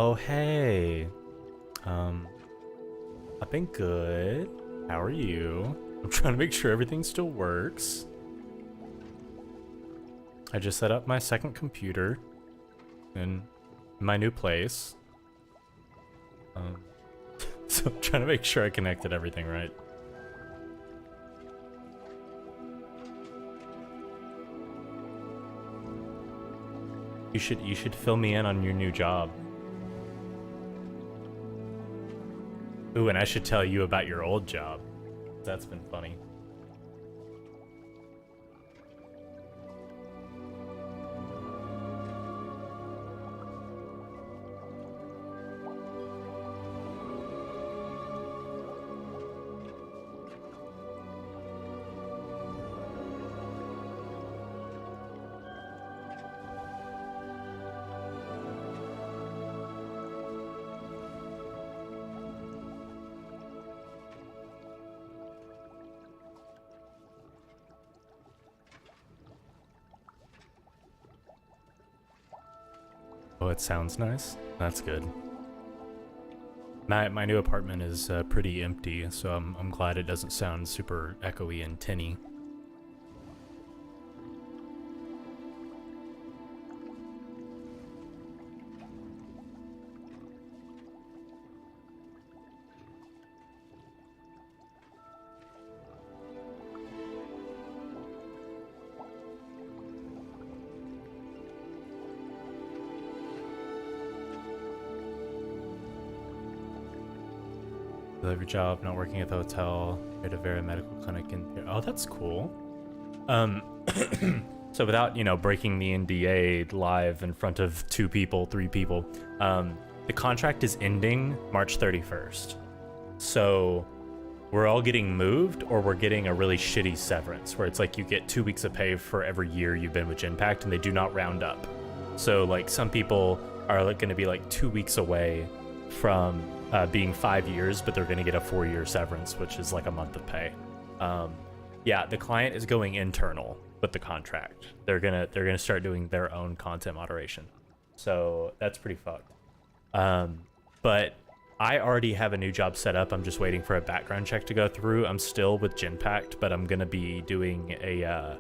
Oh, hey. Um, I've been good. How are you? I'm trying to make sure everything still works. I just set up my second computer in my new place. So I'm trying to make sure I connected everything right. You should fill me in on your new job. Ooh, and I should tell you about your old job. That's been funny. Oh, it sounds nice. That's good. My new apartment is pretty empty, so I'm glad it doesn't sound super echoey and tinny. You love your job, not working at the hotel, at a very medical clinic in. Oh, that's cool. So without, you know, breaking the NDA live in front of 2 people, 3 people, the contract is ending March 31st. So we're all getting moved, or we're getting a really shitty severance where it's like you get 2 weeks of pay for every year you've been with Genpact, and they do not round up. So like some people are like going to be like 2 weeks away from being 5 years, but they're going to get a 4-year severance, which is like a month of pay. Yeah, the client is going internal with the contract. They're gonna start doing their own content moderation. So that's pretty fucked. But I already have a new job set up. I'm just waiting for a background check to go through. I'm still with Genpact, but I'm gonna be doing a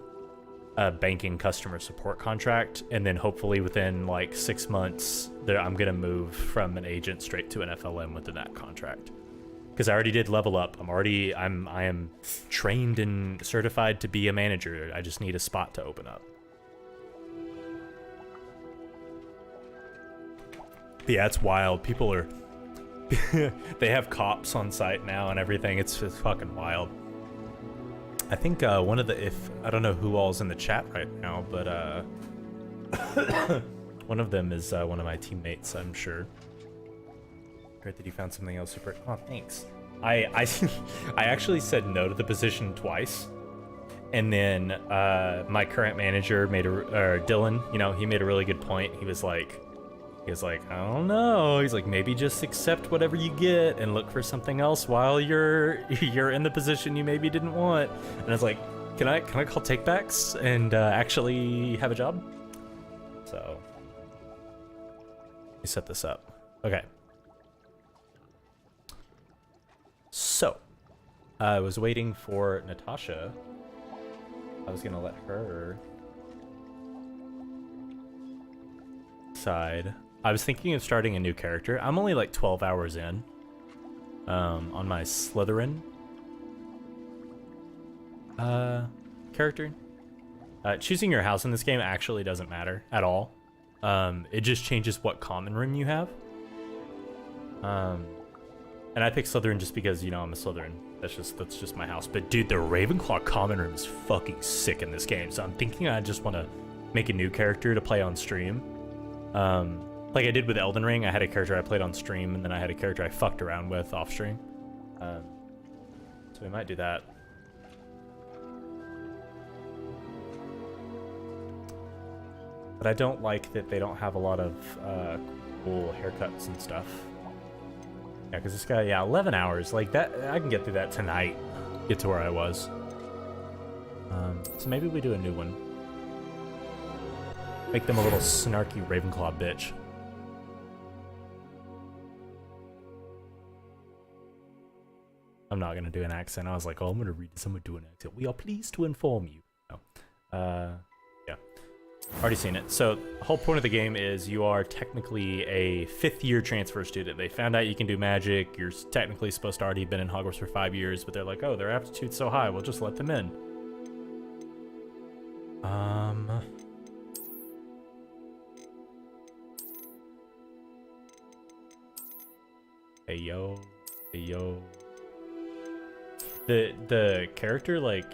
banking customer support contract, and then hopefully within like 6 months I'm gonna move from an agent straight to an FLM within that contract, because I already did level up. I am trained and certified to be a manager. I just need a spot to open up. But yeah, it's wild. People are they have cops on site now and everything. It's fucking wild. I think one of the, I don't know who all's in the chat right now, but one of them is one of my teammates, I'm sure. Great that you found something else super. Oh, thanks. I actually said no to the position twice, and then my current manager Dylan, you know, he made a really good point. He was like, I don't know. He's like, maybe just accept whatever you get and look for something else while you're in the position you maybe didn't want. And I was like, can I call takebacks and actually have a job? So let me set this up. Okay. So I was waiting for Natasha. I was gonna let her decide. I was thinking of starting a new character. I'm only like 12 hours in on my Slytherin character. Choosing your house in this game actually doesn't matter at all. It just changes what common room you have. And I picked Slytherin just because, you know, I'm a Slytherin. That's just my house. But dude, the Ravenclaw common room is fucking sick in this game. So I'm thinking I just want to make a new character to play on stream. Like I did with Elden Ring. I had a character I played on stream, and then I had a character I fucked around with off stream. So we might do that. But I don't like that they don't have a lot of cool haircuts and stuff. Yeah, because this guy, yeah, 11 hours. Like that, I can get through that tonight. Get to where I was. So maybe we do a new one. Make them a little snarky Ravenclaw bitch. I'm not gonna do an accent. I was like, oh, I'm gonna read someone do an accent. We are pleased to inform you. No. Yeah. Already seen it. So the whole point of the game is you are technically a 5th-year transfer student. They found out you can do magic. You're technically supposed to already been in Hogwarts for 5 years, but they're like, oh, their aptitude's so high, we'll just let them in. Hey yo. Hey yo. The character like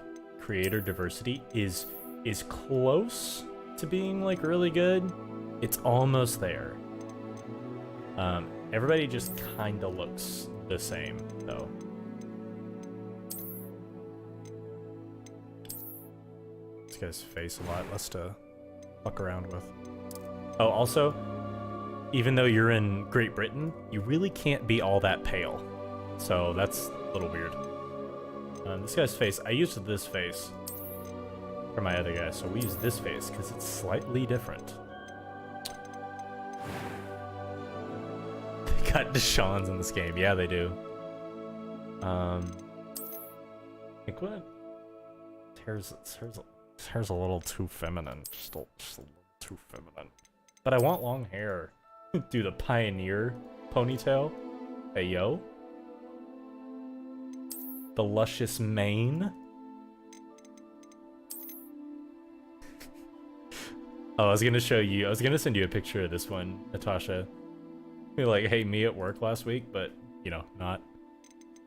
creator diversity is close to being like really good. It's almost there. Everybody just kind of looks the same though. This guy's face a lot less to fuck around with. Oh, also, even though you're in Great Britain, you really can't be all that pale. So that's a little weird. This guy's face, I used this face for my other guy, so we use this face because it's slightly different. They got Deshaun's in this game. Yeah, they do. Like what? Hair's a little too feminine. Just a little too feminine. But I want long hair. Do the pioneer ponytail. Hey yo. The luscious mane. Oh, I was gonna show you. I was gonna send you a picture of this one, Natasha. You're like, hey, me at work last week, but you know, not.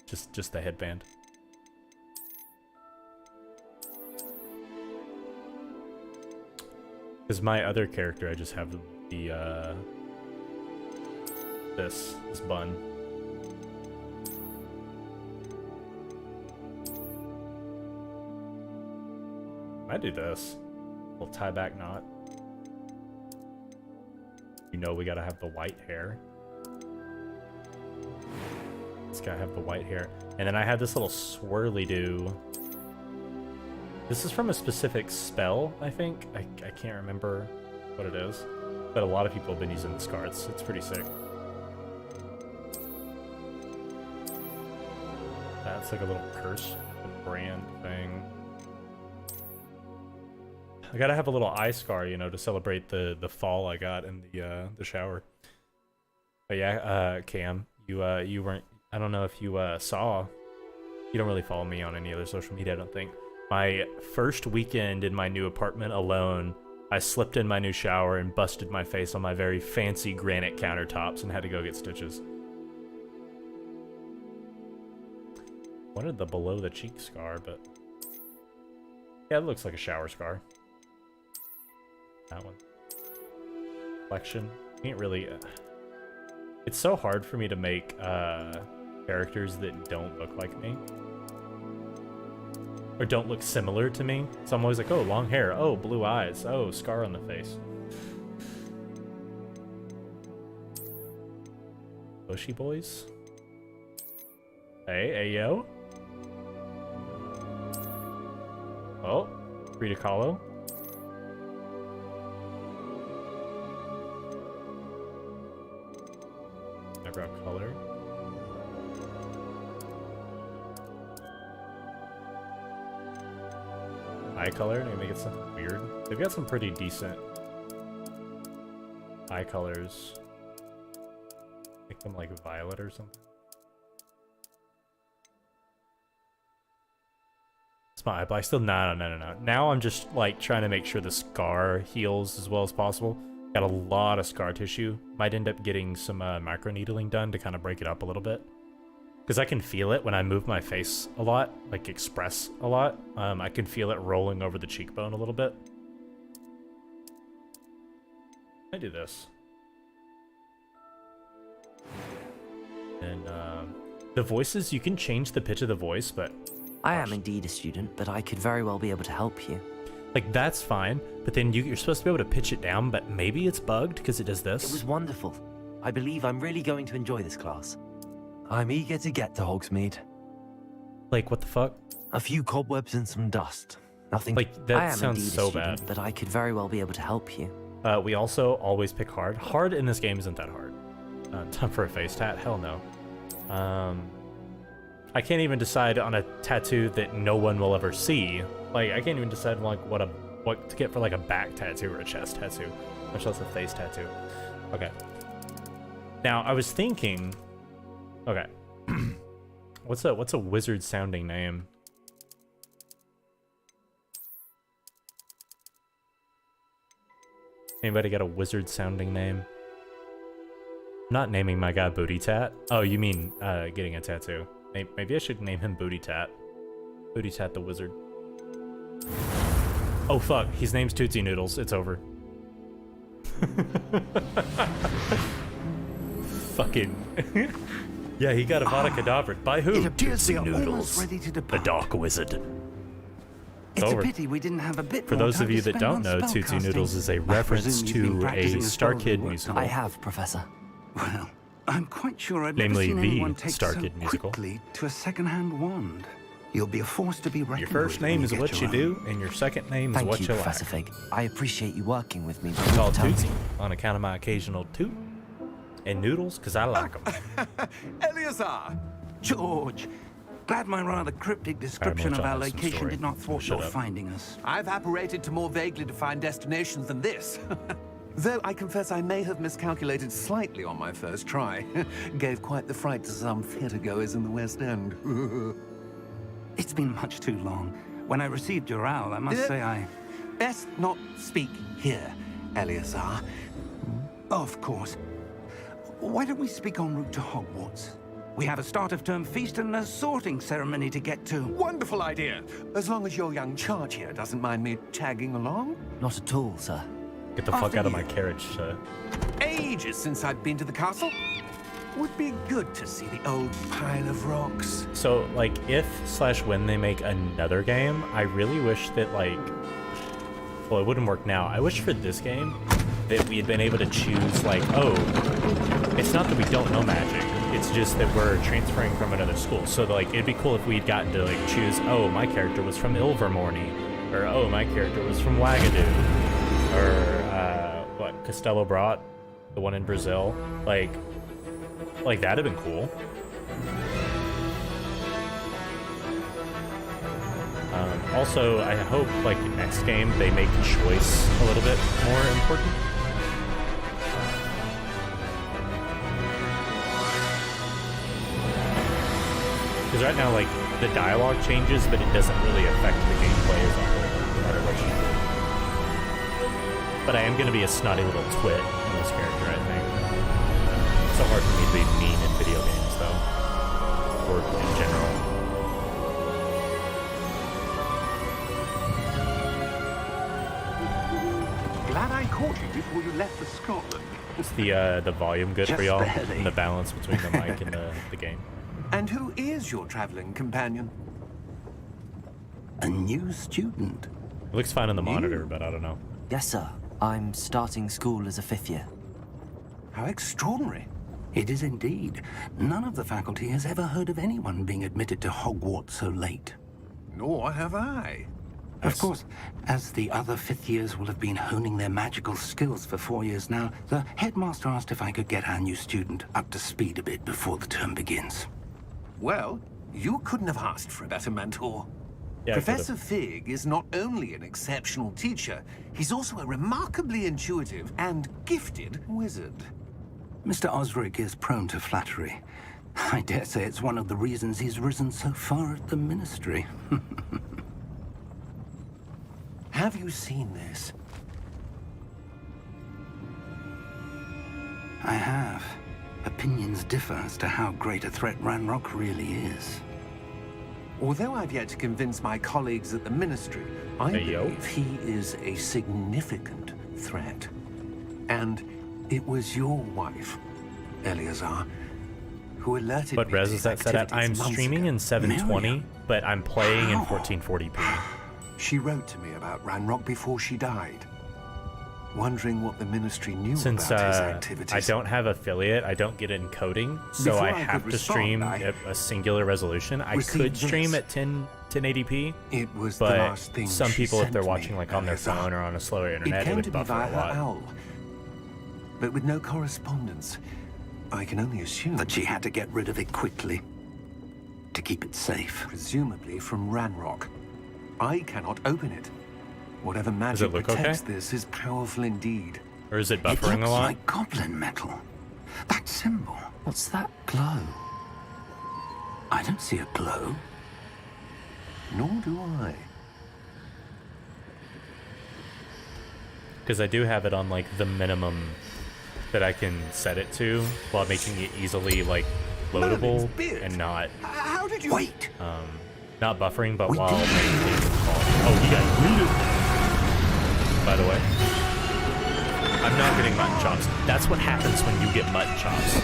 Just the headband. Because my other character, I just have the this bun. I do this. Little tie back knot. You know we gotta have the white hair. This guy have the white hair. And then I have this little swirly do. This is from a specific spell, I think. I can't remember what it is. But a lot of people have been using this card. It's pretty sick. That's like a little curse brand thing. I gotta have a little eye scar, you know, to celebrate the fall I got in the shower. But yeah, Cam, you weren't. I don't know if you saw. You don't really follow me on any other social media, I don't think. My first weekend in my new apartment alone, I slipped in my new shower and busted my face on my very fancy granite countertops and had to go get stitches. Wanted the below the cheek scar, but yeah, it looks like a shower scar. That one. Reflection. Can't really. It's so hard for me to make characters that don't look like me. Or don't look similar to me. So I'm always like, oh, long hair. Oh, blue eyes. Oh, scar on the face. Bushy boys. Hey, yo. Oh, Frida Kahlo. I grab color. Eye color, and make it something weird. They've got some pretty decent eye colors. Make them like violet or something. It's my eyeball. Still, no. Now I'm just like trying to make sure the scar heals as well as possible. Got a lot of scar tissue. Might end up getting some microneedling done to kind of break it up a little bit. Because I can feel it when I move my face a lot, like express a lot. I can feel it rolling over the cheekbone a little bit. I do this. And the voices, you can change the pitch of the voice, but... I am indeed a student, but I could very well be able to help you. Like, that's fine, but then you're supposed to be able to pitch it down, but maybe it's bugged because it does this. It was wonderful. I believe I'm really going to enjoy this class. I'm eager to get to Hogsmeade. Like, what the fuck? A few cobwebs and some dust. Nothing. Like, that sounds so bad. But I could very well be able to help you. We also always pick hard. Hard in this game isn't that hard. Time for a face tat? Hell no. I can't even decide on a tattoo that no one will ever see. Like, I can't even decide like what to get for like a back tattoo or a chest tattoo, much less a face tattoo. Okay. Now I was thinking, okay, what's a wizard sounding name? Anybody got a wizard sounding name? I'm not naming my guy Booty Tat. Oh, you mean getting a tattoo? Maybe I should name him Booty Tat. Booty Tat the wizard. Oh fuck, his name's Tootsie Noodles. It's over. Fucking. Yeah, he got Avada Kedavra. By who? It appears Tootsie we are Noodles. almost ready to The depart. Dark Wizard. It's over. a pity we didn't have a bit For more those time of you to that spend don't on know, Tootsie spellcasting. Noodles is a I reference presume you've been to practicing a the Star spells Kid we worked musical. on. I have, Professor. Well, I'm quite sure I've Namely, never seen the anyone take Star so Kid musical. quickly to a second-hand wand. You'll be a force to be reckoned Your first with when name is get what you your do, and your second name is Thank what you, you Professor like. Fig. I appreciate you working with me. I'm called Tootsie on account of my occasional toot and noodles, because I like them. Eleazar! George, glad my rather cryptic description Alright, of our Mitchell has some location story. did not thwart Shut your up. finding us. I've apparated to more vaguely defined destinations than this. Though I confess I may have miscalculated slightly on my first try. Gave quite the fright to some theatergoers in the West End. It's been much too long. When I received your owl, I must say I... Best not speak here, Eleazar. Of course. Why don't we speak en route to Hogwarts? We have a start-of-term feast and a sorting ceremony to get to. Wonderful idea. As long as your young charge here doesn't mind me tagging along. Not at all, sir. Get the fuck After out of you. my carriage, Ages since I've been to the castle. Would be good to see the old pile of rocks. So, like, if/when they make another game, I really wish that, like... Well, it wouldn't work now. I wish for this game that we had been able to choose, like, oh, it's not that we don't know magic. It's just that we're transferring from another school. So, like, it'd be cool if we'd gotten to, like, choose, oh, my character was from Ilvermorny. Or, oh, my character was from Wagadu. Or, what, Castelo Brat? The one in Brazil? Like, that'd have been cool. Also, I hope, like, next game, they make choice a little bit more important. Because right now, like, the dialogue changes, but it doesn't really affect the gameplay as a whole, no matter what you do. But I am going to be a snotty little twit in this character, I think. It's so hard for me to be mean in video games, though. Or in general. Glad I caught you before you left for Scotland. Is the volume good for Just y'all? barely. And the balance between the mic and the game? And who is your traveling companion? A new student. It looks fine on the monitor, but I don't know. Yes, sir. I'm starting school as a 5th year. How extraordinary. It is indeed. None of the faculty has ever heard of anyone being admitted to Hogwarts so late. Nor have I. Of course, as the other 5th years will have been honing their magical skills for 4 years now, the headmaster asked if I could get our new student up to speed a bit before the term begins. Well, you couldn't have asked for a better mentor. Yeah, I Professor Fig is not only an exceptional teacher, he's also a remarkably intuitive and gifted wizard. Mr. Osric is prone to flattery. I dare say it's one of the reasons he's risen so far at the ministry. Have you seen this? I have. Opinions differ as to how great a threat Ranrock really is. Although I've yet to convince my colleagues at the Ministry, I Hey, yo. believe he is a significant threat. And it was your wife, Eleazar, who alerted What me to res his is that set at? I'm activities months streaming ago. in 720, Miriam. but I'm playing in How? 1440p. She wrote to me about Ranrock before she died, wondering what the Ministry knew Since about his I activities. don't have affiliate, I don't get encoding, so Before I I have could to stream respond, I at a singular resolution. I received could stream this. at 1080p, It was the but last thing some she people, if sent they're me, watching like on their Eleazar. phone or on a slower It internet, it came would to me buffer via a her lot. owl, but with no correspondence. I can only assume That she had to get rid of it quickly. to keep it safe. Presumably from Ranrock. I cannot open it. Whatever magic look protects okay? this is powerful indeed. Or is it It buffering looks a lot? like goblin metal. That symbol. What's that glow? I don't see a glow. Nor do I. Because I do have it on like the minimum that I can set it to while making it easily like loadable Merlin's beard. and not How did you... Wait! not buffering, but We while did. making it oh, you got yeeted. By the way, I'm not getting mutton chops. That's what happens when you get mutton chops.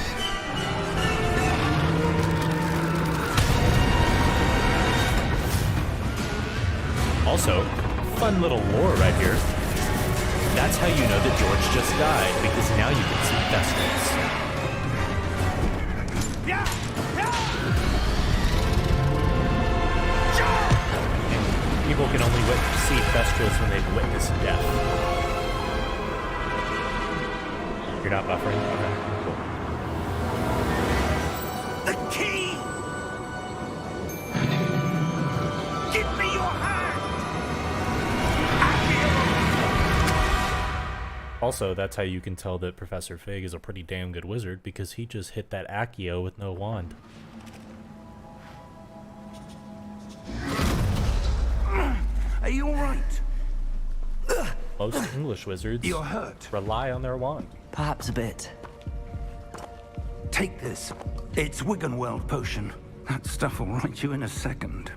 Also, fun little lore right here. That's how you know that George just died, because now you can see Festivals. And people can only see Festivals when they've witnessed death. You're not buffering? Okay, cool. The key! Give me your hand! Also, that's how you can tell that Professor Fig is a pretty damn good wizard, because he just hit that Accio with no wand. Are you alright? Most English wizards You're hurt. rely on their wand. Perhaps a bit. Take this. It's Wiggenweld potion. That stuff will right you in a second.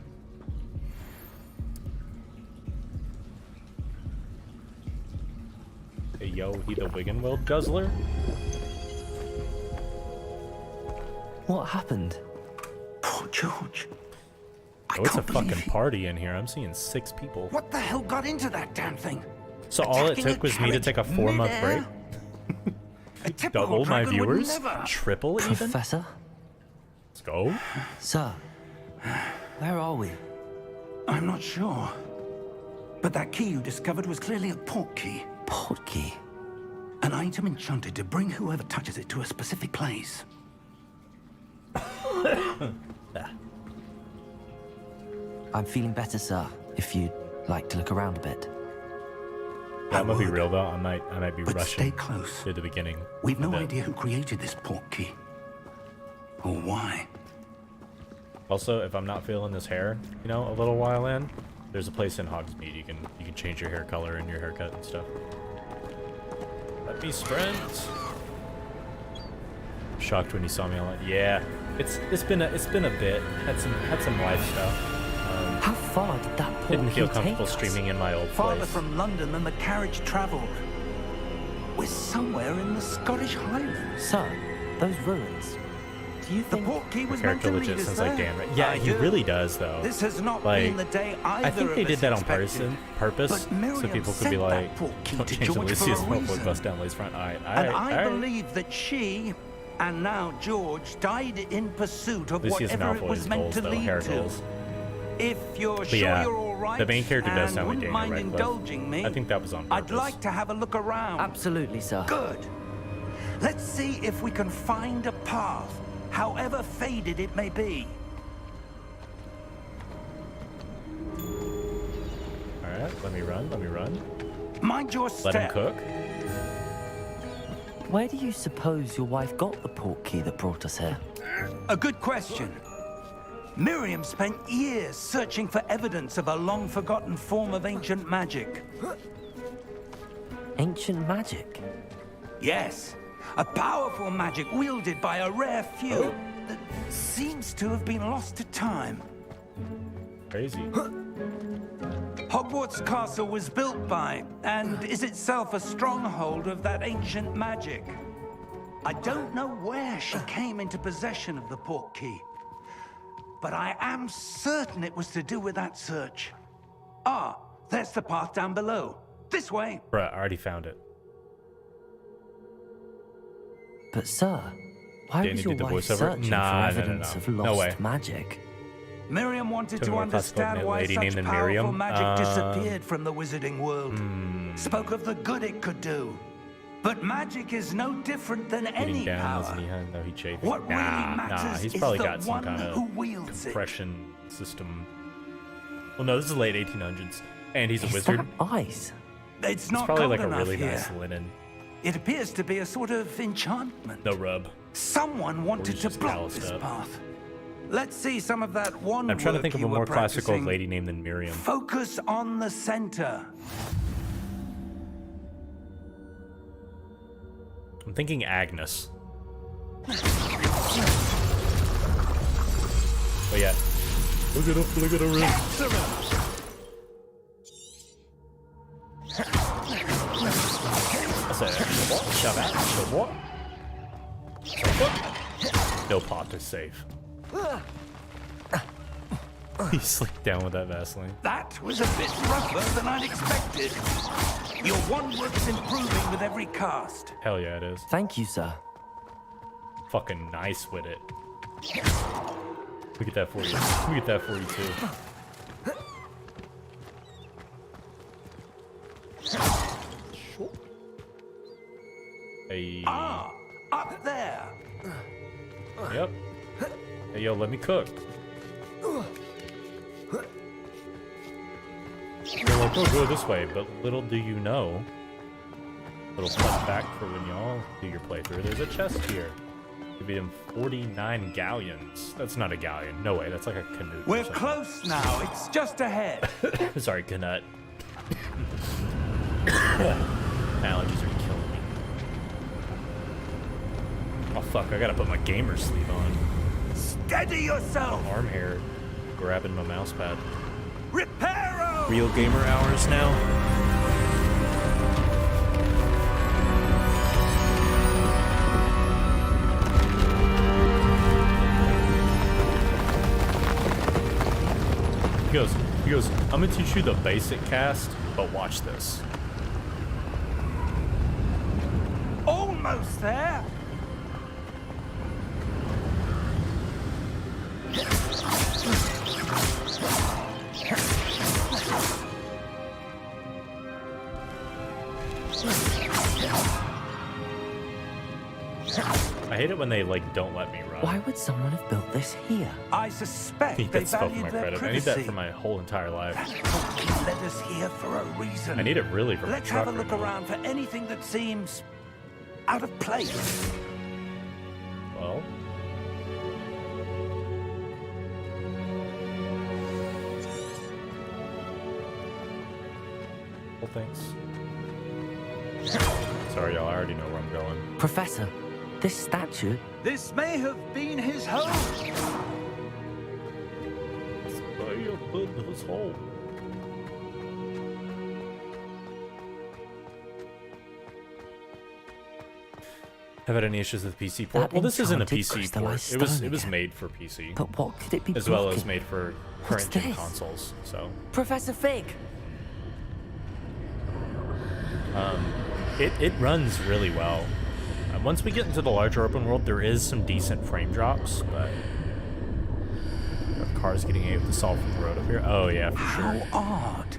Hey, yo, he the Wiggenweld guzzler? What happened? Poor George. I Oh, it's a can't believe fucking he- party in here. I'm seeing 6 people. What the hell got into that damn thing? So all it Attacking took a was me to carriage take a 4-month break? midair? A typical Double my dragon would viewers? never. Triple even? Professor? Let's go. Sir? Where are we? I'm not sure. But that key you discovered was clearly a port key. Port key? An item enchanted to bring whoever touches it to a specific place. I'm feeling better, sir. If you'd like to look around a bit. Yeah, I'm gonna be would. real though. I might be But rushing stay close. to the beginning. We've no a bit. idea who created this port key. Or why. Also, if I'm not feeling this hair, you know, a little while in, there's a place in Hogsmeade you can change your hair color and your haircut and stuff. Let me sprint. Shocked when you saw me online. Yeah, it's been a bit. Had some life stuff. How far did that port Didn't key feel take comfortable us? streaming in my old Farther place. from London than the carriage travelled. We're somewhere in the Scottish Highlands. Sir, those ruins. Do you The think... port key was Character meant to legit lead us sounds like there. Dan, right? Yeah, I he do. really does though. This has not Like, been the day either I think they of did us that on expected. purpose, But so Miriam people could sent be that like, port key don't to change the George for Lucius a Malfoy reason. bust down Lay's front. Alright, And I alright. believe that she, and now George, died in pursuit of Lucius whatever it Malfoy's was meant goals to though, lead hair to. goals. If you're sure yeah, you're all right the main character does and sound like wouldn't Daniel mind Radcliffe. indulging me, I think that was on I'd purpose. like to have a look around. Absolutely, sir. Good. Let's see if we can find a path, however faded it may be. Alright, let me run. Mind your Let him step. cook. Where do you suppose your wife got the port key that brought us here? A good question. Miriam spent years searching for evidence of a long-forgotten form of ancient magic. Ancient magic? Yes, a powerful magic wielded by a rare few that seems to have been lost to time. Crazy. Hogwarts Castle was built by, and is itself a stronghold of that ancient magic. I don't know where she came into possession of the port key, but I am certain it was to do with that search. Ah, there's the path down below. This way. Bruh, I already found it. But sir, why Danny was your did the wife voiceover? searching Nah, for no, evidence of no. lost No way. magic? Miriam wanted Tell me to what classical understand why lady such named powerful Miriam? magic disappeared from the wizarding world. Spoke of the good it could do. But magic is no different than Getting any down power. doesn't he? No, he chafing. What really matters he's is probably the got some one kind who of wields it. compression system. Well, no, this is late 1800s, and he's a Is wizard. that ice? It's It's not probably cold like a enough really here. nice linen. It appears to be a sort of enchantment. No rub. Someone wanted he's to just block calloused this up. path. Let's see some of that one. I'm trying to work think of you a were more classical practicing. lady name than Miriam. Focus on the center. I'm thinking Agnes. But yeah. Look at her wrist. That's a what? Shove out. What? No pot is safe. He slicked down with that Vaseline. That was a bit rougher than I'd expected. Your one work's improving with every cast. Hell yeah, it is. Thank you, sir. Fucking nice with it. Look at that for you. Look at that for you too. Hey. Ah, up there. Yep. Hey, yo, let me cook. They're like, oh, go this way, but little do you know. Little fun fact for when y'all do your playthrough. There's a chest here. Give him 49 galleons. That's not a galleon. No way. That's like a canoe. We're close now. It's just ahead. Sorry, Canut. Allergies are killing me. Oh fuck! I gotta put my gamer sleeve on. Steady yourself. Arm hair, grabbing my mouse pad. Reparo. Real gamer hours now. He goes, I'm gonna teach you the basic cast, but watch this. Almost there. I hate it when they like don't let me run. Why would someone have built this here? I suspect He they gets stuff for valued my their credit. I privacy. need that for my whole entire life. That portkey led us here for a reason. I need it really for my Let's truck have a look right now. around for anything that seems out of place. Well, well, thanks. Sorry, y'all. I already know where I'm going. Professor, this statue... This may have been his home. Stay up in his hole. Have had any issues with PC port? That Well, this isn't a enchanted PC port. crystallized It was stone again. made for PC, But what could it be as well as blocking? made for What's current gen this? consoles. So, Professor Fig! it runs really well. Once we get into the larger open world, there is some decent frame drops, but cars getting able to solve from the road up here. Oh yeah, for How sure. odd.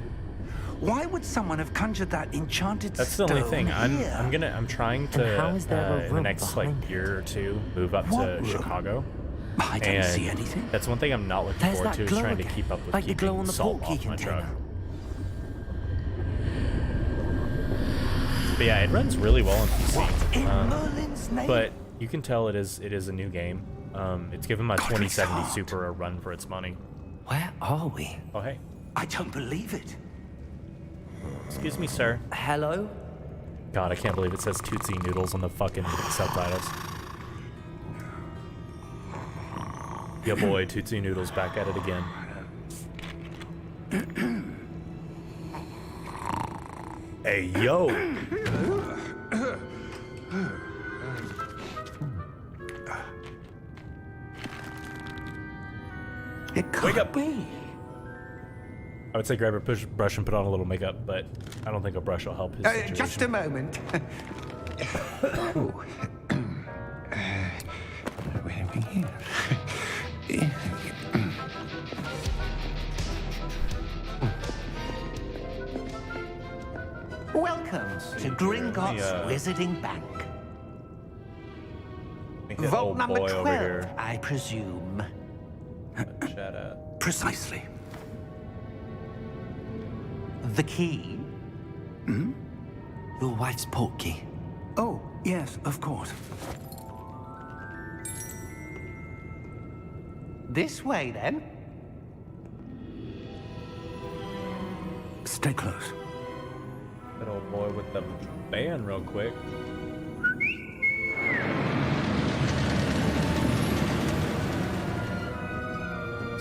Why would someone have conjured that enchanted That's the stone only thing. here? I'm trying And to how is there a in the room next like behind it? year or two move up What to room? Chicago. I don't And see anything. that's one thing I'm not looking There's forward that to is glow trying to again, keep up with like the keeping glow on the salt portkey off my truck. container. But yeah, it runs really well on What PC. in Merlin's name? But you can tell it is a new game. It's given my 2070 heart. Super a run for its money. Where are we? Oh hey, I don't believe it. excuse me, sir. Hello? God, I can't believe it says Tootsie Noodles on the fucking subtitles. Yeah, boy, Tootsie Noodles back at it again. Hey, yo! It can't Wake up. be. I would say grab a brush and put on a little makeup, but I don't think a brush will help his situation. Just a moment. Ooh. Where are we here? Welcome Welcome to Gringotts Wizarding Bank. Vault number 12, I presume. Chat at. Precisely. The key? Hmm? Your wife's port key. Oh, yes, of course. This way, then. Stay close. That old boy with the band real quick.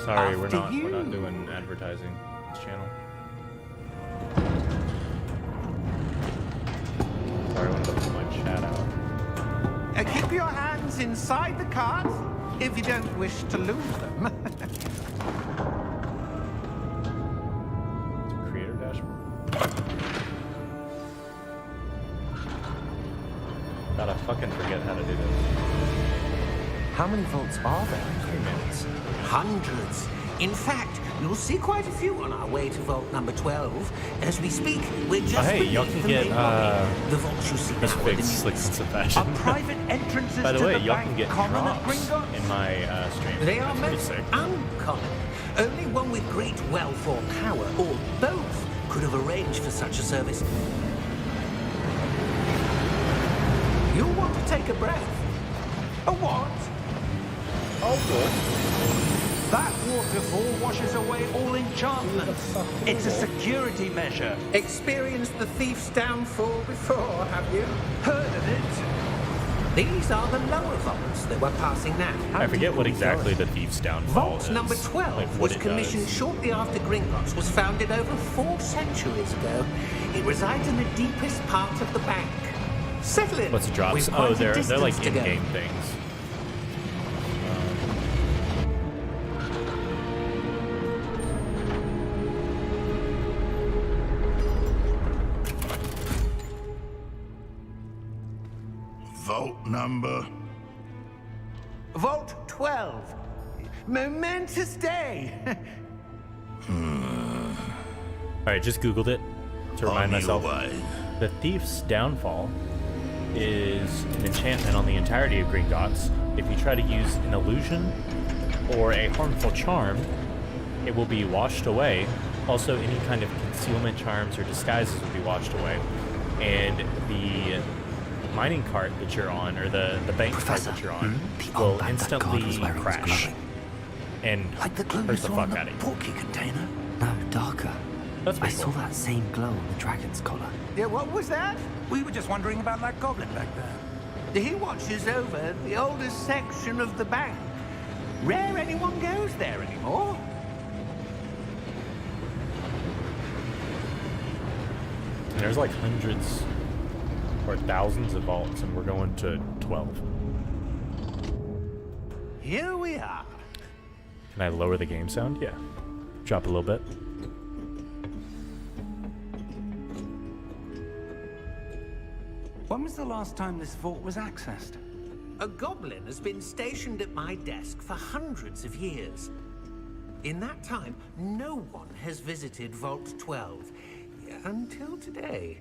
Sorry, we're not doing advertising on this channel. Sorry, I wanted to put my chat out. Keep your hands inside the cart if you don't wish to lose them. Creator dashboard. God, I fucking forget how to do this. How many vaults are there in Hogwarts? Hundreds. In fact, you'll see quite a few on our way to vault number 12. As we speak, we're just hey, y'all beneath can the get, main lobby. The vaults you see This now are the fix slick newest. sense of fashion. Are private entrances By the to way, the y'all bank can get common at drops Gringotts? in my stream. They are That's pretty most sick. uncommon. Only one with great wealth or power, or both, could have arranged for such a service. You'll want to take a breath. A what? Oh, good. That waterfall washes away all enchantments. It's a security measure. Experienced the thief's downfall before, have you? Heard of it? These are the lower vaults that we're passing now. I forget what exactly the thief's downfall Vault is. number 12 Like, what was it commissioned does. shortly after Gringotts was founded over 4 centuries ago. It resides in the deepest part of the bank. Settle in. What's the drops? We've Oh, quite a they're like distance to go. in-game things. Vault number. Vault 12. Momentous day. Alright, just Googled it to remind On your myself. way. The Thief's Downfall is an enchantment on the entirety of Gringotts. If you try to use an illusion or a harmful charm, it will be washed away. Also, any kind of concealment charms or disguises will be washed away. And the mining cart that you're on, or the bank cart that you're on, The will armband that guard was instantly wearing was crash glowing. and Like the glue you hurt the saw fuck in the out of you. porky container. No, darker. That's I pretty saw cool. that same glow on the dragon's collar. Yeah, what was that? We were just wondering about that goblin back there. He watches over the oldest section of the bank. Rare anyone goes there anymore. And there's like hundreds or thousands of vaults, and we're going to 12. Here we are. Can I lower the game sound? Yeah. Drop a little bit. When was the last time this vault was accessed? A goblin has been stationed at my desk for hundreds of years. In that time, no one has visited Vault 12 until today.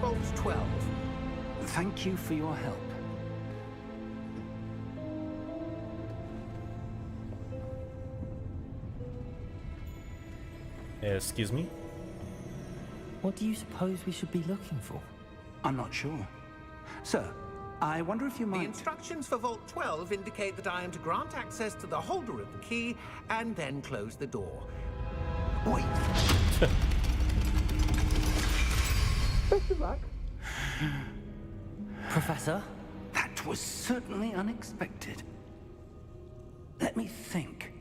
Vault 12. Thank you for your help. Excuse me? What do you suppose we should be looking for? I'm not sure. Sir, I wonder if you might... The instructions for Vault 12 indicate that I am to grant access to the holder of the key and then close the door. Wait. Professor? That was certainly unexpected. Let me think.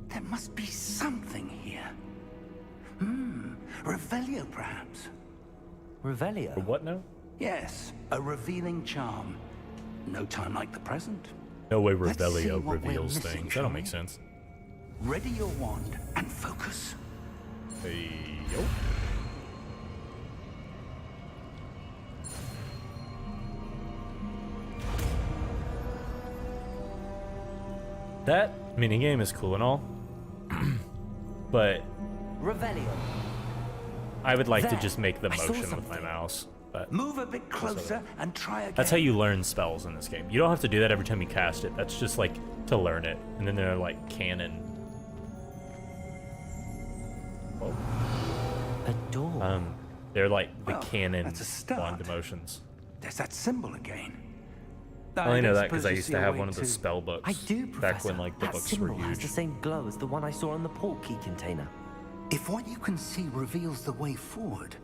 There must be something here. Revelio, perhaps? Revelio? What now? Yes, a revealing charm. No time like the present. No way Let's see Revelio what we're reveals missing, things. That shall don't we? make sense. Ready your wand and focus. Hey, yo. That minigame is cool and all, but Revelio. I would like to There. just make the I saw motion with my something. mouse. But Move a bit closer and try again. that's how you learn spells in this game. You don't have to do that every time you cast it. That's just like to learn it. And then they're like canon. Oh. A door. They're like the Well, canon that's a start. wand emotions. There's that symbol again. I only know don't that because I suppose you used see to a have way one of the to- spell books. I do, Professor. Back when like the that books were symbol has the huge. same glow as the one I saw on the port key container. If what you can see reveals the way forward,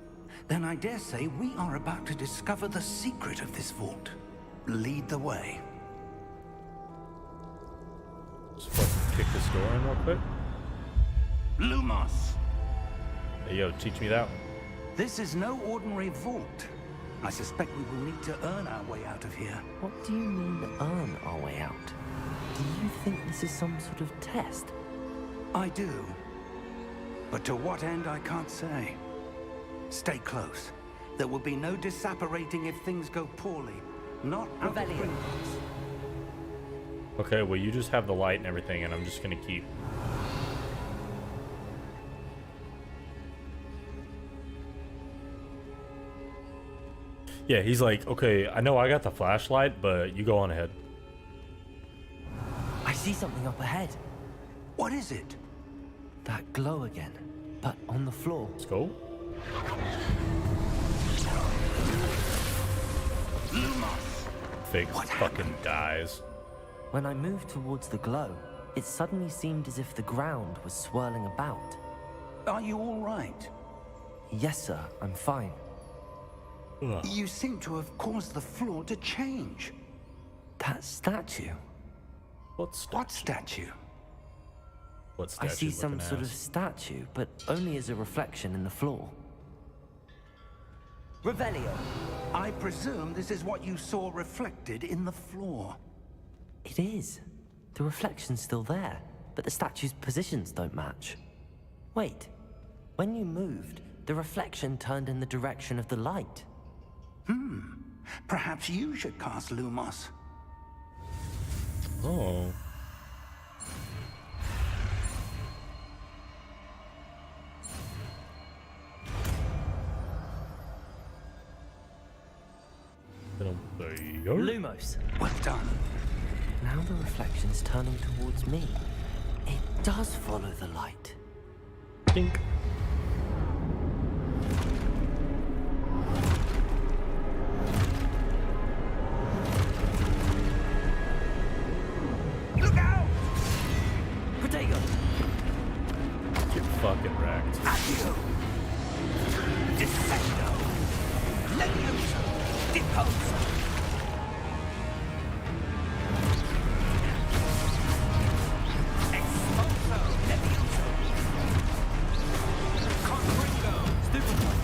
then I dare say we are about to discover the secret of this vault. Lead the way. Just fucking kick this door in real quick. Lumos! Hey, yo, teach me that one. This is no ordinary vault. I suspect we will need to earn our way out of here. What do you mean, earn our way out? Do you think this is some sort of test? I do. But to what end, I can't say. Stay close. There will be no disapparating if things go poorly. Not out of Revelio. range. Okay, well you just have the light and everything, and I'm just gonna keep. Yeah, he's like, okay, I know I got the flashlight, but you go on ahead. I see something up ahead. What is it? That glow again, but on the floor. Let's go. Fig fucking dies. When I moved towards the glow, it suddenly seemed as if the ground was swirling about. Are you all right? Yes, sir, I'm fine. Ugh. You seem to have caused the floor to change. That statue. What statue? What statue? What I statue? see some sort of statue, but only as a reflection in the floor. Revelio. I presume this is what you saw reflected in the floor. It is. The reflection's still there, but the statue's positions don't match. Wait. When you moved, the reflection turned in the direction of the light. Perhaps you should cast Lumos. Oh. There you go. Lumos. Well done. Now the reflection's turning towards me. It does follow the light. Dink. Look out! Potato! Get fucking wrecked. Accio! Descendo! Levioso! Deposo! Exposo! Levioso! Confringo! Stupid one.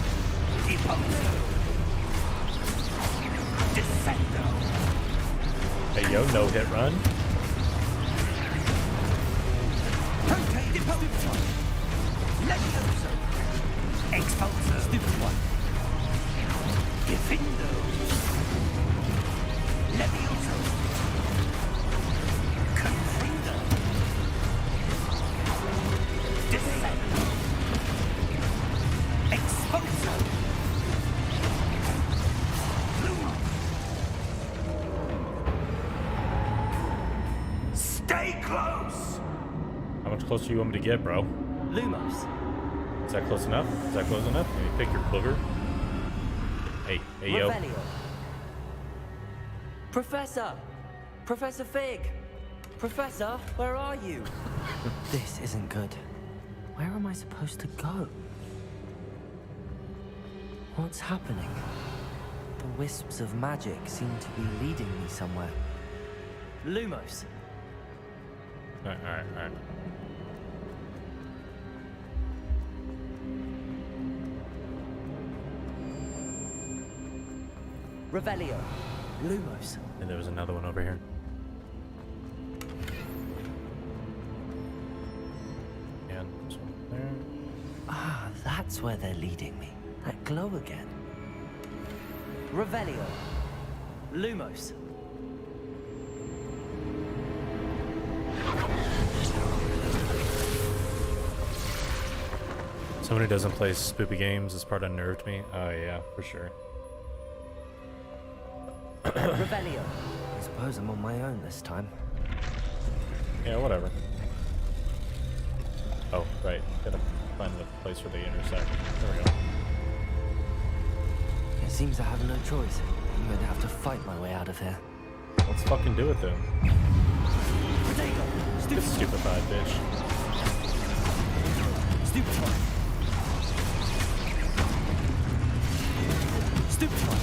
Deposo! Descendo! Hey yo, no hit run. Ponte Deposo! Levioso! Exposo! Stupid one. Defindo! Levioso! Confringo! Descendo! Exposo! Lumos! Stay close! How much closer do you want me to get, bro? Lumos. Is that close enough? Is that close enough? Maybe pick your booger. Hey, hey yo. Revelio. Professor! Professor Fig! Professor, where are you? This isn't good. Where am I supposed to go? What's happening? The wisps of magic seem to be leading me somewhere. Lumos. Alright. Revelio. Lumos. And there was another one over here. And this one there. Ah, that's where they're leading me. That glow again. Revelio. Lumos. Someone who doesn't play spoopy games, this part unnerved me. Oh yeah, for sure. Revelio. I suppose I'm on my own this time. Yeah, whatever. Oh, right. Gotta find the place where they intersect. There we go. It seems I have no choice. I'm going to have to fight my way out of here. Let's fucking do it then. Potato! Get stupefied, bitch. Stupefied! Stupefied!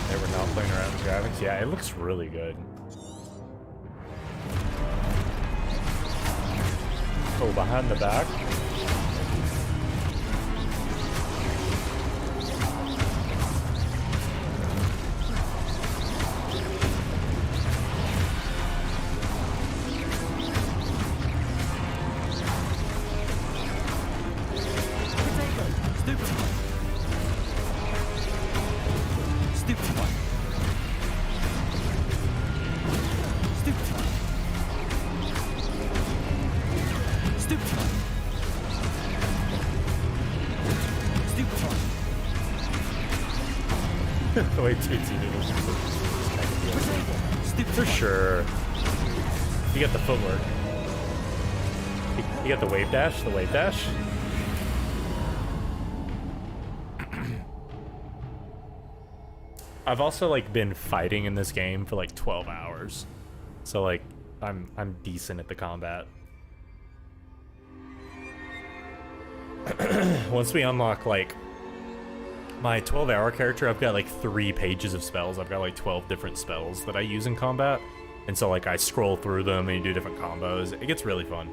They were not playing around with graphics. Yeah, it looks really good. Oh, behind the back. The way TT noodles for sure. You got the footwork. You got the wave dash. The wave dash. I've also like been fighting in this game for like 12 hours, so like I'm decent at the combat. Once we unlock like my 12-hour character, I've got like 3 pages of spells. I've got like 12 different spells that I use in combat. And so like I scroll through them and you do different combos. It gets really fun.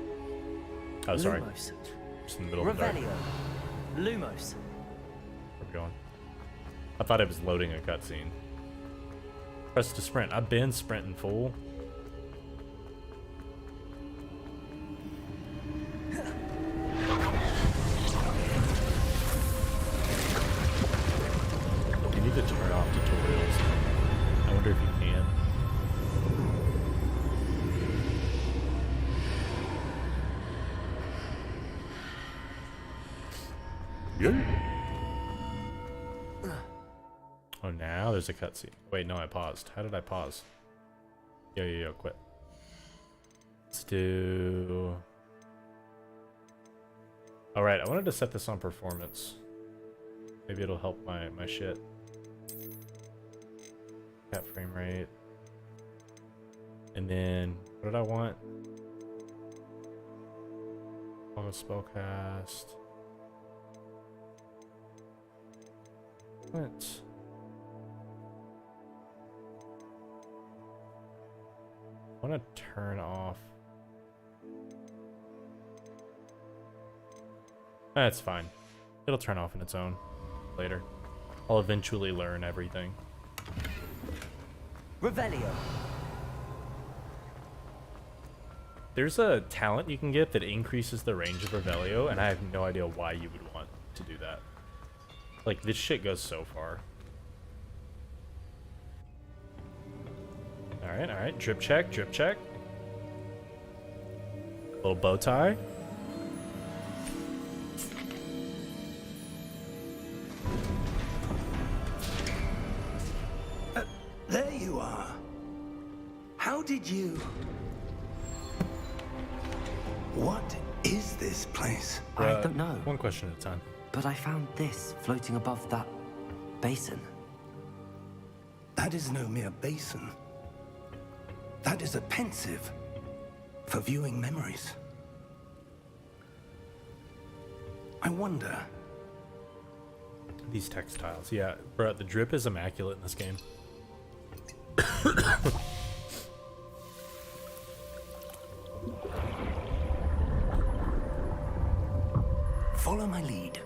Oh, sorry. Lumos. Just in the middle of the dark. Revelio. Lumos. Where we going? I thought it was loading a cutscene. Press to sprint. I've been sprinting, fool. To turn off tutorials. I wonder if you can. Yeah. Oh, now there's a cutscene. Wait, no, I paused. How did I pause? Yo, quit. Let's do... Alright, I wanted to set this on performance. Maybe it'll help my shit. Cap frame rate. And then, what did I want? Auto spellcast. What? I want to turn off. That's fine. It'll turn off on its own later. I'll eventually learn everything. Revelio. There's a talent you can get that increases the range of Revelio, and I have no idea why you would want to do that. Like, this shit goes so far. Alright. Drip check. Little bow tie. There you are. How did you... What is this place? I don't know, One question at a time. but I found this floating above that basin. That is no mere basin. That is a pensive for viewing memories. I wonder... These textiles, yeah. Bro, the drip is immaculate in this game. Follow my lead.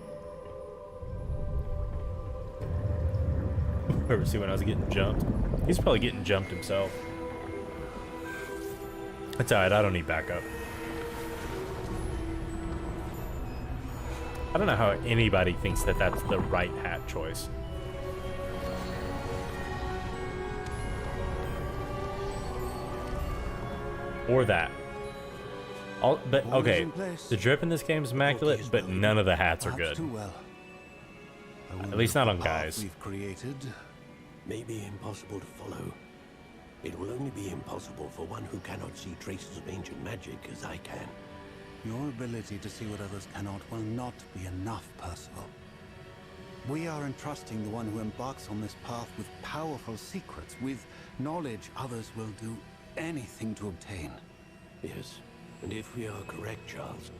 Ever see when I was getting jumped? He's probably getting jumped himself. That's alright, I don't need backup. I don't know how anybody thinks that that's the right hat choice. Or that. But All is okay, in place. the drip in this game is immaculate, but none of the hats are Perhaps good. too well. I At wonder least if not the on path guys. We've created May be impossible to follow. It will only be impossible for one who cannot see traces of ancient magic as I can. Your ability to see what others cannot will not be enough, Percival. We are entrusting the one who embarks on this path with powerful secrets, with knowledge others will do anything to obtain. Yes, and if we are correct, Charles,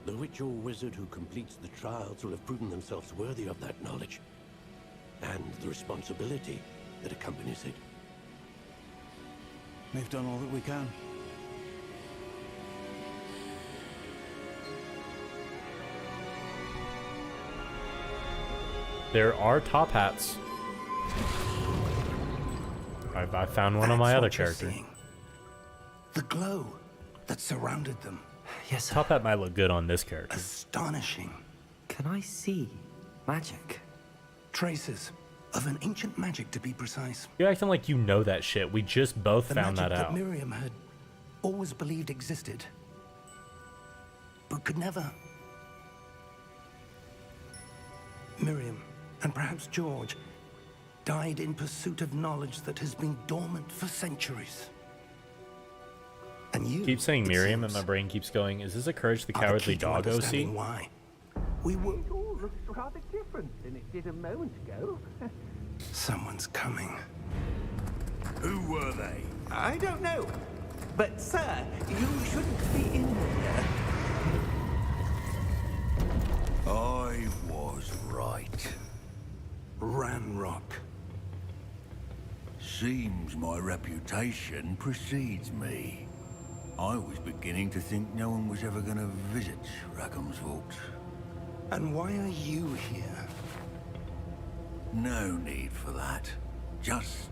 the witch or wizard who completes the trials will have proven themselves worthy of that knowledge, and the responsibility that accompanies it. We've done all that we can. There are top hats. I found one on my That's other what you're character. seeing. The glow that surrounded them. Yes, sir. Top hat might look good on this character. Astonishing. Can I see magic? Traces of an ancient magic, to be precise. You're acting like you know that shit. We just both The found magic that out. Miriam had always believed existed, but could never. Miriam, and perhaps George, died in pursuit of knowledge that has been dormant for centuries. And you Keep saying it Miriam, and seems, my brain keeps going, is this a Courage the are the Cowardly key to Dog OC? understanding why. We were. It all looks rather different than it did a moment ago. Someone's coming. Who were they? I don't know. But, sir, you shouldn't be in here. I was right. Ranrock. Seems my reputation precedes me. I was beginning to think no one was ever going to visit Rackham's Vault. And why are you here? No need for that. Just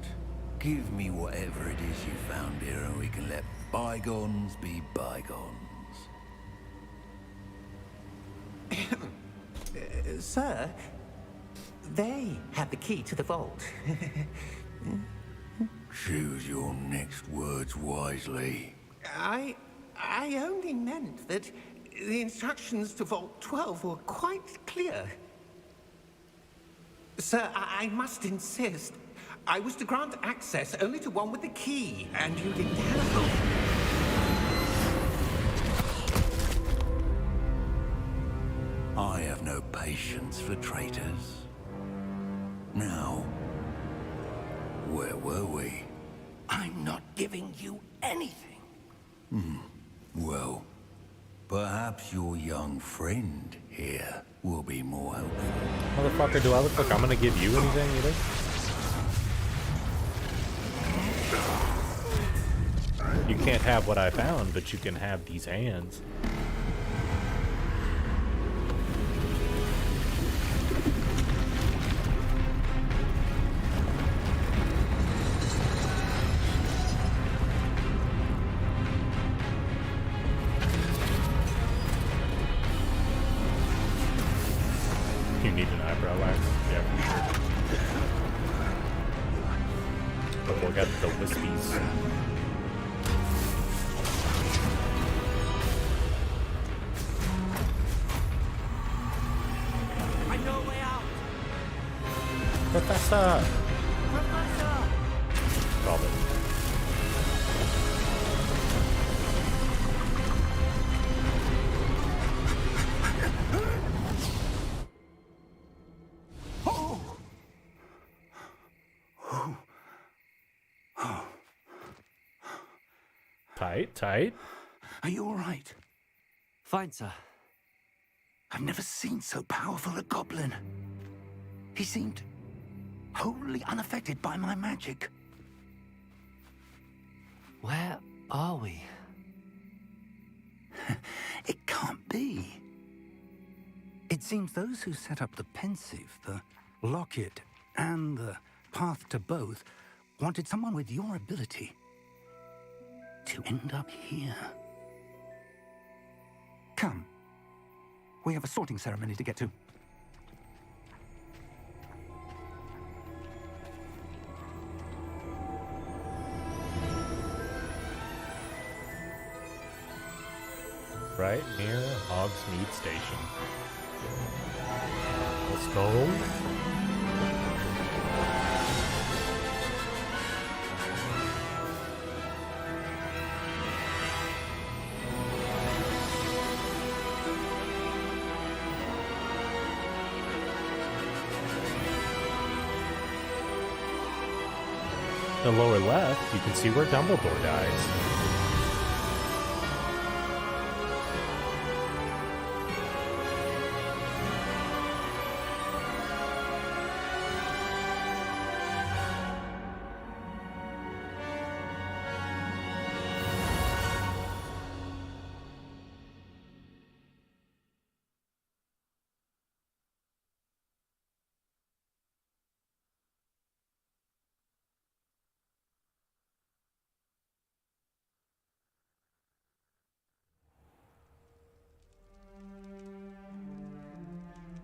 give me whatever it is you found here and we can let bygones be bygones. Sir, they have the key to the vault. Choose your next words wisely. I only meant that the instructions to Vault 12 were quite clear. Sir, I must insist. I was to grant access only to one with the key, and you didn't have. I have no patience for traitors. Now, where were we? I'm not giving you anything. Well, perhaps your young friend here will be more helpful. Motherfucker, do I look like I'm gonna give you anything either? You can't have what I found, but you can have these hands. You need an eyebrow wax? Yeah, for sure. Oh, we got the wispies. I know a way out! Professor! Professor! Called it. Tight, tight. Are you all right? Fine, sir. I've never seen so powerful a goblin. He seemed wholly unaffected by my magic. Where are we? It can't be. It seems those who set up the pensive, the locket, and the path to both wanted someone with your ability to end up here. Come. We have a sorting ceremony to get to. right near Hogsmeade Station. Let's go. In the lower left, you can see where Dumbledore dies.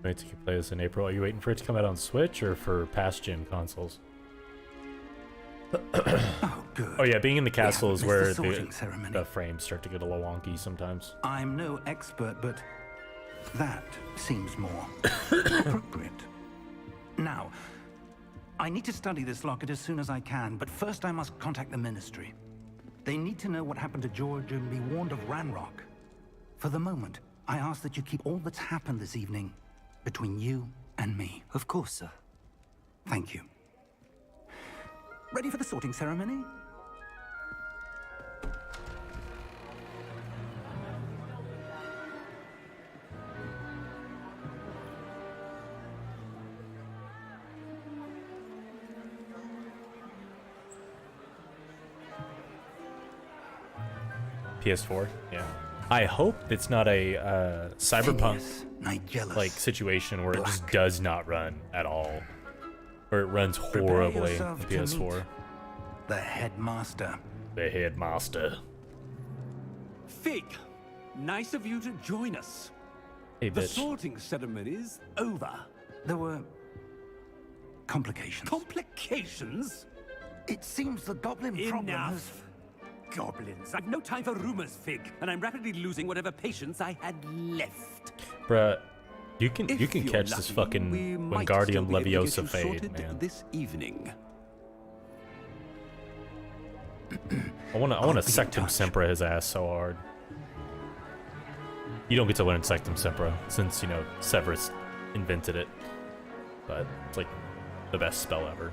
Wait till you play this in April. Are you waiting for it to come out on Switch or for past gen consoles? Oh, good. Oh yeah, being in the castle is where sorting ceremony. the frames start to get a little wonky sometimes. I'm no expert, but that seems more appropriate. Now, I need to study this locket as soon as I can, but first I must contact the Ministry. They need to know what happened to George and be warned of Ranrock. For the moment, I ask that you keep all that's happened this evening between you and me. Of course, sir. Thank you. Ready for the sorting ceremony? PS4, yeah. I hope it's not a cyberpunk Nigelus, like situation where it just Black. does not run at all, or it runs horribly in yourself to PS4. meet the headmaster. The headmaster. Fig, nice of you to join us. Hey, The bitch. sorting ceremony's over. There were complications. Complications? It seems the goblin problem has... Enough. Goblins. I've no time for rumors, Fig, and I'm rapidly losing whatever patience I had left. Bruh, you can If you're catch this lucky, fucking we might Wingardium still be able to get Leviosa you fade, sorted man. this evening. I wanna Sectum Sempra his ass so hard. You don't get to learn Sectum Sempra since, you know, Severus invented it. But it's like the best spell ever.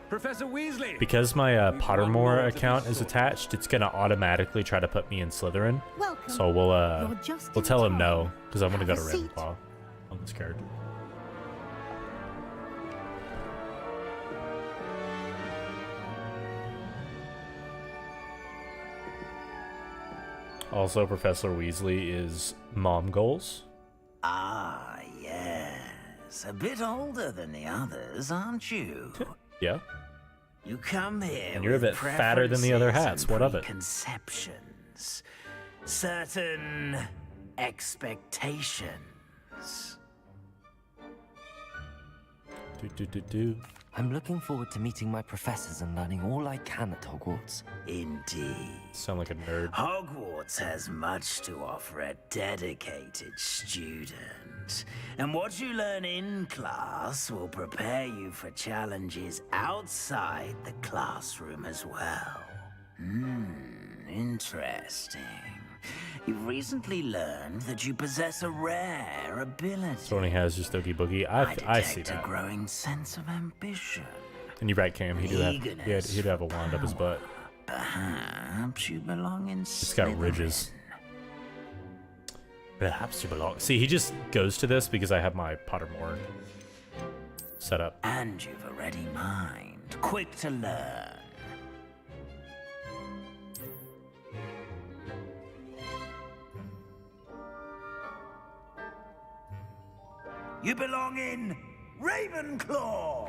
Professor Weasley! Because my Pottermore account is attached, it's gonna automatically try to put me in Slytherin. Welcome. So You're just we'll in tell him time. no, because I'm gonna go Have to a seat. Ravenclaw. I'm scared. Also, Professor Weasley is Mom Goals. Ah, yes. A bit older than the others, aren't you? Yeah. You come here And you're a with bit fatter than the other preferences hats. What of and it? Conceptions. Certain expectations. Do. I'm looking forward to meeting my professors and learning all I can at Hogwarts. Indeed. Sound like a nerd. Hogwarts has much to offer a dedicated student. And what you learn in class will prepare you for challenges outside the classroom as well. Interesting. You've recently learned that you possess a rare ability. So only has just Oogie Boogie. I see detect a that. growing sense of ambition. And you're right, Cam. He'd have a wand up his butt. Perhaps you belong in It's got ridges. Perhaps you belong. See, he just goes to this because I have my Pottermore set up. And you've a ready mind, quick to learn. You belong in Ravenclaw!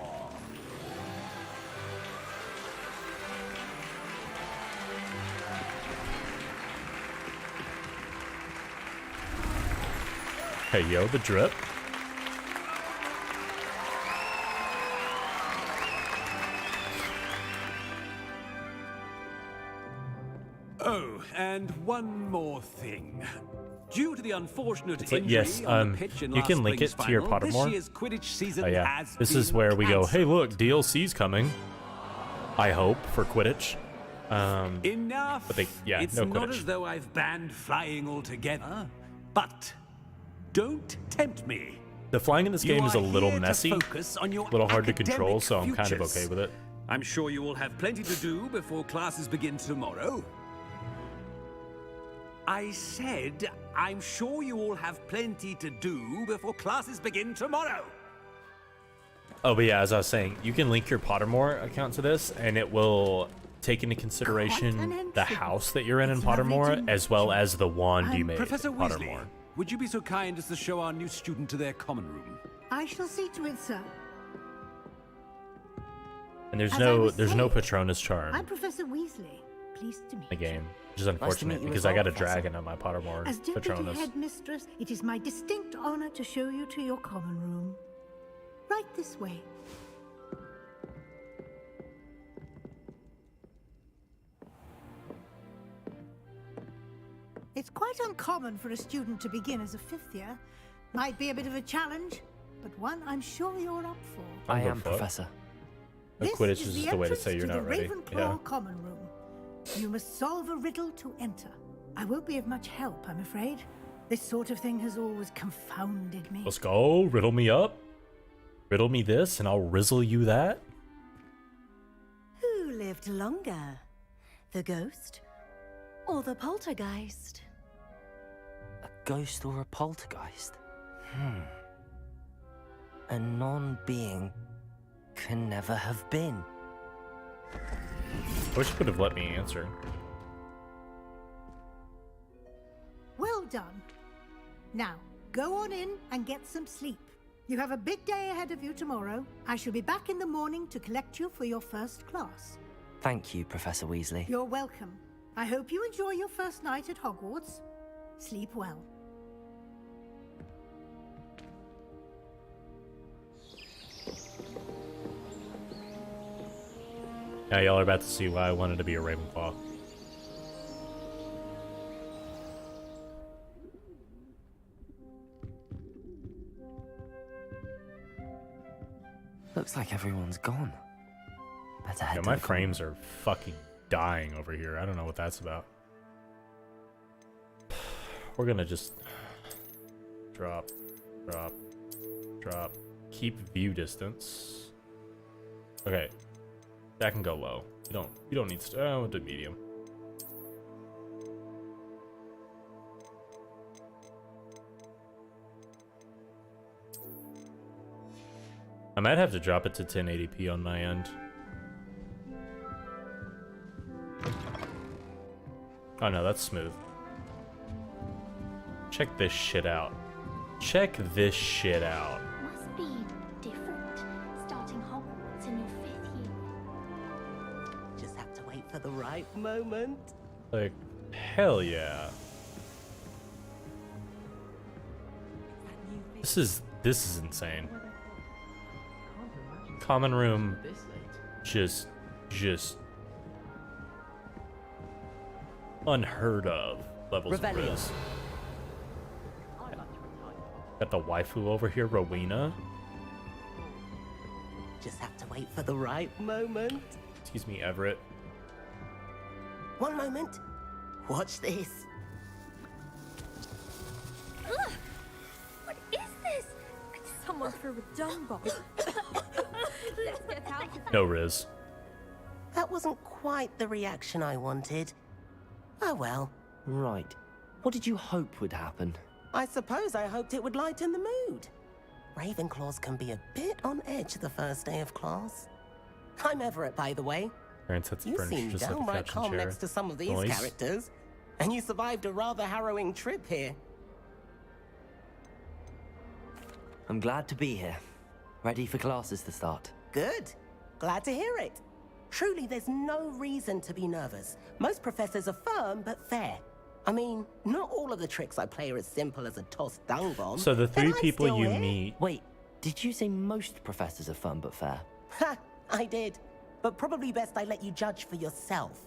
Hey, yo, the drip. Oh, and one more thing. Due to the unfortunate It's like, injury yes, on the pitch in you last can link spring's it to your final, Pottermore. This year's Quidditch season Oh yeah, has this is been where we go, hey cancelled. look, DLC's coming. I hope, for Quidditch. Enough. But yeah, it's no not Quidditch. as though I've banned flying altogether, but don't tempt me. The flying in this You game is a are little here to messy, focus on your a little hard to academic control, so I'm kind of futures. okay with it. I'm sure you will have plenty to do before classes begin tomorrow. I said, I'm sure you all have plenty to do before classes begin tomorrow. Oh, but yeah, as I was saying, you can link your Pottermore account to this, and it will take into consideration the house that you're in Pottermore, as well as the wand you made Professor in Weasley, Pottermore. would you be so kind as to show our new student to their common room? I shall see to it, sir. And there's As I no was saying, Patronus charm I'm Professor Weasley. Pleased to meet in the you. game, which is to meet unfortunate you because as I well, got a Professor. dragon on my Pottermore As Deputy Patronus. Headmistress, it is my distinct honor to show you to your common room. Right this way. It's quite uncommon for a student to begin as a fifth year. Might be a bit of a challenge, but one I'm sure you're up for. I I'll go am, for it. Professor. This Quidditch is is the just a way to entrance say you're to not the ready. Ravenclaw Yeah. common room. You must solve a riddle to enter. I won't be of much help, I'm afraid. This sort of thing has always confounded me. Let's go. Riddle me up. Riddle me this, and I'll rizzle you that. Who lived longer? The ghost or the poltergeist? A ghost or a poltergeist? A non-being can never have been. I wish you would have let me answer. Well done. Now, go on in and get some sleep. You have a big day ahead of you tomorrow. I shall be back in the morning to collect you for your first class. Thank you, Professor Weasley. You're welcome. I hope you enjoy your first night at Hogwarts. Sleep well. Now y'all are about to see why I wanted to be a Ravenclaw. Looks like everyone's gone. Better head Yeah, to my the common frames are fucking dying over here. I don't know what that's about. We're gonna just drop, drop, drop. Keep view distance. Okay, that can go low. You don't need to. We'll do medium. I might have to drop it to 1080p on my end. Oh no, that's smooth. Check this shit out. Check this shit out. Must be different starting Hogwarts in your 5th year. Just have to wait for the right moment. Like, hell yeah. This is insane. Common room, just unheard of levels of Revelio. risk. Got the waifu over here, Rowena. Just have to wait for the right moment. Excuse me, Everett. One moment. Watch this. Ugh! What is this? Someone threw a dung bomb. Let's get out of here. No Riz. That wasn't quite the reaction I wanted. Oh well. Right. What did you hope would happen? I suppose I hoped it would lighten the mood. Ravenclaws can be a bit on edge the first day of class. I'm Everett, by the way. Parents had You furniture seem just like a downright caption calm chair. next to some of these Nice. characters. And you survived a rather harrowing trip here. I'm glad to be here. Ready for classes to start. Good. Glad to hear it. Truly, there's no reason to be nervous. Most professors are firm but fair. I mean, not all of the tricks I play are as simple as a tossed dung bomb. So the but three I'm people still you here. meet. Wait, did you say most professors are fun but fair? Ha! I did. But probably best I let you judge for yourself.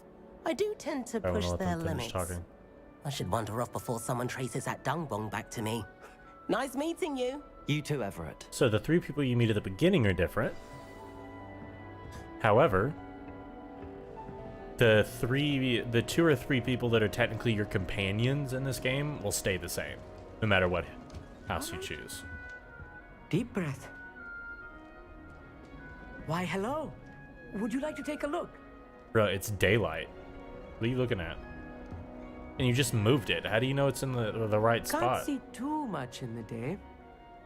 I do tend to I wanna push let their them finish limits. talking. I should wander off before someone traces that dung bong back to me. Nice meeting you. You too, Everett. So the 3 people you meet at the beginning are different. However, the 2 or 3 people that are technically your companions in this game will stay the same, no matter what house you choose. Deep breath. Why, hello. Would you like to take a look? Bro, it's daylight. What are you looking at? And you just moved it. How do you know it's in the right Can't spot? see too much in the day.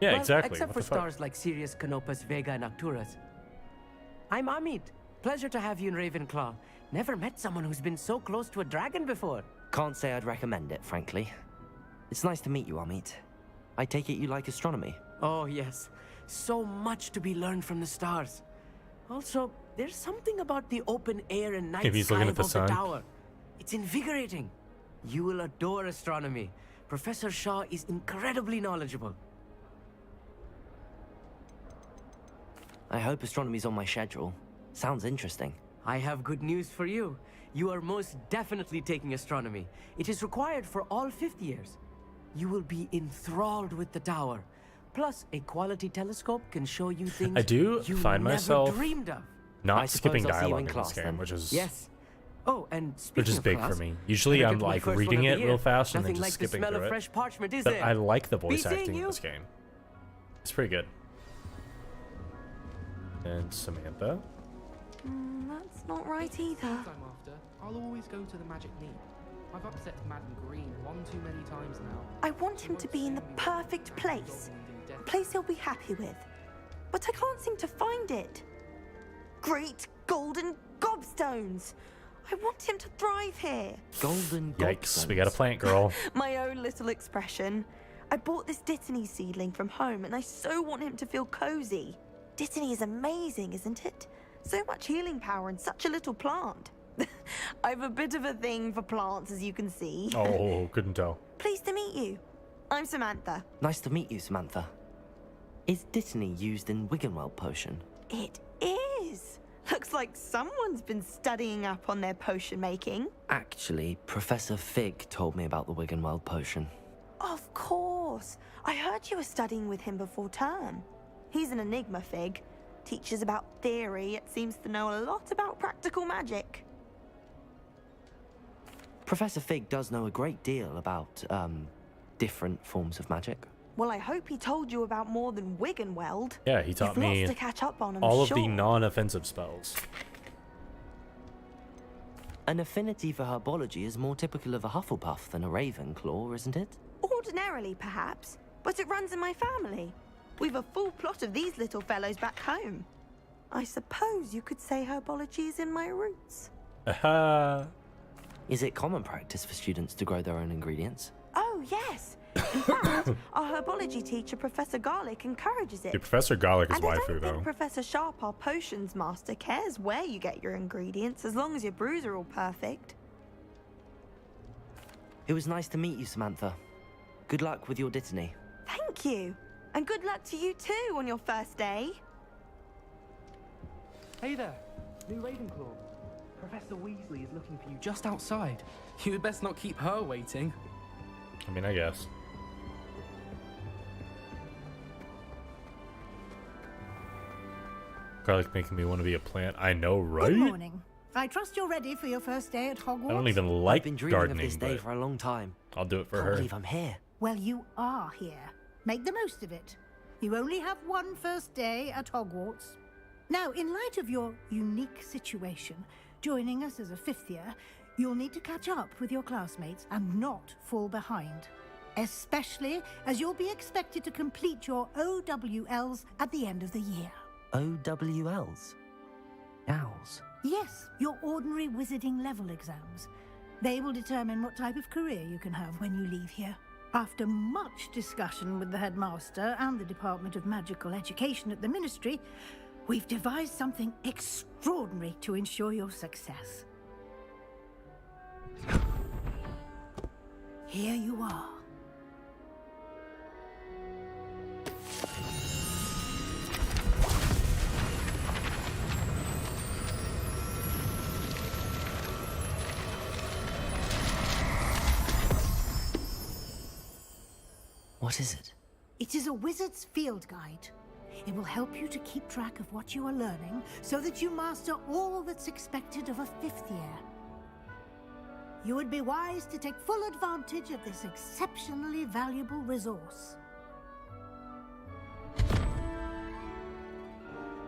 Yeah, Well, exactly. Except What for the fuck? stars like Sirius, Canopus, Vega, and Arcturus. I'm Amit. Pleasure to have you in Ravenclaw. Never met someone who's been so close to a dragon before. Can't say I'd recommend it, frankly. It's nice to meet you, Amit. I take it you like astronomy. Oh, yes. So much to be learned from the stars. Also, there's something about the open air and night Maybe he's sky looking at the above sun. the tower. It's invigorating. You will adore astronomy. Professor Shaw is incredibly knowledgeable. I hope astronomy's on my schedule. Sounds interesting. I have good news for you. You are most definitely taking astronomy. It is required for all 5th years. You will be enthralled with the tower. Plus, a quality telescope can show you things I do you find never myself dreamed of. not skipping I'll see you dialogue in in class this game, then. which is Yes. Oh, and speaking which is of big class, for me. Usually better I'm get to my like first reading one of it the real year. fast and then Nothing just like the skipping smell through of it. fresh parchment, is But there? I like the Be voice seeing acting in you. this game. It's pretty good. And Samantha. That's not right either. I'm after, I'll always go to the magic need. I've upset Madam Green one too many times now. I want him to be in the perfect place. A place he'll be happy with. But I can't seem to find it. Great golden gobstones! I want him to thrive here. Golden Yikes, we got a plant girl. My own little expression. I bought this Dittany seedling from home and I so want him to feel cozy. Dittany is amazing, isn't it? So much healing power in such a little plant. I've a bit of a thing for plants, as you can see. Oh, couldn't tell. Pleased to meet you. I'm Samantha. Nice to meet you, Samantha. Is Dittany used in Wiggenweld potion? It is. Looks like someone's been studying up on their potion making. Actually, Professor Fig told me about the Wiggenweld potion. Of course. I heard you were studying with him before term. He's an enigma, Fig. Teaches about theory, yet seems to know a lot about practical magic. Professor Fig does know a great deal about, different forms of magic. Well, I hope he told you about more than Wiggenweld. Yeah, he taught You've me lots to catch up on, I'm all of sure. the non-offensive spells. An affinity for herbology is more typical of a Hufflepuff than a Ravenclaw, isn't it? Ordinarily, perhaps, but it runs in my family. We've a full plot of these little fellows back home. I suppose you could say herbology is in my roots. Is it common practice for students to grow their own ingredients? Oh, yes. In fact, our herbology teacher, Professor Garlick, encourages it. Dude, Professor Garlick is And I waifu, don't though. think Professor Sharp, our potions master, cares where you get your ingredients, as long as your brews are all perfect. It was nice to meet you, Samantha. Good luck with your Dittany. Thank you. And good luck to you too on your first day. Hey there, new Ravenclaw. Professor Weasley is looking for you just outside. You'd best not keep her waiting. I mean, I guess. Garlic making me want to be a plant. I know, right? Good morning. I trust you're ready for your first day at Hogwarts. I don't even like I've been dreaming gardening, of this day but for a long time. I'll do it for Can't her. believe I'm here. Well, you are here. Make the most of it. You only have one first day at Hogwarts. Now, in light of your unique situation, joining us as a 5th year, you'll need to catch up with your classmates and not fall behind. Especially as you'll be expected to complete your OWLs at the end of the year. OWLs? Owls? Yes, your ordinary wizarding level exams. They will determine what type of career you can have when you leave here. After much discussion with the headmaster and the Department of Magical Education at the Ministry, we've devised something extraordinary to ensure your success. Here you are. What is it? It is a wizard's field guide. It will help you to keep track of what you are learning so that you master all that's expected of a 5th year. You would be wise to take full advantage of this exceptionally valuable resource.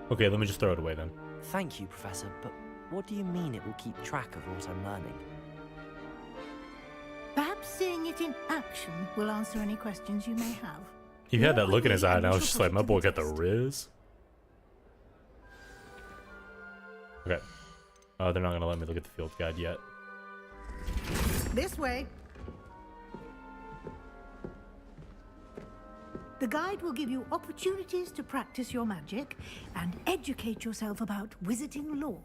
Okay, let me just throw it away then. Thank you, Professor, but what do you mean it will keep track of what I'm learning? Perhaps seeing it in action will answer any questions you may have. He had that look in his eye, and I was just like, my boy got the riz. Okay. Oh, they're not gonna let me look at the field guide yet. This way. The guide will give you opportunities to practice your magic and educate yourself about wizarding lore.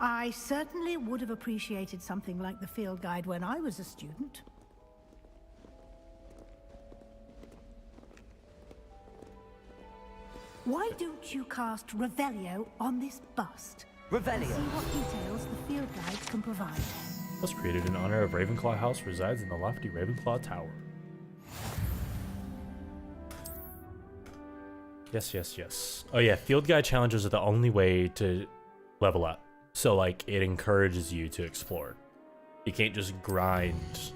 I certainly would have appreciated something like the field guide when I was a student. Why don't you cast Revelio on this bust? Revelio. See what details the field guide can provide. Was created in honor of Ravenclaw House, resides in the lofty Ravenclaw Tower. Yes, yes, yes. Oh yeah, field guide challenges are the only way to level up. So like, it encourages you to explore. You can't just grind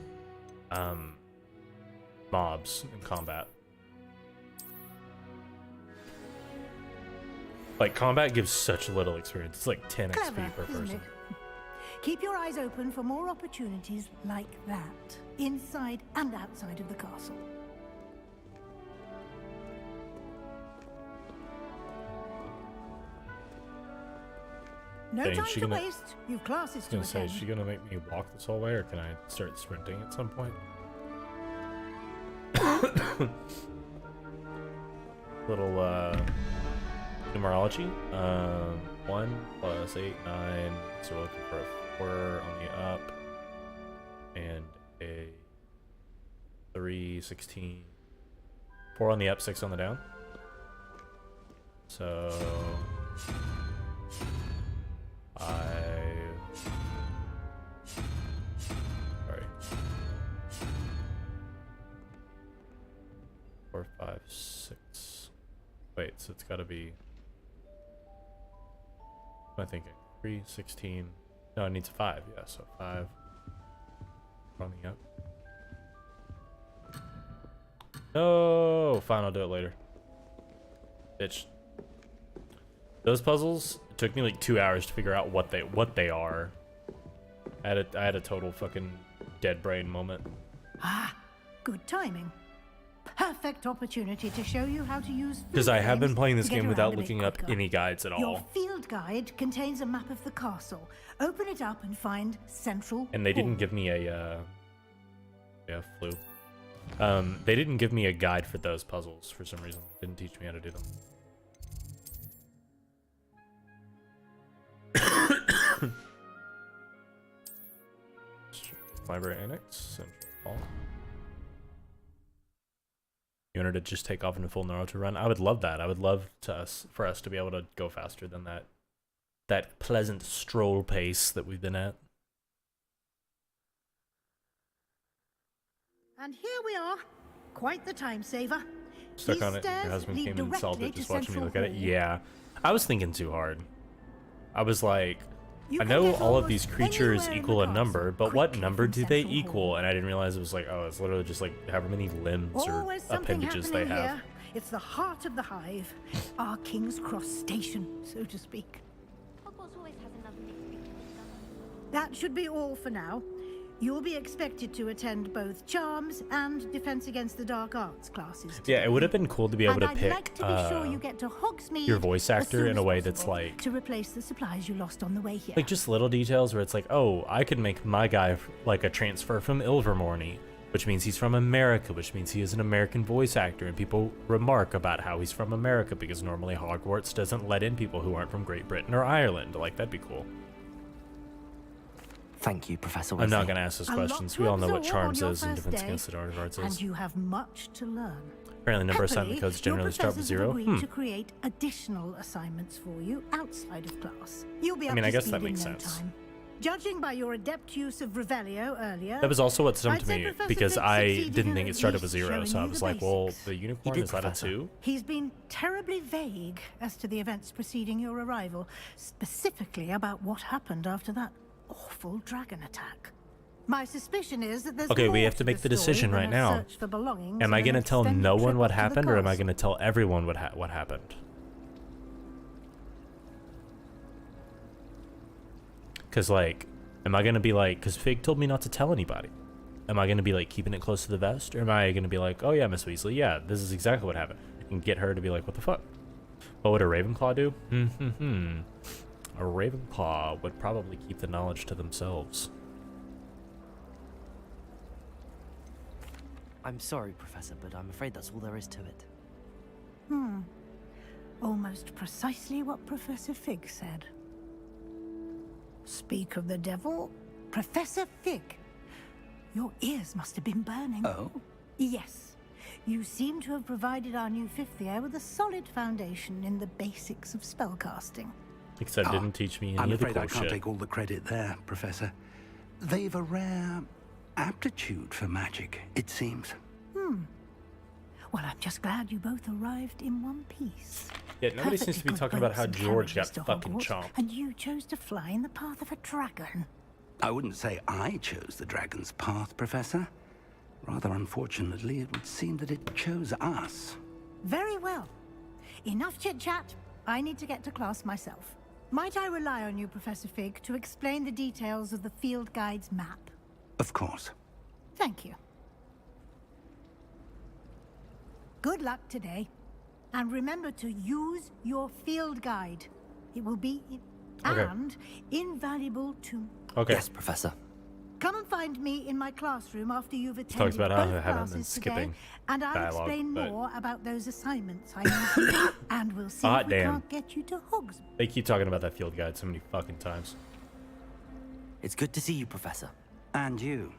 mobs in combat. Like, combat gives such little experience. It's like 10 Clever, XP per isn't person. it? Keep your eyes open for more opportunities like that, inside and outside of the castle. No Dang, time she to gonna- waste. You've classes I was to gonna say, attend. is she gonna make me walk this whole way, or can I start sprinting at some point? Little numerology. 1 + 8, 9. So we're looking for a 4 on the up, and a 3, 16. 4 on the up, 6 on the down. So 5. Sorry. 4, 5, 6. Wait, so it's got to be. What am I thinking? 3, 16. No, it needs 5. Yeah, so 5 on the up. No, fine. I'll do it later. Bitch. Those puzzles took me like 2 hours to figure out what they are. I had a total fucking dead brain moment. Ah, good timing. Perfect opportunity to show you how to use field Because I have been frames playing this to get game around without a bit looking up quicker. any guides at Your all. field guide contains a map of the castle. Open it up and find Central And they didn't Hall. give me a flu. They didn't give me a guide for those puzzles for some reason. Didn't teach me how to do them. Library Annex, Central Hall. You wanted to just take off into full Naruto run? I would love that. I would love for us to be able to go faster than that pleasant stroll pace that we've been at. And here we are. Quite the time saver. Stuck These on it. Your stairs husband lead came and solved directly it to just watching me Central look at it. Hall. Yeah. I was thinking too hard. I was like, You I can know get all of almost these creatures anywhere in equal the a number, but what quickly number from do they Central equal? And I didn't realize it was like, oh, it's literally just like however many limbs or Always something appendages they happening have. here. It's the heart of the hive. Our King's Cross station, so to speak. Hogwarts always has another mystery to discover. That should be all for now. You'll be expected to attend both Charms and Defense Against the Dark Arts classes. Yeah, it would have been cool to be able And to I'd pick like to be sure you get to Hogsmeade your voice as actor soon in a as way that's possible like to replace the supplies you lost on the way here. like just little details where it's like, oh, I could make my guy like a transfer from Ilvermorny, which means he's from America, which means he is an American voice actor, and people remark about how he's from America because normally Hogwarts doesn't let in people who aren't from Great Britain or Ireland. Like, that'd be cool. Thank you, Professor Weasley. I'm not going to ask those A lot questions. to We all know what absorb Charms on your is and first Defense day, Against the Dark Arts and is. you have much to learn. Apparently, number of assignment codes generally start with 0. Agreed to create additional assignments for you outside of class. You'll be up I to guess speed that in makes no sense. time. Judging by your adept use of Revelio earlier, That was also what stumped I'd say me Professor because Fig I succeeded didn't in think it at started with least 0, showing so I you was the like, well, basics. the unicorn is that a 2? He's been terribly vague as to the events preceding your arrival, specifically about what happened after that awful dragon attack. My suspicion is that there's Okay, we more have to make the story decision than right a now. search for belongings Am I and an going to tell extended no trip one what up to the happened, or am I castle. going to tell everyone what happened? Because, like, am I going to be like, because Fig told me not to tell anybody. Am I going to be, like, keeping it close to the vest? Or am I going to be like, oh, yeah, Miss Weasley, yeah, this is exactly what happened. And get her to be like, what the fuck? What would a Ravenclaw do? A Ravenclaw would probably keep the knowledge to themselves. I'm sorry, Professor, but I'm afraid that's all there is to it. Almost precisely what Professor Fig said. Speak of the devil, Professor Fig. Your ears must have been burning. Oh? Yes. You seem to have provided our new fifth year with a solid foundation in the basics of spellcasting. Except didn't teach me any I'm of the afraid cool I can't shit. take all the credit there, Professor. They've a rare aptitude for magic, it seems. Well, I'm just glad you both arrived in one piece. Yeah, nobody seems to be Perfectly good talking about boats how and George got carriages to fucking Hogwarts, chomped. And you chose to fly in the path of a dragon. I wouldn't say I chose the dragon's path, Professor. Rather unfortunately, it would seem that it chose us. Very well. Enough chit-chat. I need to get to class myself. Might I rely on you, Professor Fig, to explain the details of the field guide's map? Of course. Thank you. Good luck today. And remember to use your field guide. It will be and invaluable to... Okay. Yes, Professor. Come and find me in my classroom after you've Talks attended about how both I haven't been classes skipping today, and I'll dialogue, explain but- more about those assignments I need to do, and we'll see if we damn. can't get you to Hogsmeade. They keep talking about that field guide so many fucking times. It's good to see you, Professor. And you.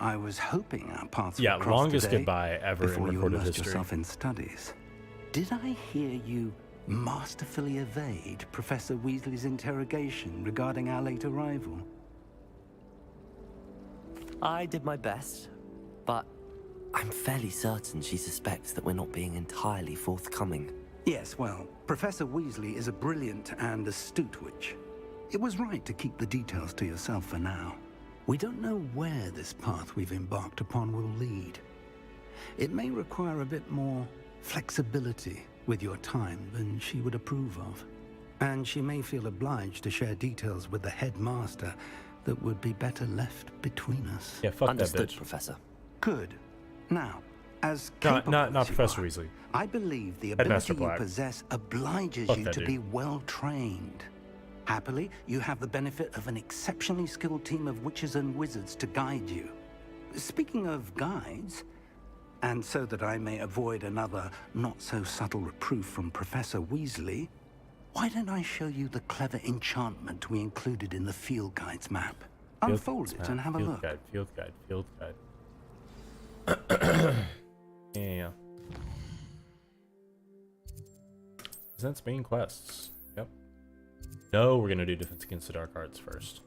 I was hoping our paths Yeah, would cross longest today goodbye ever in before you recorded immersed history. yourself in studies. Did I hear you masterfully evade Professor Weasley's interrogation regarding our late arrival? I did my best, but I'm fairly certain she suspects that we're not being entirely forthcoming. Yes, well, Professor Weasley is a brilliant and astute witch. It was right to keep the details to yourself for now. We don't know where this path we've embarked upon will lead. It may require a bit more flexibility with your time than she would approve of. And she may feel obliged to share details with the headmaster that would be better left between us. Yeah, fuck Understood, that bitch. Professor. Good. Now, as Not capable as you Professor are, Weasley. I believe the Headmaster ability you Black. possess obliges Fuck you that to dude. be well trained. Happily, you have the benefit of an exceptionally skilled team of witches and wizards to guide you. Speaking of guides, and so that I may avoid another not-so-subtle reproof from Professor Weasley, why don't I show you the clever enchantment we included in the field guide's map? Unfold it and have a field look. Guide, field guide, field guide. Yeah. Presents main quests. Yep. No, we're gonna do Defense Against the Dark Arts first.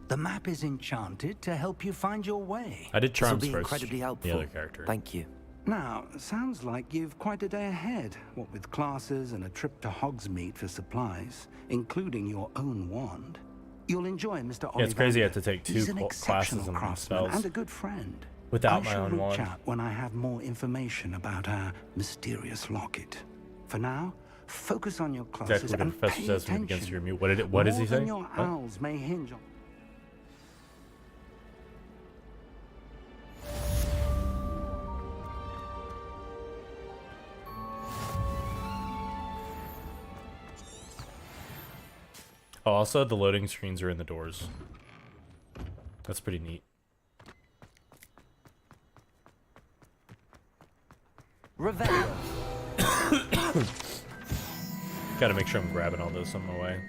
The map is enchanted to help you find your way. I did This'll Charms be first. incredibly helpful. The other character. Thank you. Now, sounds like you've quite a day ahead, what with classes and a trip to Hogsmeade for supplies, including your own wand. You'll enjoy Mr. Ollivander. Yeah, it's crazy I have to take He's two an classes exceptional and craftsman spells and a good friend. without I my shall own reach wand. out when I have more information about our mysterious locket. For now, focus on your classes Exactly what the and professor pay says when he attention. begins to review. What does he More than say? your What? owls may hinge on. Oh, also the loading screens are in the doors. That's pretty neat. Revelio. Gotta make sure I'm grabbing all those on my way.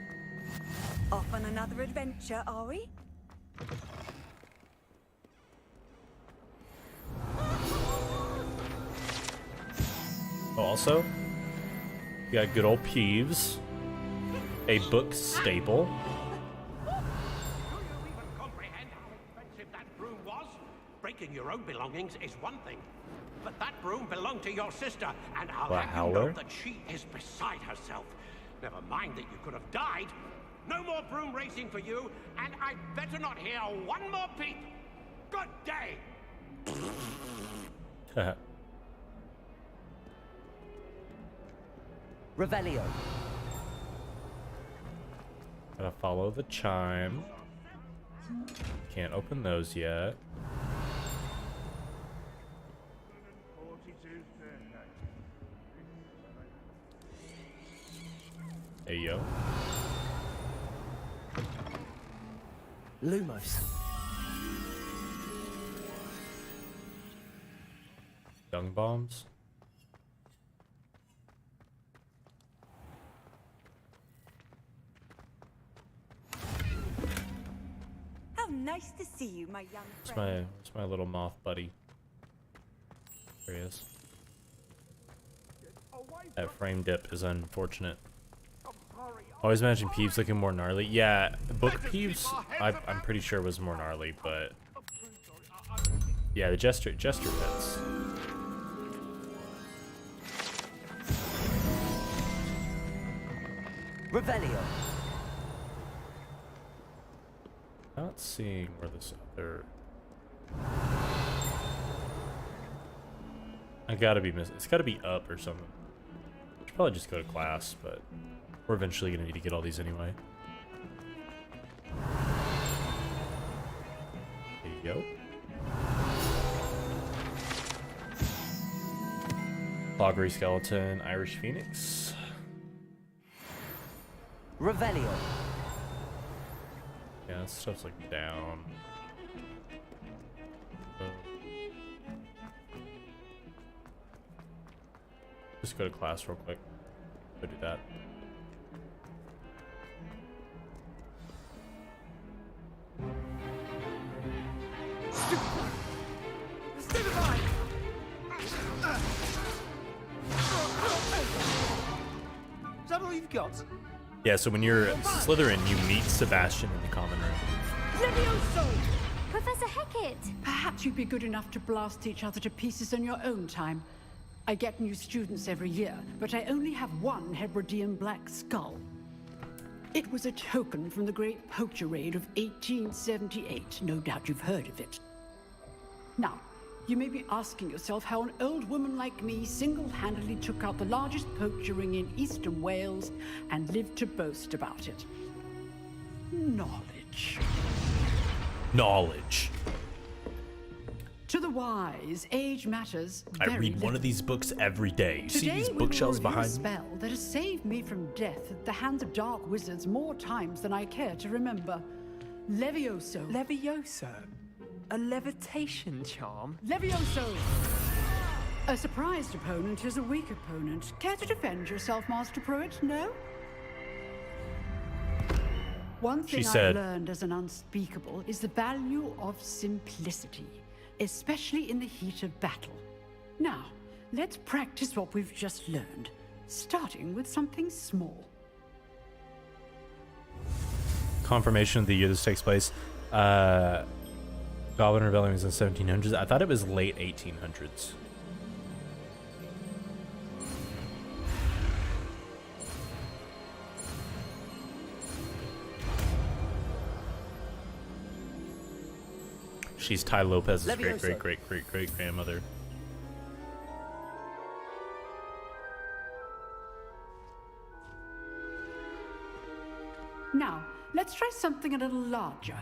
Off on another adventure, are we? Oh, also, you got good old Peeves, a book staple. Breaking your own belongings is one thing, but that broom belonged to your sister, and I'll What, have you know Howler? that she is beside herself. Never mind that you could have died. No more broom racing for you, and I'd better not hear one more peep. Good day. Revelio. Gotta follow the chime. Can't open those yet. Hey, yo. Lumos. Dung bombs. How nice to see you, my young friend. Where's my little moth buddy? There he is. That frame dip is unfortunate. Always imagine Peeves looking more gnarly. Yeah, book Peeves, I'm pretty sure was more gnarly, but yeah, the gesture fits. Revelio. Not seeing where this other. I gotta be missing. It's gotta be up or something. Should probably just go to class, but we're eventually gonna need to get all these anyway. There you go. Cloggery Skeleton, Irish Phoenix. Revelio. Yeah, that stuff's like down. Just go to class real quick. Go do that. Is that all you've got? Yeah, so when you're Slytherin, you meet Sebastian in the common room. Levioso! Professor Hecat! Perhaps you'd be good enough to blast each other to pieces on your own time. I get new students every year, but I only have one Hebridean black skull. It was a token from the Great Poacher Raid of 1878. No doubt you've heard of it. Now, you may be asking yourself how an old woman like me single-handedly took out the largest poacher ring in eastern Wales and lived to boast about it. Knowledge. Knowledge. To the wise, age matters I very read one little. of these books every day. You see Today these we will bookshelves review behind a me? spell that has saved me from death at the hands of dark wizards more times than I care to remember. Levioso. Levioso? A levitation charm? Levioso! A surprised opponent is a weak opponent. Care to defend yourself, Master Pruitt? No? One thing She said- I've learned as an unspeakable is the value of simplicity, especially in the heat of battle. Now, let's practice what we've just learned, starting with something small. Confirmation of the year this takes place. Goblin Rebellion was in the 1700s. I thought it was late 1800s. She's Ty Lopez's great grandmother. Now, let's try something a little larger.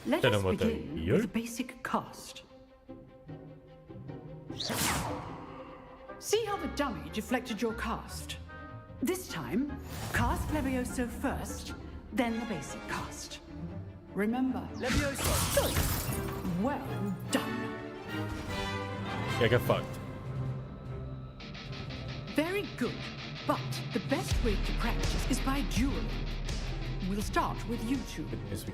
Let Tell us them what they begin hear. with a basic cast. See how the dummy deflected your cast? This time, cast Levioso first, then the basic cast. Remember, Levioso! Good. Well done. Yeah, get fucked. Very good. But the best way to practice is by dueling. We'll start with you two.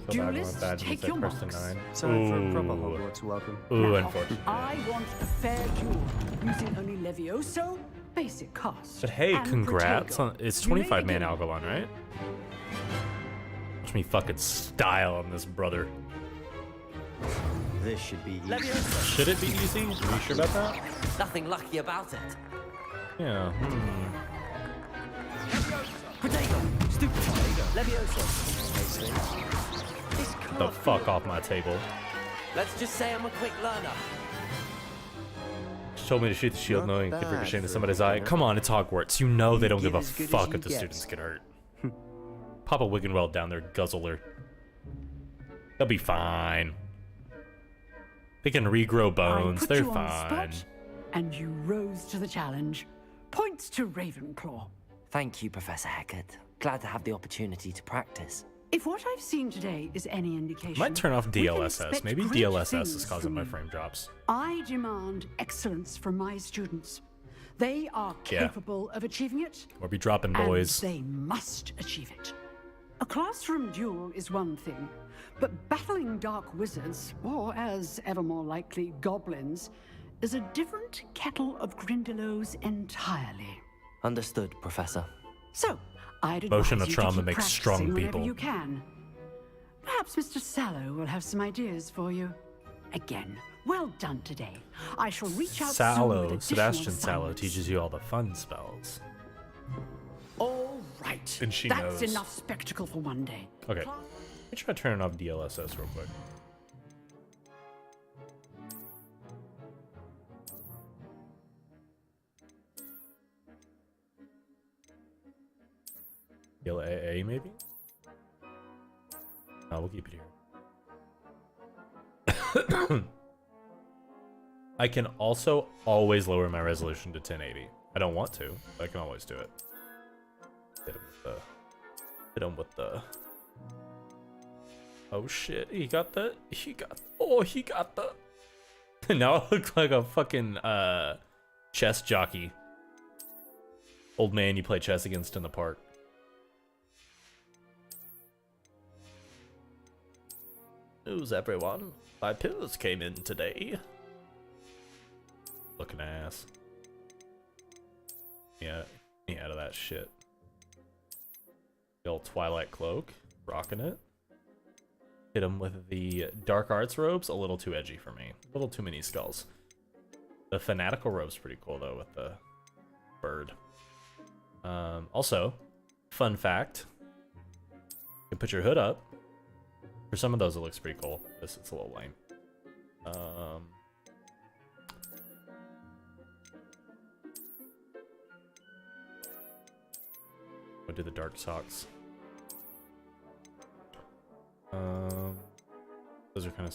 Duelists, take your marks. Time for a proper Hogwarts welcome. Ooh, Now, unfortunate. I want a fair duel using only Levioso, basic cast. But hey, and congrats Protego. on it's You may 25 man begin. Algalon, right? Watch me fucking style on this brother. This should be easy. Leviosa. Should it be easy? Are you sure about that? Nothing lucky about it. Yeah. Protego. Stupid. Leviosa. The fuck off my table. Let's just say I'm a quick learner. She told me to shoot the shield Not knowing it could bad ricochet into for somebody's a eye. beginner. Come on, it's Hogwarts. You know they You don't give a give as good as fuck you if the get. students get hurt. Papa Wiggenweld down there, guzzler. They'll be fine. They can regrow bones. I put They're you on the fine. spot, and you rose to the challenge. Points to Ravenclaw. Thank you, Professor Hecat. Glad to have the opportunity to practice. If what I've seen today is any indication, Might turn off we can DLSS. expect Maybe great DLSS is things causing from my you. frame drops. I demand excellence from my students. They are Yeah. capable of achieving it, Or be dropping boys. and they must achieve it. A classroom duel is one thing, but battling dark wizards, or as ever more likely, goblins, is a different kettle of Grindylows entirely. Understood, Professor. So, I'd Emotional advise you to trauma keep makes practicing strong whenever people. you can. Perhaps Mr. Sallow will have some ideas for you. Again, well done today. I shall reach out soon with Sallow, additional Sebastian Sallow assignments. teaches you all the fun spells. All right. And she That's knows. enough spectacle for one day. Okay. Let me try turning off DLSS real quick. AA maybe? No, we'll keep it here. I can also always lower my resolution to 1080. I don't want to, but I can always do it. Hit him with the. Oh shit! He got the. He got the. Now I look like a fucking chess jockey. Old man you play chess against in the park. News, everyone. My pills came in today. Looking ass. Yeah, me out of that shit. The old Twilight Cloak. Rocking it. Hit him with the Dark Arts robes. A little too edgy for me. A little too many skulls. The Fanatical robe's pretty cool, though, with the bird. Also, fun fact. You can put your hood up. For some of those, it looks pretty cool. This, it's a little lame. I'll do the dark socks. Those are kind of.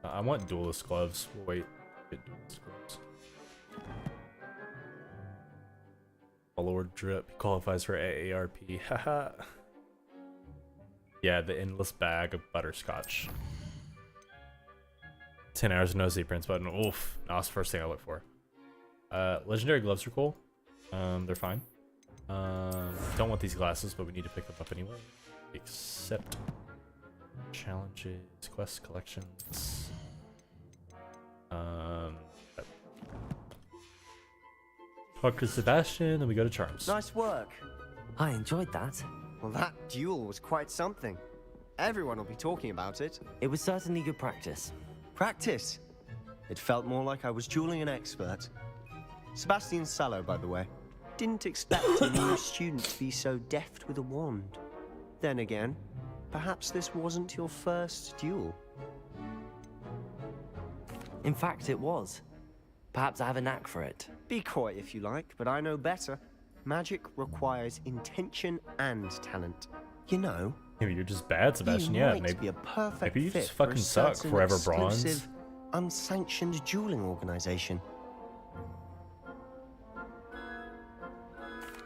I want duelist gloves. We'll wait. Get duelist gloves. Lord Drip qualifies for AARP. Haha. Yeah, the endless bag of butterscotch. 10 hours of no prints button. Oof. That's the first thing I look for. Legendary gloves are cool. They're fine. Don't want these glasses, but we need to pick them up anyway. Except challenges, quest collections. Talk to Sebastian, then we go to Charms. Nice work. I enjoyed that. Well, that duel was quite something. Everyone will be talking about it. It was certainly good practice. Practice? It felt more like I was dueling an expert. Sebastian Sallow, by the way. Didn't expect a new student to be so deft with a wand. Then again, perhaps this wasn't your first duel. In fact, it was. Perhaps I have a knack for it. Be coy if you like, but I know better. Magic requires intention and talent. You know, Maybe you're just bad, Sebastian. you Yeah, might maybe. be a perfect Maybe you fit just for a fucking suck. certain Forever Bronze. exclusive, unsanctioned dueling organization.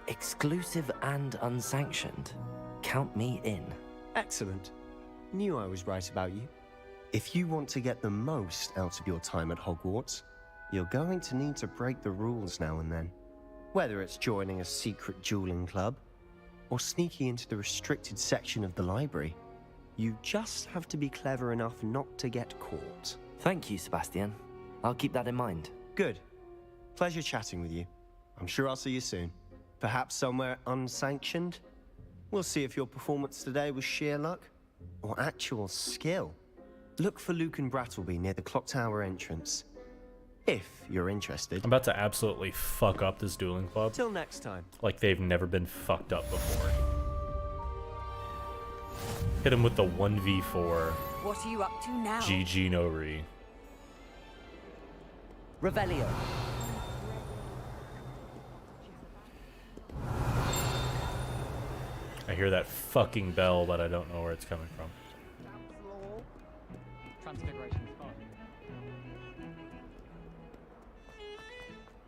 Exclusive and unsanctioned. Count me in. Excellent. Knew I was right about you. If you want to get the most out of your time at Hogwarts, you're going to need to break the rules now and then. Whether it's joining a secret dueling club, or sneaking into the restricted section of the library, you just have to be clever enough not to get caught. Thank you, Sebastian. I'll keep that in mind. Good. Pleasure chatting with you. I'm sure I'll see you soon. Perhaps somewhere unsanctioned? We'll see if your performance today was sheer luck or actual skill. Look for Luke and Brattleby near the clock tower entrance. If you're interested. I'm about to absolutely fuck up this dueling club. Till next time. Like they've never been fucked up before. Hit him with the 1v4. What are you up to now? GG no re. Revelio. I hear that fucking bell, but I don't know where it's coming from.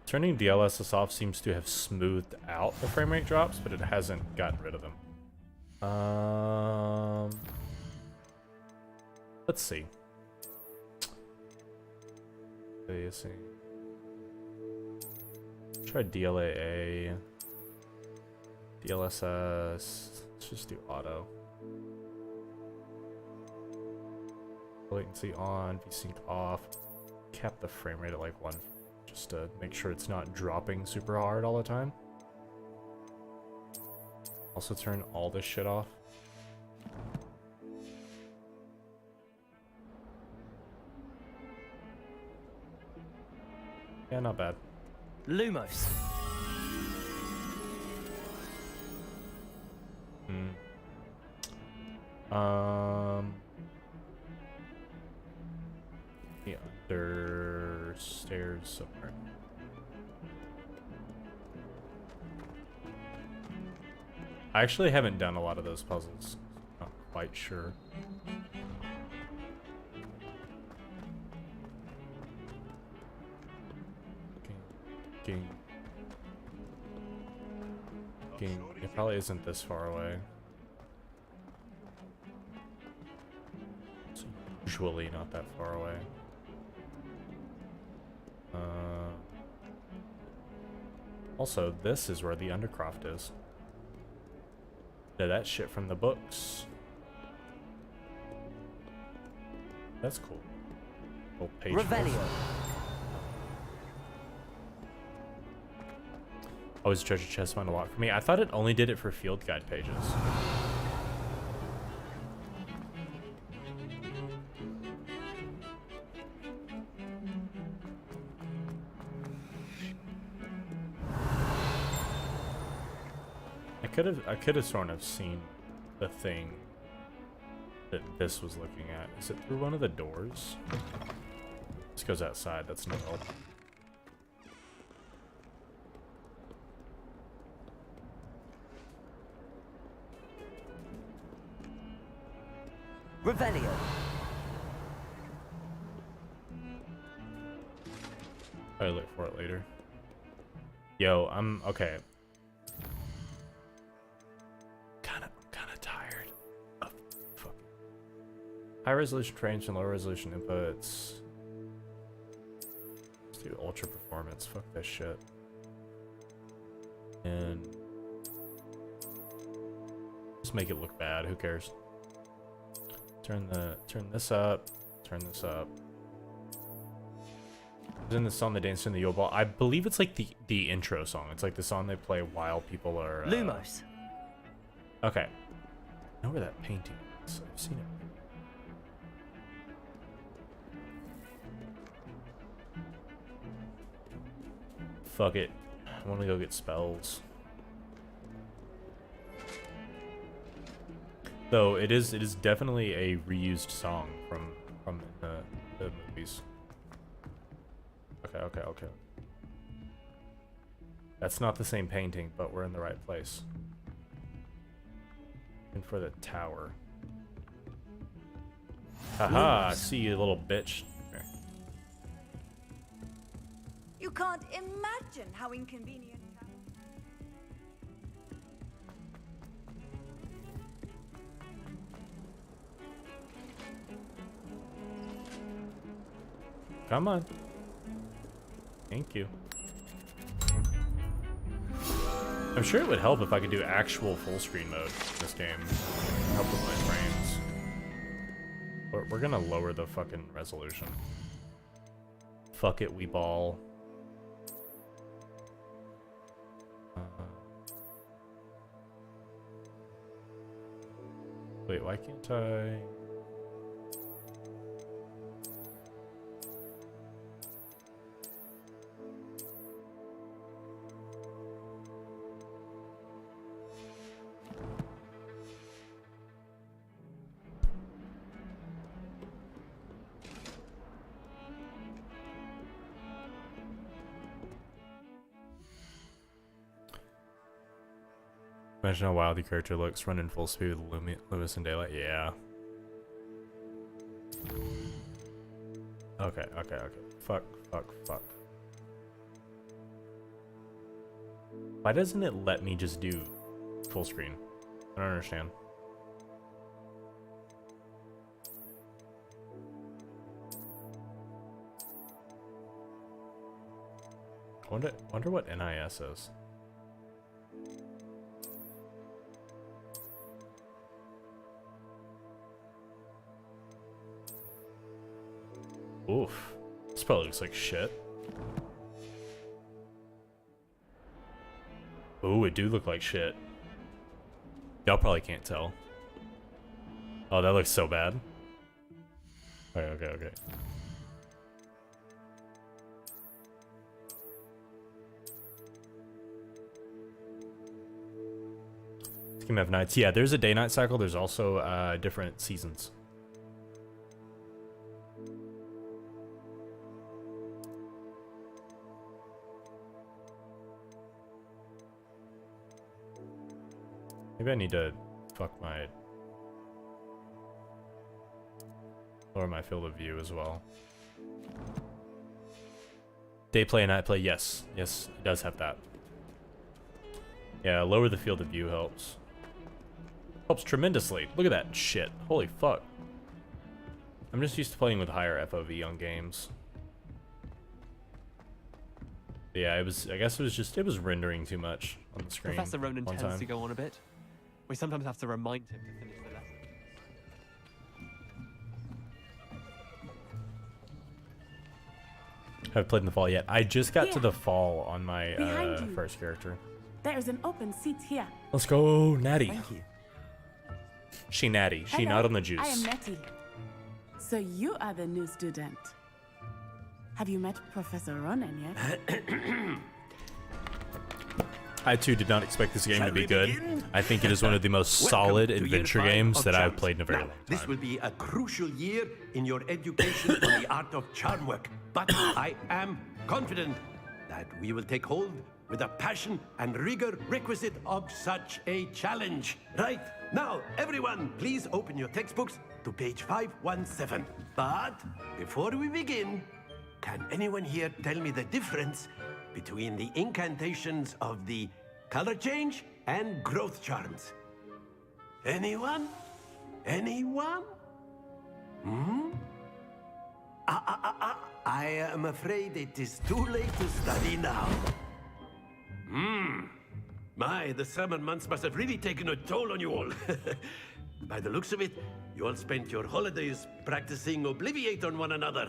Turning DLSS off seems to have smoothed out the frame rate drops, but it hasn't gotten rid of them. Let's see. Try DLAA. DLSS. Let's just do auto. Latency on, VSync off. Cap the frame rate at like 1, just to make sure it's not dropping super hard all the time. Also turn all this shit off. Yeah, not bad. Lumos. Yeah, there's stairs somewhere. I actually haven't done a lot of those puzzles. Not quite sure. Ging. It probably isn't this far away. It's usually not that far away. Also, this is where the Undercroft is. Know that shit from the books. That's cool. Little page. Revelio. Always treasure chest find a lot for me. I thought it only did it for field guide pages. I could have sort of seen the thing that this was looking at. Is it through one of the doors? This goes outside. That's no help. Revelio. I'll look for it later. Yo, I'm okay. Kind of tired of fucking high resolution frames and low resolution inputs. Let's do ultra performance. Fuck this shit. And just make it look bad. Who cares? Turn this up. Turn this up. Isn't the song they dance in the Yobal? I believe it's like the intro song. It's like the song they play while people are Lumos. Okay. I know where that painting is. I've seen it. Fuck it. I want to go get spells. Though it is definitely a reused song from the movies. Okay. That's not the same painting, but we're in the right place. And for the tower. Haha, I see you, little bitch. Here. You can't imagine how inconvenient. Come on. Thank you. I'm sure it would help if I could do actual full screen mode in this game. Help with my frames. But we're gonna lower the fucking resolution. Fuck it, we ball. Wait, why can't I? Imagine how wild the character looks running full speed with Lewis and Daylight. Yeah. Okay. Fuck. Why doesn't it let me just do full screen? I don't understand. Wonder what NIS is. Oof. This probably looks like shit. Ooh, it do look like shit. Y'all probably can't tell. Oh, that looks so bad. Okay. This game have nights. Yeah, there's a day-night cycle. There's also different seasons. Maybe I need to lower my field of view as well. Day play and night play, yes, it does have that. Yeah, lower the field of view helps. Helps tremendously. Look at that shit. Holy fuck. I'm just used to playing with higher FOV on games. Yeah, I guess it was rendering too much on the screen. Professor Ronan tends time. to go on a bit. We sometimes have to remind him to finish the lesson. I haven't played in the fall yet. I just got to Here. the fall on my Behind you. first character. There is an open seat here. Let's go, Natty. Thank you. She Natty. She Hello, not on the juice. I am Nettie. So you are the new student. Have you met Professor Ronan yet? I too did not expect this game Shall to be we good. begin? I think it is one of the most Welcome solid to year adventure 5 games of that I've Charms. played in a very Now, long time. This will be a crucial year in your education on the art of charm work. But I am confident that we will take hold with the passion and rigor requisite of such a challenge. Right, now, everyone, please open your textbooks to page 517. But before we begin, can anyone here tell me the difference between the incantations of the color change and growth charms? Anyone? Anyone? I am afraid it is too late to study now. My, the summer months must have really taken a toll on you all. By the looks of it, you all spent your holidays practicing Obliviate on one another.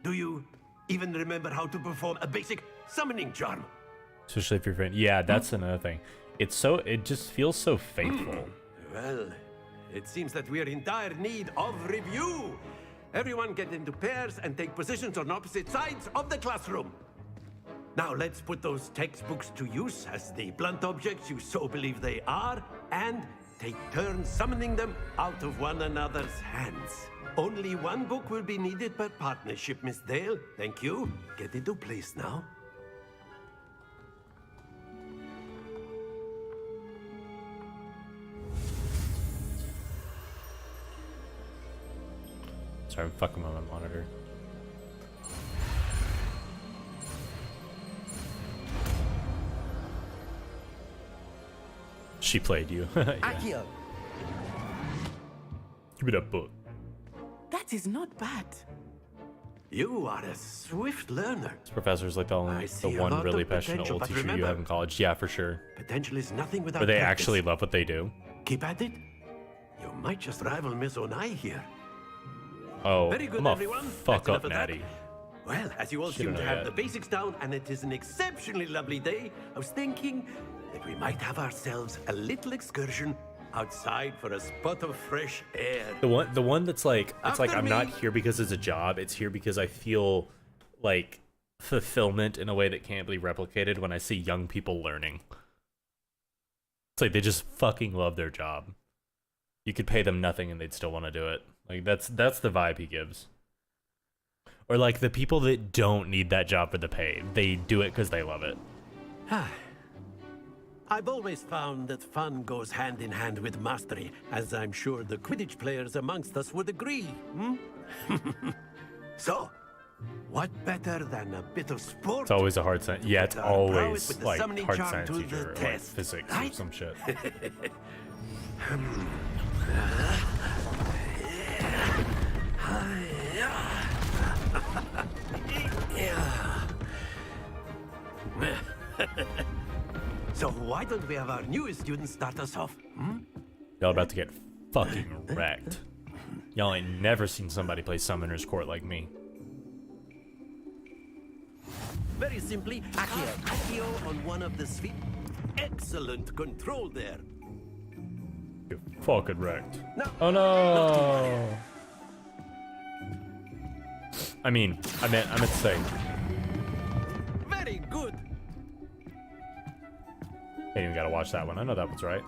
Do you even remember how to perform a basic summoning charm? Especially if you're friend. Yeah, that's another thing. It just feels so faithful. Well, it seems that we are in dire need of review. Everyone get into pairs and take positions on opposite sides of the classroom. Now let's put those textbooks to use as the blunt objects you so believe they are, and take turns summoning them out of one another's hands. Only one book will be needed per partnership, Miss Dale. Thank you. Get into place now. Sorry, I'm fucking with my monitor. She played you. Yeah. Accio. Give me that book. That That is not bad. You are a swift learner. This professor's like the one really passionate old teacher you have in college. Yeah, for sure. Potential is nothing without Where they practice. actually love what they do. Keep at it. You might just rival Miss Onai here. Oh, Very good, I'm gonna everyone. fuck That's enough up of that. Natty. Well, as you all Shouldn't seem to know have yet. the basics down, and it is an exceptionally lovely day, I was thinking that we might have ourselves a little excursion outside for a spot of fresh air. The one that's like, it's like After I'm not me. here because it's a job. It's here because I feel like fulfillment in a way that can't be replicated when I see young people learning. It's like they just fucking love their job. You could pay them nothing and they'd still want to do it. Like that's the vibe he gives. Or like the people that don't need that job for the pay. They do it because they love it. I've always found that fun goes hand in hand with mastery, as I'm sure the Quidditch players amongst us would agree. So, what better than a bit of sport? It's always a hard science. Yeah, it's Put our prowess always with the like summoning hard charm science to the teacher or like test, physics or right? some shit. So why don't we have our newest student start us off? Y'all about to get fucking wrecked. Y'all ain't never seen somebody play Summoner's Court like me. Very simply, Accio on one of the spheres. Excellent control there. Get fucking wrecked. No. Oh no! I meant to say. Very good. Ain't even gotta watch that one. I know that one's right.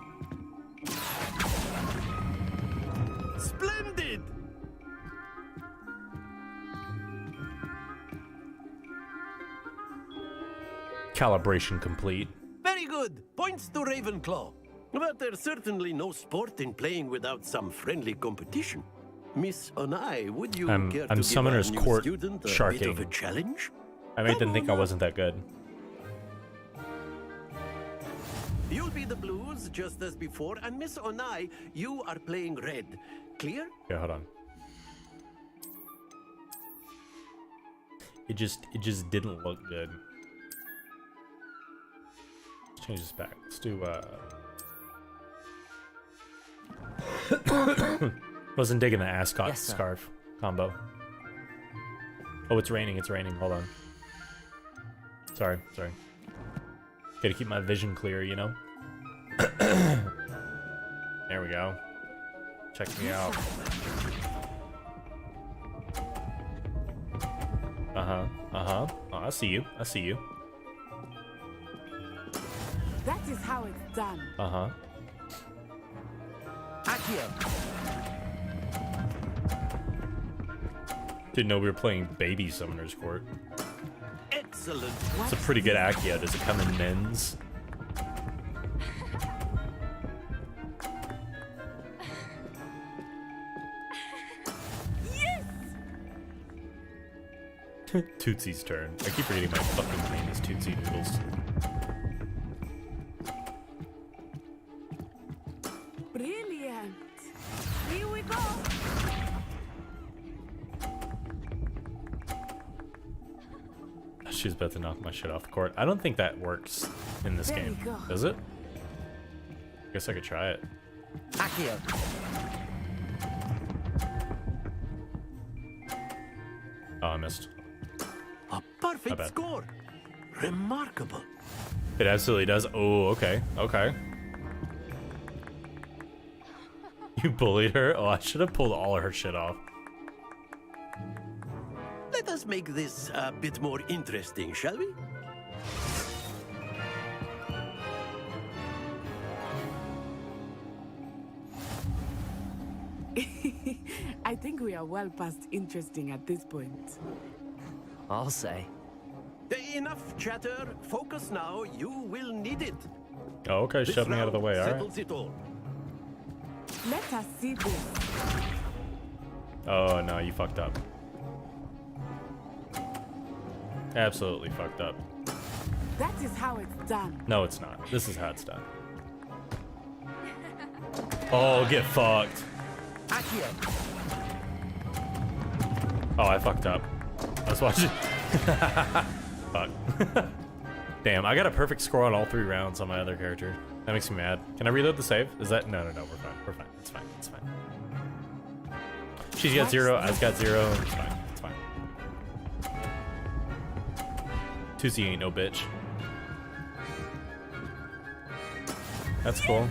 Splendid. Calibration complete. Very good. Points to Ravenclaw. But there's certainly no sport in playing without some friendly competition. Miss Onai, would you I'm care to give Summoner's our new Court student a sharking. bit of a challenge? I made them think I wasn't that good. You'll be the blues just as before, and Miss Onai, you are playing red. Clear? Yeah, hold on. It just didn't look good. Let's change this back. Let's do wasn't digging the ascot Yes, sir. scarf combo. Oh, it's raining, hold on. Sorry. Gotta keep my vision clear, you know? There we go. Check me out. Oh, I see you. That is how it's done. Didn't know we were playing baby Summoner's Court. Excellent. It's a pretty good Accio. Does it come in men's? Yes! Tootsie's turn. I keep forgetting my fucking name is Tootsie Noodles. Brilliant. Here we go. She's about to knock my shit off the court. I don't think that works in this There game. we go. Does it? Guess I could try it. Accio. Oh, I missed. A perfect bad. score. Remarkable. It absolutely does. Oh, okay. You bullied her? Oh, I should have pulled all of her shit off. Let us make this a bit more interesting, shall we? I think we are well past interesting at this point. I'll say. Enough chatter. Focus now. You will need it. Oh, okay. This Shove me out of the round way. All right. settles it all. Let us see this. Oh, no. You fucked up. Absolutely fucked up. That is how it's done. No, it's not. This is how it's done. Oh, get fucked. Oh, I fucked up. I was watching. Fuck. Damn, I got a perfect score on all 3 rounds on my other character. That makes me mad. Can I reload the save? Is that? No, we're fine. We're fine. It's fine. It's fine. She's got 0. I've got 0. It's fine. It's fine. 2C ain't no bitch. That's cool.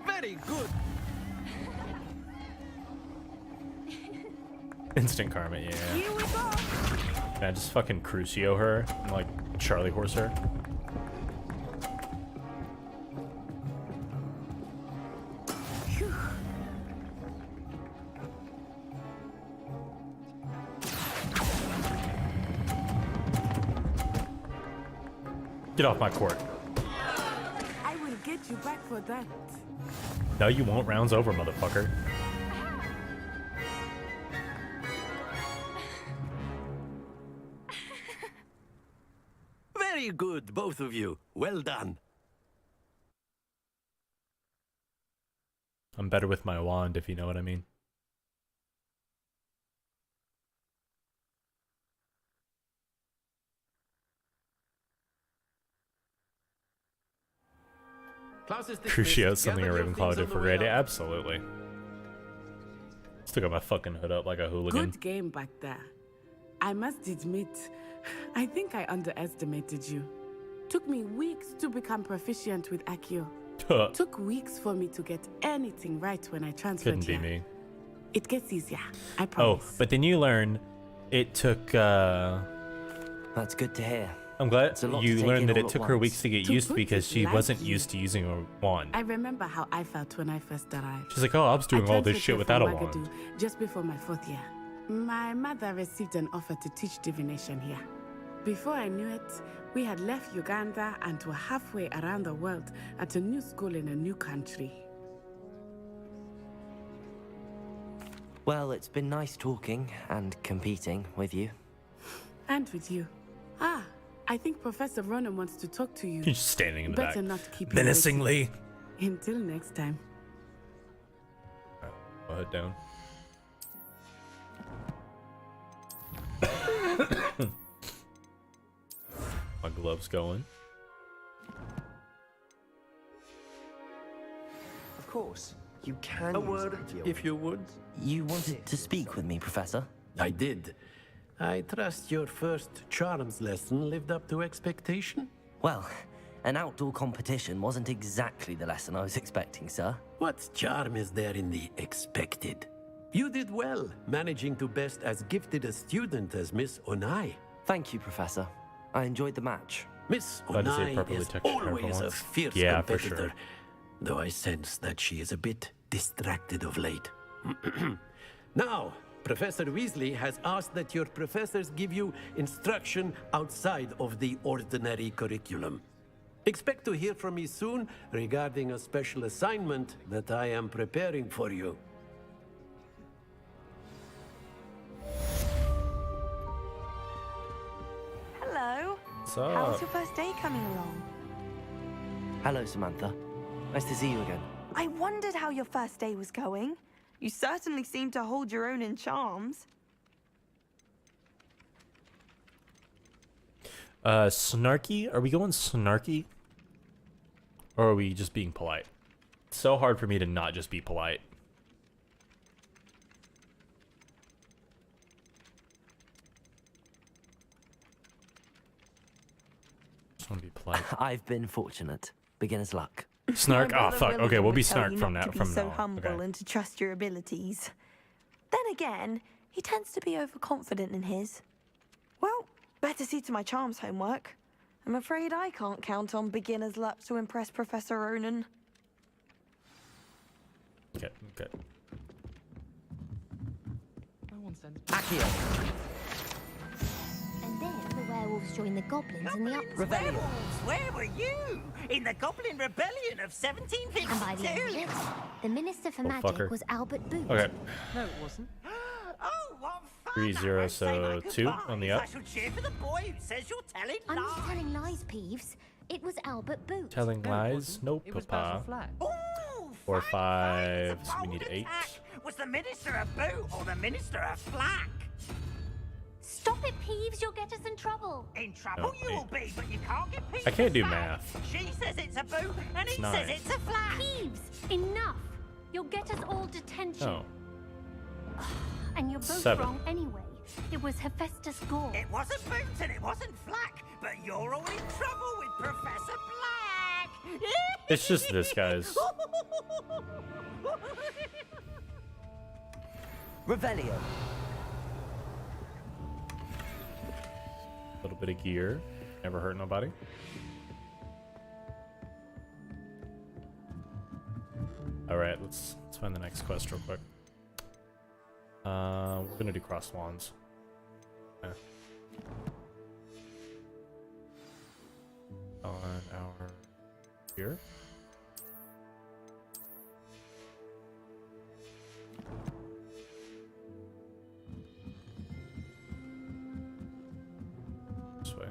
Very good. Instant karma, yeah. Here we go. Can I just fucking Crucio her and like Charlie horse her? Get off my court. I will get you back for that. No, you won't. Round's over, motherfucker. Very good, both of you. Well done. I'm better with my wand, if you know what I mean. Crucio, something a Ravenclaw did for Grade. Absolutely. Still got my fucking hood up like a hooligan. Good game back there. I must admit, I think I underestimated you. Took me weeks to become proficient with Accio. Took weeks for me to get anything right when I transferred Couldn't be me. It gets easier, I Oh, promise. but then you learn it took, That's good to hear. I'm glad It's a lot to you take learned in that all it at took her once. weeks to get To used put because it she wasn't lightly. used to using a wand. I remember how I felt when I first arrived. She's like, oh, I was doing all this transferred shit here without a from wand. Wagadu just before my 4th year. My mother received an offer to teach divination here. Before I knew it, we had left Uganda and were halfway around the world at a new school in a new country. Well, it's been nice talking and competing with you. And with you. Ah, I think Professor Ronan wants to talk to you. He's standing in the Better back. not keep him Menacingly. waiting. Until next time. I'll head down. My gloves going. Of course, you can A use word, Accio. if you would. You wanted to speak with me, Professor? I did. I trust your first charms lesson lived up to expectation? Well, an outdoor competition wasn't exactly the lesson I was expecting, sir. What charm is there in the expected? You did well, managing to best as gifted a student as Miss Onai. Thank you, Professor. I enjoyed the match. Miss Glad to see it Onai properly is textured for always a once. fierce Yeah, for competitor, sure. though I sense that she is a bit distracted of late. Now, Professor Weasley has asked that your professors give you instruction outside of the ordinary curriculum. Expect to hear from me soon regarding a special assignment that I am preparing for you. Hello. What's up? How's your first day coming along? Hello, Samantha. Nice to see you again. I wondered how your first day was going. You certainly seem to hold your own in charms. Snarky? Are we going snarky? Or are we just being polite? It's so hard for me to not just be polite. Just want to be polite. I've been fortunate. Beginner's luck. Snark? My Oh, brother fuck. William Okay, we'll be would tell snark you from not now. to be From so now. humble Okay. and to trust your abilities. Then again, he tends to be overconfident in his. Well, better see to my charms homework. I'm afraid I can't count on beginner's luck to impress Professor Ronan. Okay, okay. No one sends Accio. And then the werewolves joined the goblins in the uproar. Rebellion. Where were you? In the Goblin Rebellion of 1752? And by the end of it, the Minister for Oh, Magic fucker. was Albert Boot. Okay. No, it wasn't. Oh, what fun! 3-0, so 2 on the up. I shall cheer for the boy who says you're telling I'm lies. not telling lies, Peeves. It was Albert Boot. Telling lies? No, Papa. 4, 5, so we need 8. Was the Minister a boot or the Minister a flack? Stop it, Peeves. You'll get us in trouble. In trouble you will be, but you can't get Peeves. I can't do back. math. She says it's a boot, and he 9. says it's a flack. Peeves, enough. You'll get us all detention. Oh. And you're both 7. wrong anyway. It was Hephaestus Gore. It wasn't boot and it wasn't flack, but you're all in trouble with Professor Black. It's just this, guys. Revelio. A little bit of gear. Never hurt nobody. Alright, let's find the next quest real quick. We're gonna do cross wands. Yeah. On our here. This way.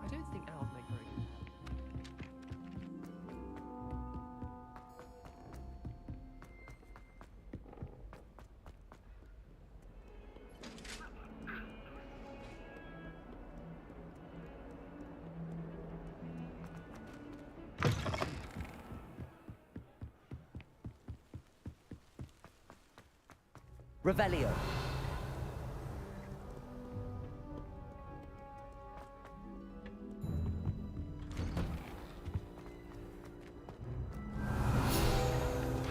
I don't think owls make very good. Revelio.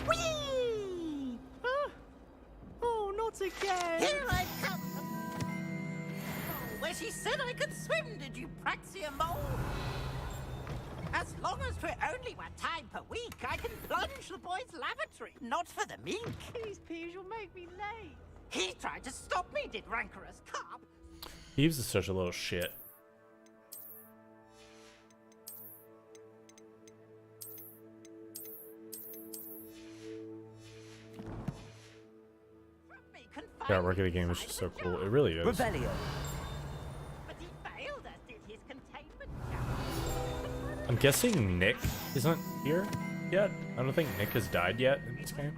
Whee! Oh, not again! Here I come! Where she said I could swim, did you praxia mole? As long as we're only 1 time per week, I can plunge the boy's lavatory. Not for the meek. Please, Peeves, you'll make me late. He tried to stop me, did rancorous carp. Peeves is such a little shit. The artwork of the game is just so cool. It really is. Revelio. But he failed us, did his containment challenge. I'm guessing Nick isn't here yet. I don't think Nick has died yet in this game.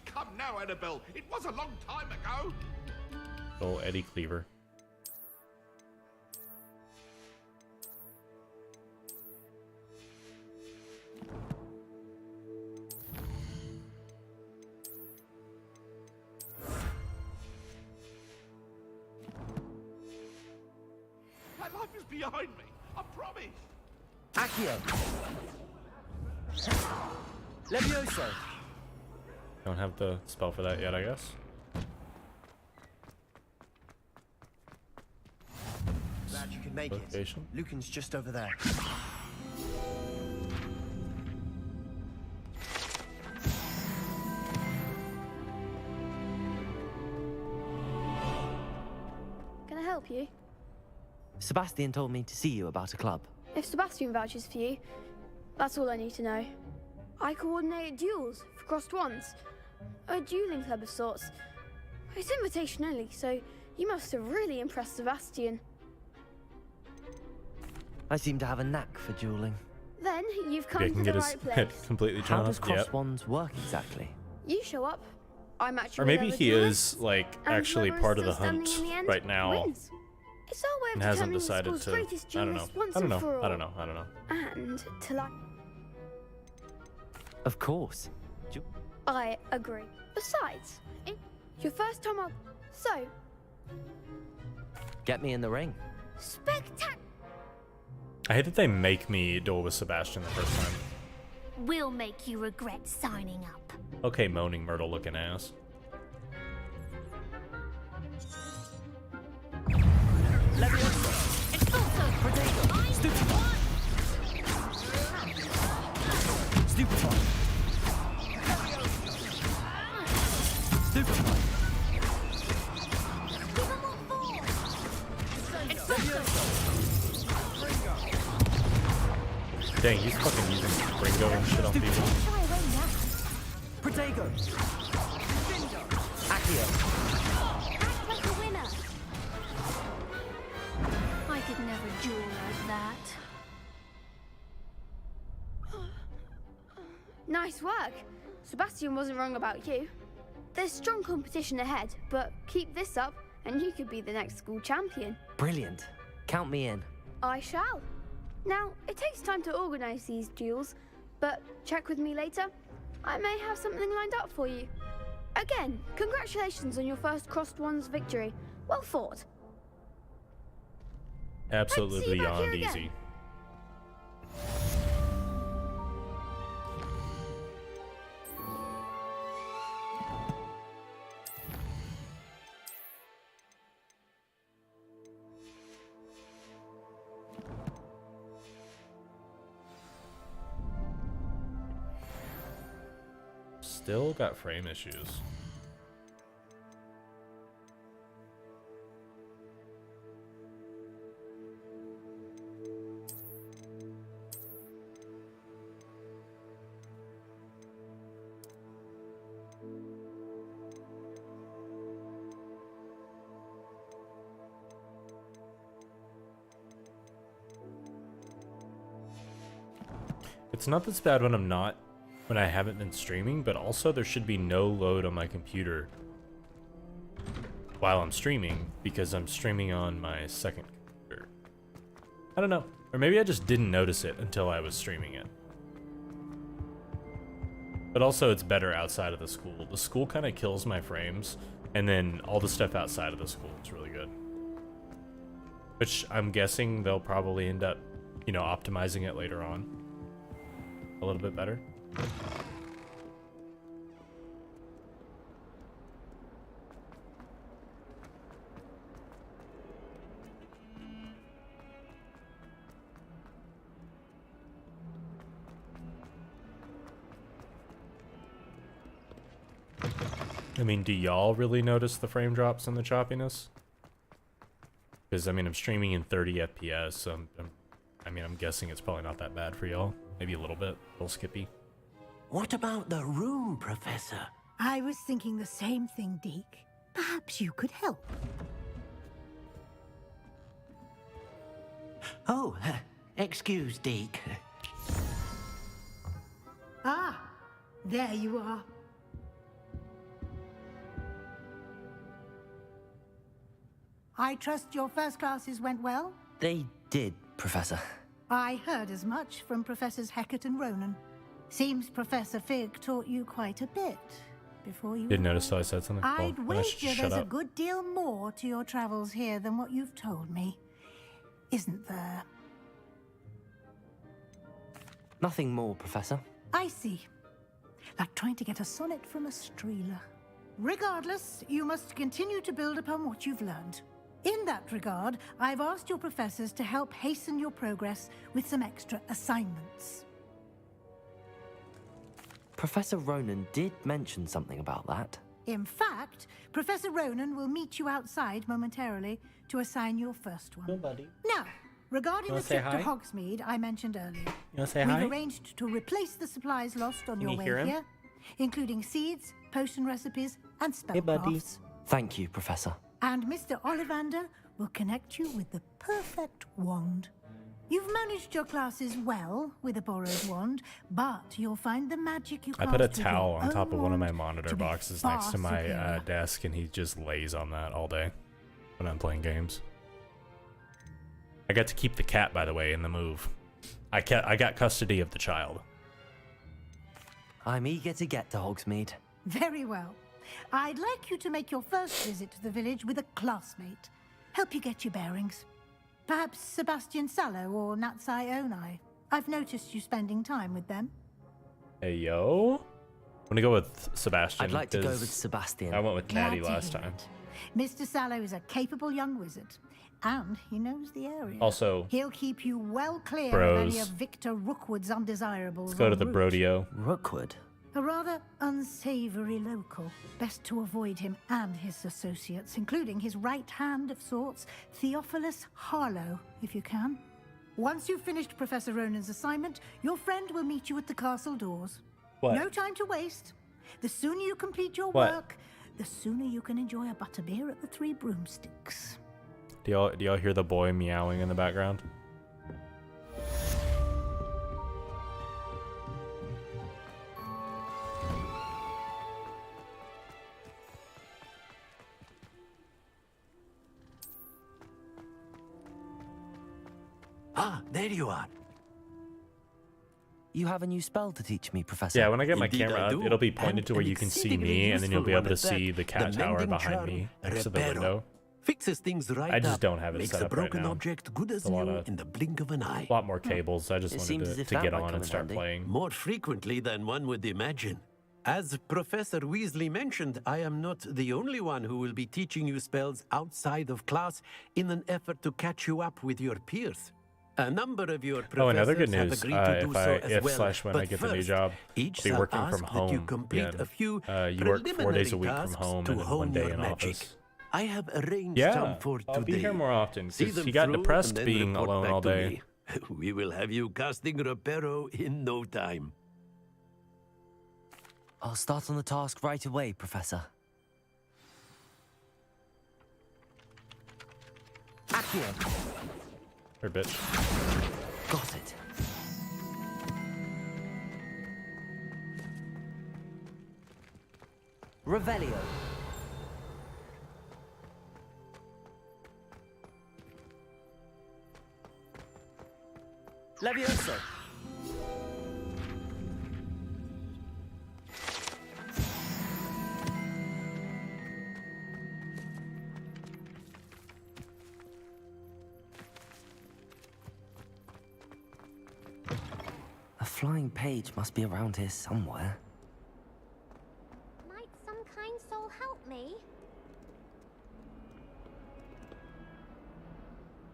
Come now, Annabelle. It was a long time ago. Oh, Eddie Cleaver. My life is behind me. I promise. Accio. Levioso. Don't have the spell for that yet, I guess. Glad you can make Location. it. Lucan's just over there. Can I help you? Sebastian told me to see you about a club. If Sebastian vouches for you, that's all I need to know. I coordinate duels for crossed wands. A dueling club of sorts. It's invitation only, so you must have really impressed Sebastian. I seem to have a knack for dueling. Then you've Maybe come I to can the get his right head place. completely How drawn does up. cross Yep. wands work exactly? You show up, I match you Or with maybe other he duelists, is like and actually whoever is part of the still hunt standing in the end right now wins. It's our way of and hasn't determining the decided school's to. greatest I don't know. duelist once I don't and know. for all. I don't know. I don't know. And to like, Of course. I agree. Besides, your first time up, so Get me in the ring. spectacular. I hate that they make me duel with Sebastian the first time. We'll make you regret signing up. Okay, moaning Myrtle looking ass. Dang, he's fucking using Ringo and shit on people. Protego! Accio! Act like a winner. I could never duel like that. Nice work. Sebastian wasn't wrong about you. There's strong competition ahead, but keep this up and you could be the next school champion. Brilliant. Count me in. I shall. Now, it takes time to organize these duels, but check with me later. I may have something lined up for you. Again, congratulations on your first Crossed Ones victory. Well fought. Absolutely beyond easy. Still got frame issues. It's not this bad when I haven't been streaming, but also there should be no load on my computer while I'm streaming because I'm streaming on my second computer. I don't know. Or maybe I just didn't notice it until I was streaming it. But also it's better outside of the school. The school kind of kills my frames, and then all the stuff outside of the school is really good. Which I'm guessing they'll probably end up, you know, optimizing it later on a little bit better. I mean, do y'all really notice the frame drops and the choppiness? Because, I mean, I'm streaming in 30 FPS, so I'm guessing it's probably not that bad for y'all. Maybe a little bit, a little skippy. What about the room, Professor? I was thinking the same thing, Deke. Perhaps you could help. Oh, excuse, Deke. Ah, there you are. I trust your first classes went well? They did, Professor. I heard as much from Professors Hecat and Ronan. Seems Professor Fig taught you quite a bit before you... Didn't notice till I said something. I'd Well, I should wager shut there's a up. good deal more to your travels here than what you've told me. Isn't there? Nothing more, Professor. I see. Like trying to get a sonnet from a streeler. Regardless, you must continue to build upon what you've learned. In that regard, I've asked your professors to help hasten your progress with some extra assignments. Professor Ronan did mention something about that. In fact, Professor Ronan will meet you outside momentarily to assign your first one. Hey, buddy. Now, regarding You the wanna say trip to hi? Hogsmeade I mentioned earlier, You wanna say we've hi? arranged to replace the supplies lost on Can your you way hear him? here, including seeds, potion recipes, and Hey, buddy. spellcrafts. Thank you, Professor. And Mr. Ollivander will connect you with the perfect wand. You've managed your classes well with a borrowed wand, but you'll find the magic you I cast put a with your towel on own top of one of my wand monitor to be boxes far next to my superior. desk, and he just lays on that all day when I'm playing games. I got to keep the cat, by the way, in the move. I got custody of the child. I'm eager to get to Hogsmeade. Very well. I'd like you to make your first visit to the village with a classmate. Help you get your bearings. Perhaps Sebastian Sallow or Natsai Onai. I've noticed you spending time with them. Hey, yo. I'm gonna go with Sebastian. I'd like to go 'cause with Sebastian. I went with Natty Glad to last hear time. it. Mr. Sallow is a capable young wizard, and he knows the area. Also, He'll keep you well clear bros. of any of Victor Rookwood's undesirables. Let's go to en the route. Brodeo. Rookwood? A rather unsavory local. Best to avoid him and his associates, including his right hand of sorts, Theophilus Harlow, if you can. Once you've finished Professor Ronan's assignment, your friend will meet you at the castle doors. What? No time to waste. The sooner you complete your What? work, the sooner you can enjoy a butterbeer at the Three Broomsticks. Do y'all hear the boy meowing in the background? Ah, there you are. You have a new spell to teach me, Professor. Yeah, when I get my Indeed camera I up, do, it'll be pointed and to where an you can see exceedingly me, and then you'll be useful able to one at see that. the cat The tower mending behind charm, me next to the Reparo. window. Fixes things right I just up, don't have it makes set a up right broken now. object good as A lot new of- in the blink of an eye. A lot more cables. I just It seems as wanted if to that get might on come and in start handy. playing. More frequently than one would imagine. As Professor Weasley mentioned, I am not the only one who will be teaching you spells outside of class in an effort to catch you up with your peers. A number of your professors Oh, another good have news. agreed to do so as well. When I But get the new first, job, each I'll be shall working ask from that home. you complete again. a few You work 4 days a week preliminary from home tasks and to then 1 hone day your in magic. office. I have arranged Yeah, some for I'll today. be here more often See because them he got through depressed and then being report alone back all to day. me. We will have you casting Reparo in no time. I'll start on the task right away, Professor. Accio. Or bitch. Got it. Revelio. Levioso. A flying page must be around here somewhere. Might some kind soul help me?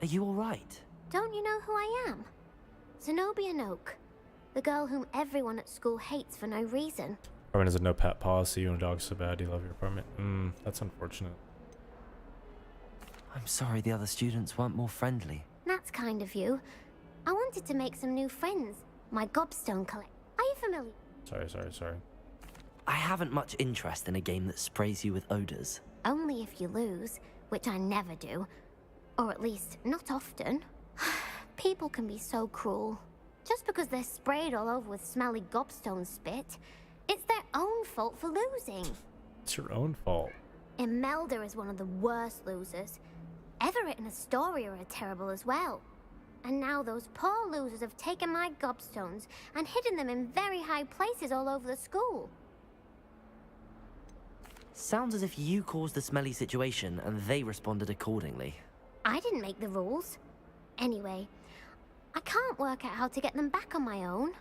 Are you all right? Don't you know who I am? Zenobia Noak, the girl whom everyone at school hates for no reason. Apartment has a no pet policy. You want a dog so bad you love your apartment. That's unfortunate. I'm sorry the other students weren't more friendly. That's kind of you. I wanted to make some new friends. My gobstone collect. Are you familiar? Sorry. I haven't much interest in a game that sprays you with odors. Only if you lose, which I never do. Or at least, not often. People can be so cruel. Just because they're sprayed all over with smelly gobstone spit, it's their own fault for losing. It's your own fault. Imelda is one of the worst losers. Everett and Astoria are terrible as well. And now those poor losers have taken my gobstones and hidden them in very high places all over the school. Sounds as if you caused the smelly situation and they responded accordingly. I didn't make the rules. Anyway, I can't work out how to get them back on my own.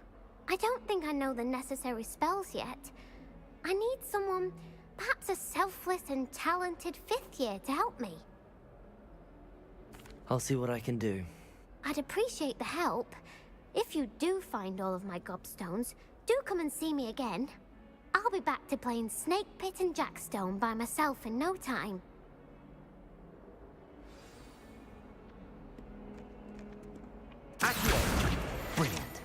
I don't think I know the necessary spells yet. I need someone, perhaps a selfless and talented 5th year to help me. I'll see what I can do. I'd appreciate the help. If you do find all of my gobstones, do come and see me again. I'll be back to playing Snake Pit and Jackstone by myself in no time. Accio. Brilliant.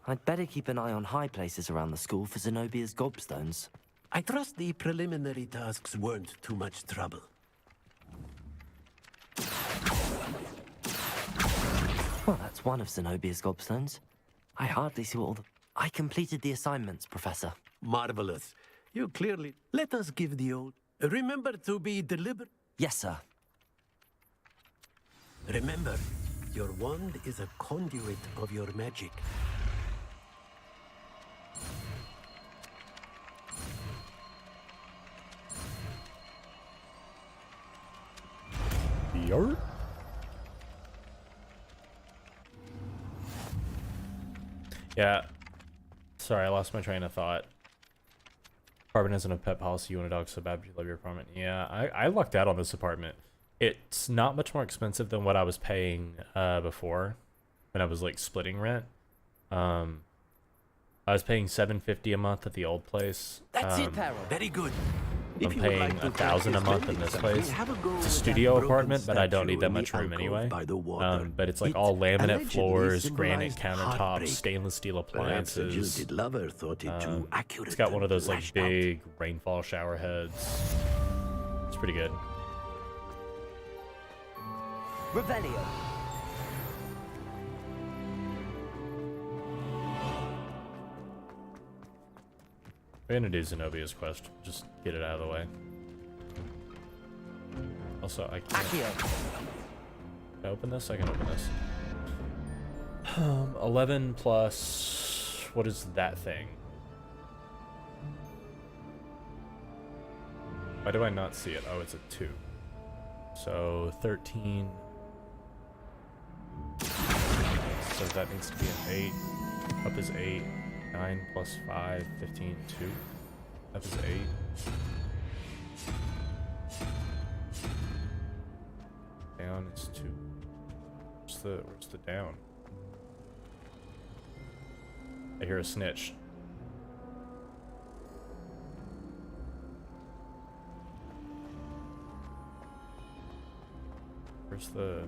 I'd better keep an eye on high places around the school for Zenobia's gobstones. I trust the preliminary tasks weren't too much trouble. Well, that's one of Zenobia's gobstones. I hardly see all the... I completed the assignments, Professor. Marvelous. You clearly... Let us give the old... Remember to be deliberate. Yes, sir. Remember, your wand is a conduit of your magic. Yarp. Yeah. Sorry, I lost my train of thought. Apartment isn't a pet policy. You want a dog so bad, but you love your apartment. Yeah, I lucked out on this apartment. It's not much more expensive than what I was paying before when I was like splitting rent. I was paying $750 a month at the old place. That's it, Peril. Very good. I'm paying $1,000 a month in this place. It's a studio apartment, but I don't need that much room anyway. But it's like all laminate floors, granite countertops, stainless steel appliances. It's got one of those like big rainfall shower heads. It's pretty good. Revelio. We're gonna do Zenobia's quest. Just get it out of the way. Also, I can't. Can I open this? I can open this. 11 plus. What is that thing? Why do I not see it? Oh, it's a 2. So 13. So that needs to be an 8. Up is 8. 9 plus 5, 15, 2. Up is 8. Down is 2. Where's the down? I hear a snitch. Where's the...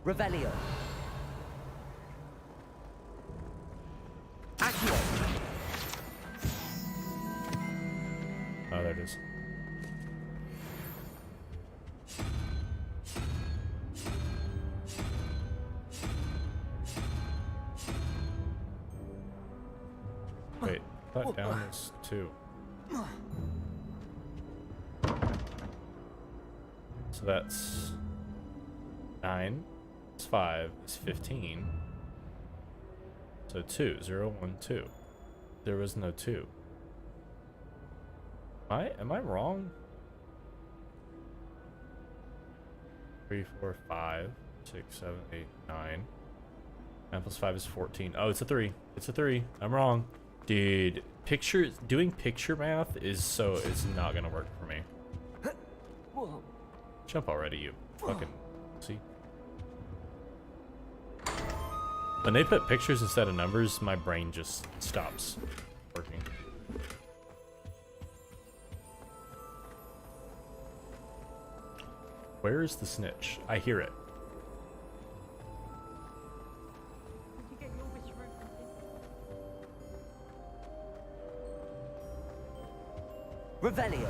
Revelio. Oh, there it is. Wait, that down is 2. So that's 9. 5 is 15. So 2, 0, 1, 2. There was no 2. Am I wrong? 3, 4, 5, 6, 7, 8, 9. 9 plus 5 is 14. Oh, it's a 3. It's a 3. I'm wrong. Dude, doing picture math is not gonna work for me. Jump already, you fucking see. When they put pictures instead of numbers, my brain just stops working. Where is the snitch? I hear it. Revelio.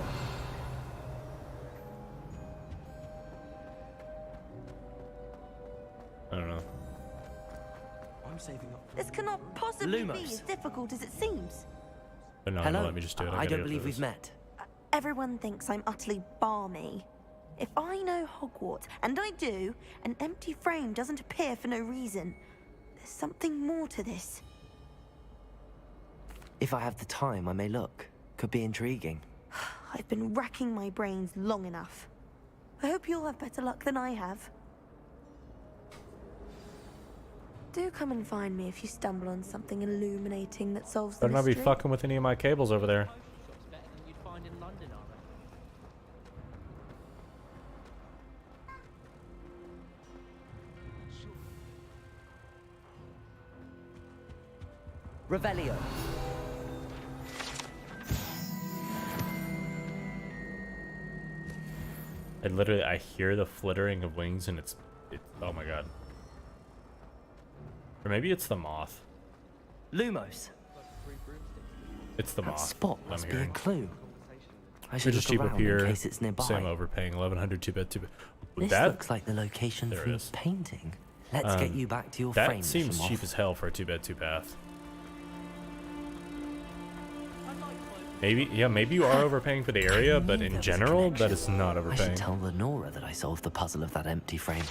I don't know. I'm saving up. This cannot possibly Lumos. be as difficult as it seems. But no, Hello. let me just do it. I don't believe we've met. Everyone thinks I'm utterly balmy. If I know Hogwarts, and I do, an empty frame doesn't appear for no reason. There's something more to this. If I have the time, I may look. Could be intriguing. I've been racking my brains long enough. I hope you'll have better luck than I have. Do come and find me if you stumble on something illuminating that solves the Better not be mystery. fucking with any of my cables over there. Revelio. And literally, I hear the flittering of wings, and it's oh my god. Or maybe it's the moth. Lumos. It's the That moth. spot I'm must be a hearing. clue. I Or should just look cheap up around here. in case it's nearby. Say I'm overpaying. 1100 2 bed 2 bed. This That looks like the location There for it your is. painting. Let's get you back to your that frame. seems Mr. cheap Moth. as hell for a 2 bed 2 bath. Maybe you are overpaying for the area, but in general, that is not I overpaying. should tell Lenora that I solved the puzzle of that empty frame.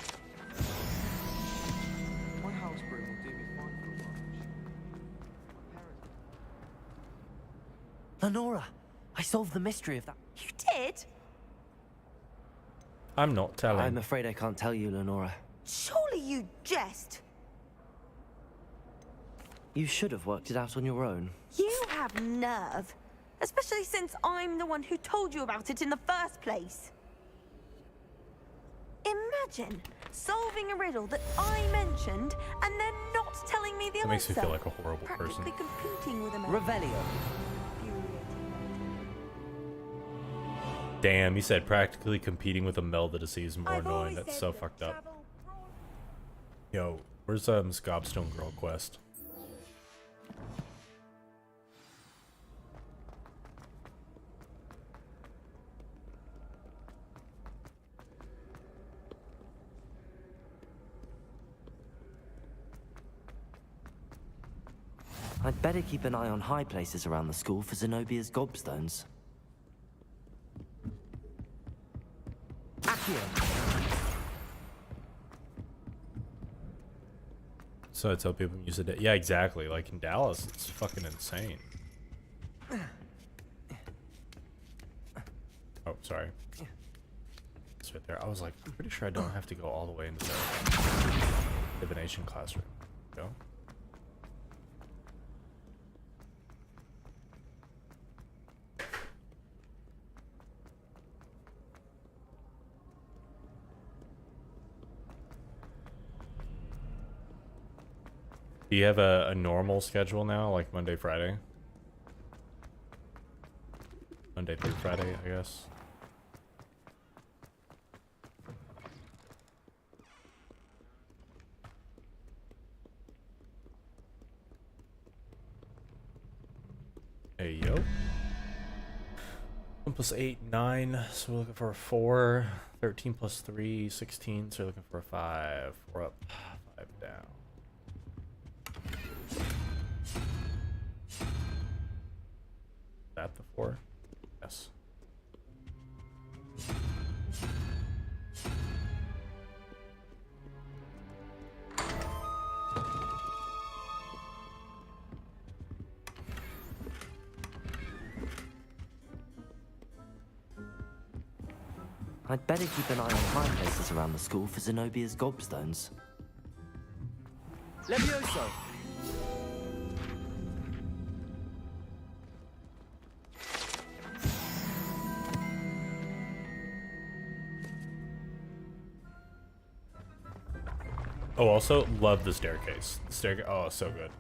My house broom will do me fine for a while. Lenora, I solved the mystery of that. You did? I'm not telling. I'm afraid I can't tell you, Lenora. Surely you jest. You should have worked it out on your own. You have nerve. Especially since I'm the one who told you about it in the first place. Imagine solving a riddle that I mentioned, and then not telling me the That answer. makes me feel like a horrible person. Practically competing with a man. Revelio. Damn, you said practically competing with a Melda to see is more annoying. That's so fucked up. Yo, where's Gobstone Girl quest? I'd better keep an eye on high places around the school for Zenobia's gobstones. So I tell people use it. Yeah, exactly. Like in Dallas, it's fucking insane. Oh, sorry. It's right there. I was like, I'm pretty sure I don't have to go all the way into the divination classroom. Go. Do you have a normal schedule now, like Monday, Friday? Monday through Friday, I guess. Hey, yo. 1 plus 8, 9. So we're looking for a 4. 13 plus 3, 16. So we're looking for a 5. 4 up, 5 down. That the 4? Yes. I'd better keep an eye on high places around the school for Zenobia's gobstones. Levioso! Oh, also love the staircase. The staircase. Oh, so good.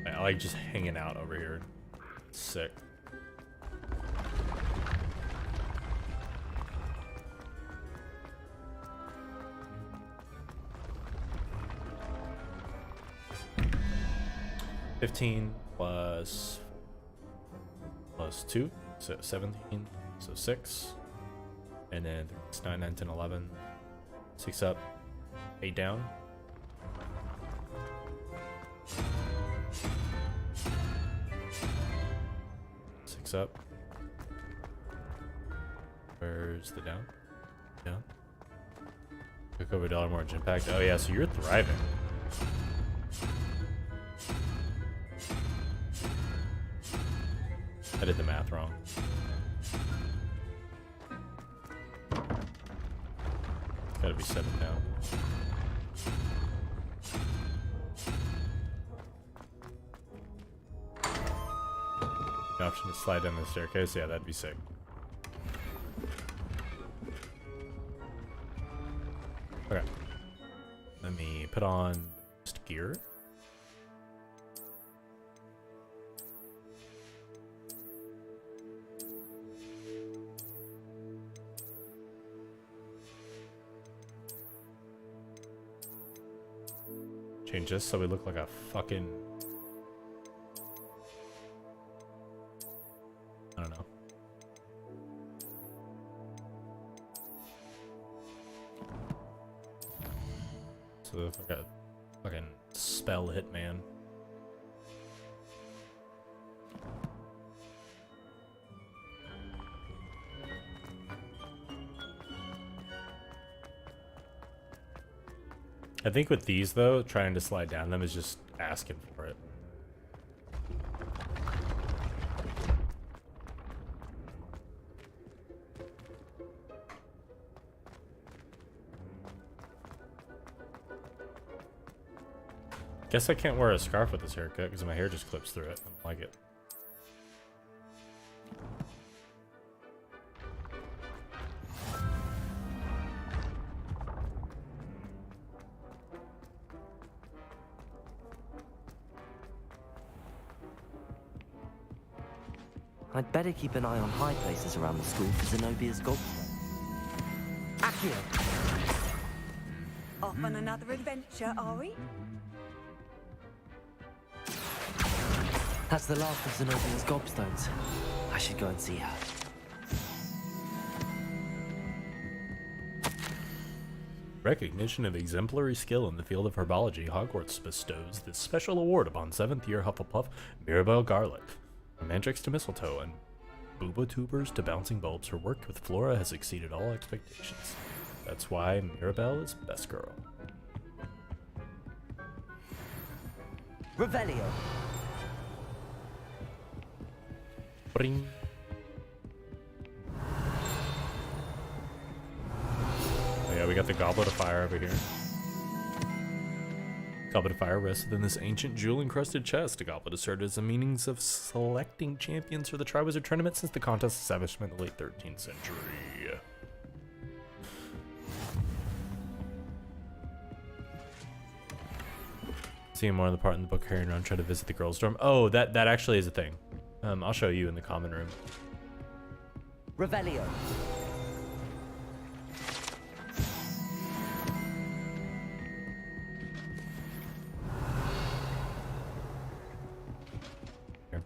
I like just hanging out over here. Sick. $15 plus 2. So 17, so 6, and then it's 9, 9, 10, 11, 6 up, 8 down. Six up. Where's the down? Down. Took over $1 more impact. Oh yeah, so you're thriving. I did the math wrong. Gotta be 7 down. The option to slide down the staircase? Yeah, that'd be sick. Okay. Let me put on just gear. Change this so we look like a fucking... I don't know. So look like a fucking spell hitman. I think with these though, trying to slide down them is just asking for it. Guess I can't wear a scarf with this haircut because my hair just clips through it. I don't like it. I'd better keep an eye on high places around the school for Zenobia's gobstone. Accio! Off on another adventure, are we? That's the last of Zenobia's gobstones. I should go and see her. Recognition of exemplary skill in the field of herbology, Hogwarts bestows this special award upon 7th year Hufflepuff Mirabelle Garlick. From Mandrax to mistletoe and booba tubers to bouncing bulbs, her work with Flora has exceeded all expectations. That's why Mirabelle is best girl. Revelio. Bring. Oh yeah, we got the Goblet of Fire over here. Goblet of Fire rests within this ancient jewel-encrusted chest. A goblet has served as the meanings of selecting champions for the Triwizard Tournament since the contest's establishment in the late 13th century. Seeing more of the part in the book, Harry and Ron try to visit the girls' dorm. Oh, that actually is a thing. I'll show you in the common room. Revelio. Here.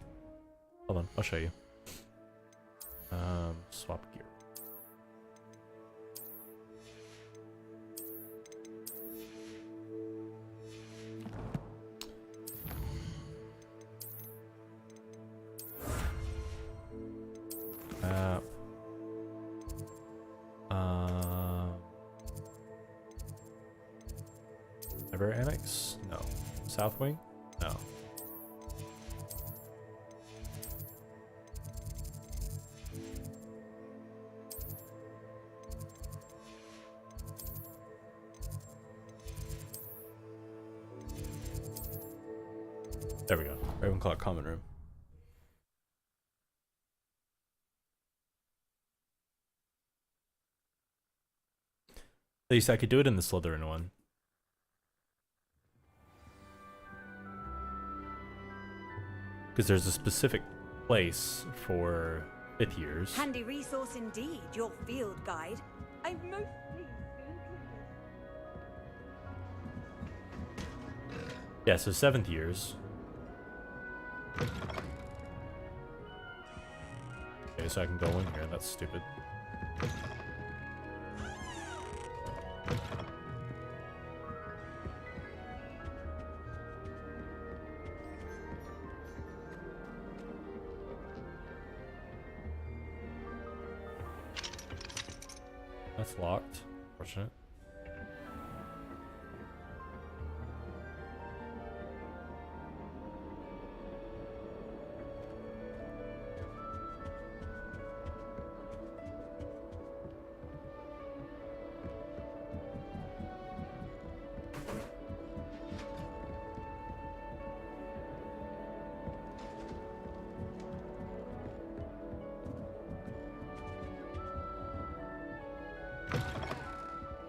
Hold on, I'll show you. Swap gear. Ever Annex? No. South Wing? No. There we go. Ravenclaw common room. At least I could do it in the Slytherin one. Because there's a specific place for 5th years. Handy resource indeed, your field guide. I'm most pleased to include it. Yeah, so 7th years. Okay, so I can go in here. That's stupid. That's locked. Fortunate.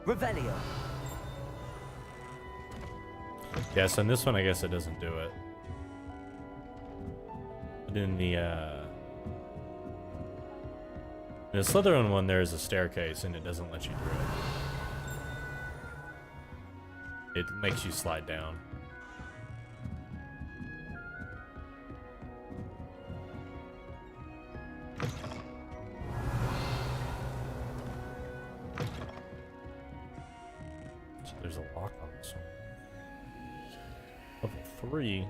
Revelio. Yeah, so in this one, I guess it doesn't do it. But in the Slytherin one, there's a staircase, and it doesn't let you through it. It makes you slide down. So there's a lock on this one. Level 3.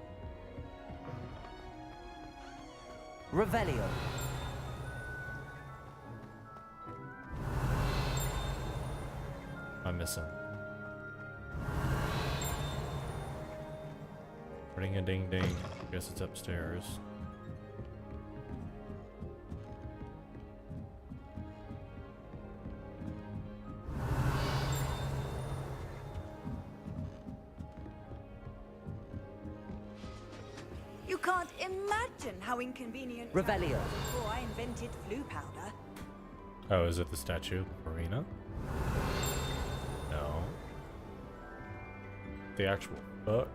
Revelio. I'm missing. Ring a ding ding. I guess it's upstairs. You can't imagine how inconvenient. Revelio. Before I invented flu powder. Oh, is it the statue arena? No. The actual book.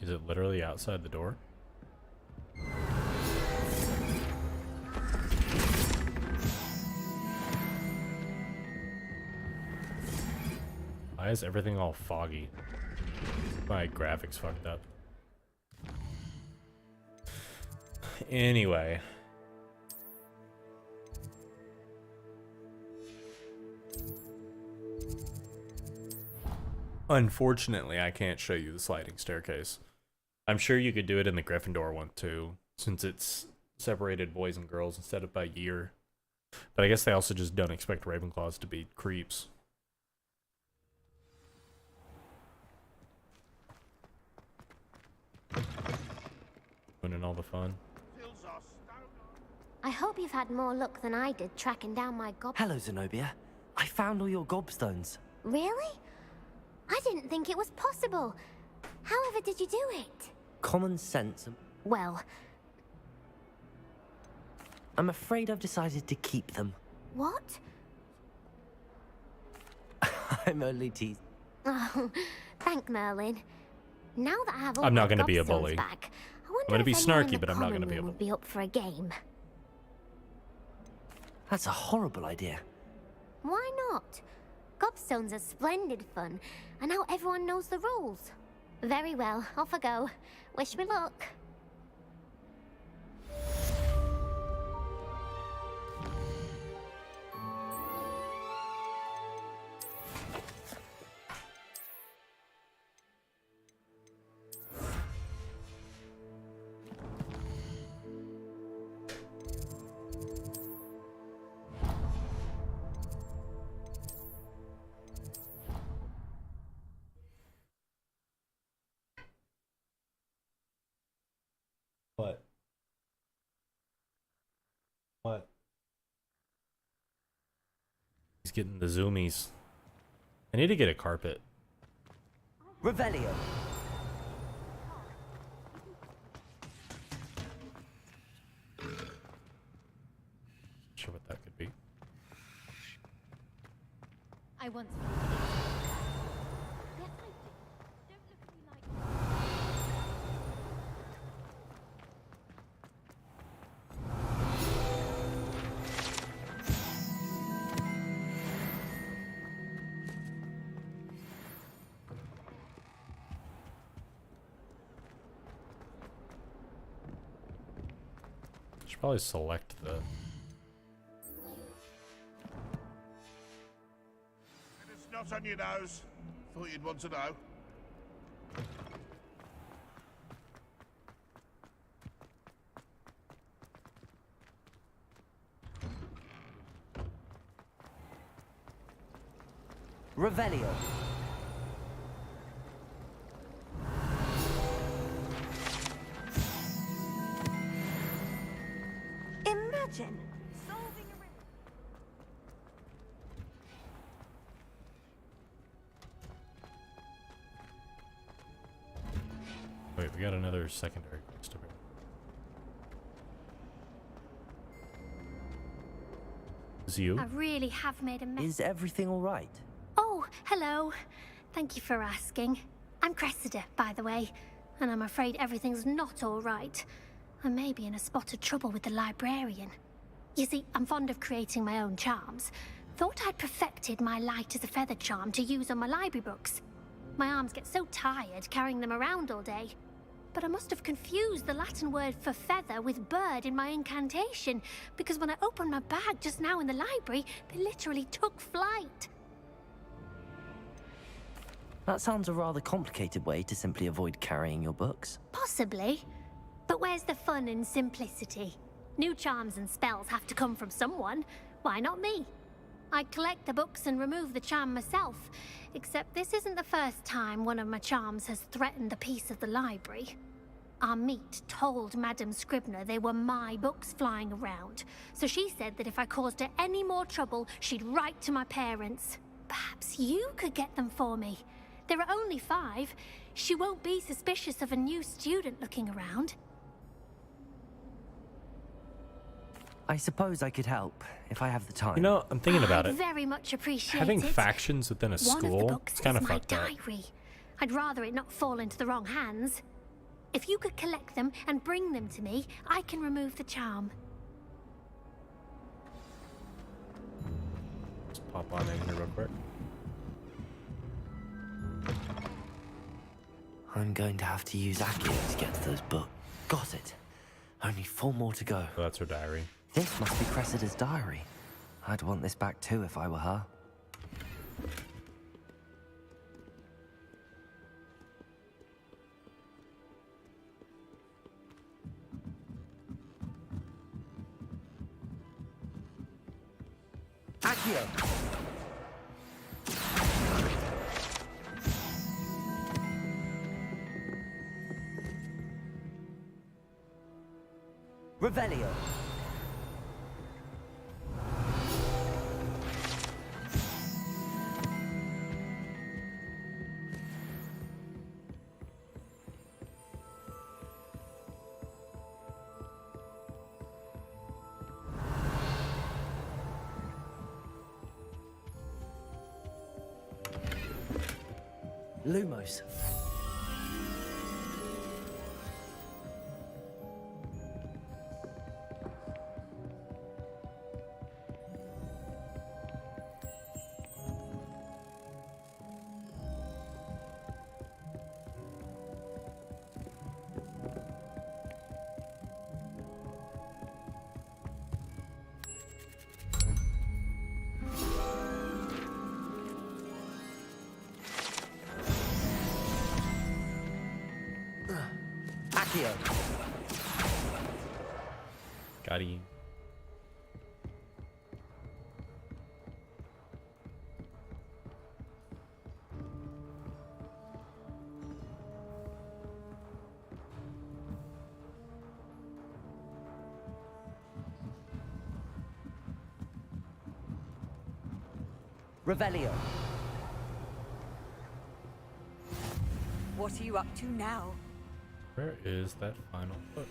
Is it literally outside the door? Why is everything all foggy? My graphics fucked up. Anyway. Unfortunately, I can't show you the sliding staircase. I'm sure you could do it in the Gryffindor one too, since it's separated boys and girls instead of by year. But I guess they also just don't expect Ravenclaws to be creeps. Winning all the fun. I hope you've had more luck than I did tracking down my gob. Hello, Zenobia. I found all your gobstones. Really? I didn't think it was possible. However did you do it? Common sense. Well, I'm afraid I've decided to keep them. what? I'm only teasing. Oh, thank Merlin. Now that I have all I'm not my gonna be a gobstones bully. back, I I'm wonder gonna be if anyone in snarky, the but I'm not common gonna be room able. would be up for a game. That's a horrible idea. Why not? Gobstones are splendid fun, and now everyone knows the rules. Very well, off I go. Wish me luck. What? What? He's getting the zoomies. I need to get a carpet. Revelio. Sure what that could be. I once. Should probably select the. It's not on your nose. Thought you'd want to know. Revelio. Imagine. Wait, we got another secondary quest over here. Is it you? I really have made a mess. Is everything all right? Oh, hello. Thank you for asking. I'm Cressida, by the way, and I'm afraid everything's not all right. I may be in a spot of trouble with the librarian. You see, I'm fond of creating my own charms. Thought I'd perfected my light as a feather charm to use on my library books. My arms get so tired carrying them around all day. But I must have confused the Latin word for feather with bird in my incantation, because when I opened my bag just now in the library, they literally took flight. That sounds a rather complicated way to simply avoid carrying your books. Possibly. But where's the fun in simplicity? New charms and spells have to come from someone. Why not me? I collect the books and remove the charm myself, except this isn't the first time one of my charms has threatened the peace of the library. Our meet told Madame Scribner they were my books flying around, so she said that if I caused her any more trouble, she'd write to my parents. Perhaps you could get them for me. There are only 5. She won't be suspicious of a new student looking around. I suppose I could help, if I have the time. You know, I'm thinking about I'd it. very much appreciate Having it. factions within a One of the school, books it's kind of is my fucked up. diary. I'd rather it not fall into the wrong hands. If you could collect them and bring them to me, I can remove the charm. Just pop on in here real quick. I'm going to have to use Akio to get to those books. Got it. Only 4 more to go. Oh, that's her diary. This must be Cressida's diary. I'd want this back too if I were her. Akio! Revelio! Lumos. Akio. Got him. Revelio. What are you up to now? Where is that final book?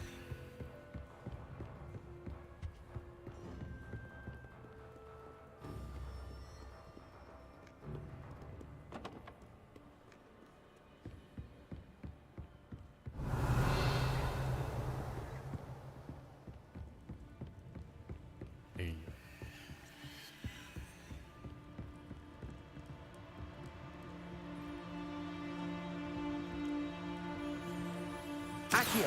Hey. Akio!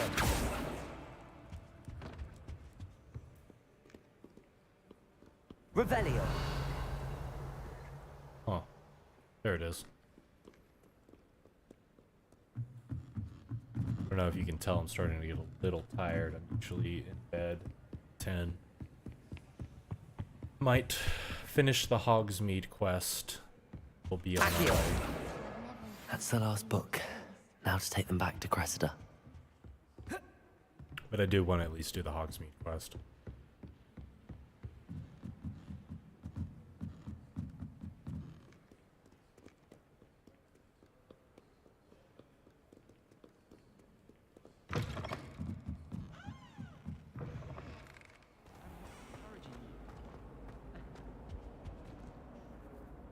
Revelio! Oh, there it is. I don't know if you can tell I'm starting to get a little tired. I'm usually in bed 10. Might finish the Hogsmeade quest. We'll be on our way. That's the last book. Now to take them back to Cressida. But I do want to at least do the Hogsmeade quest.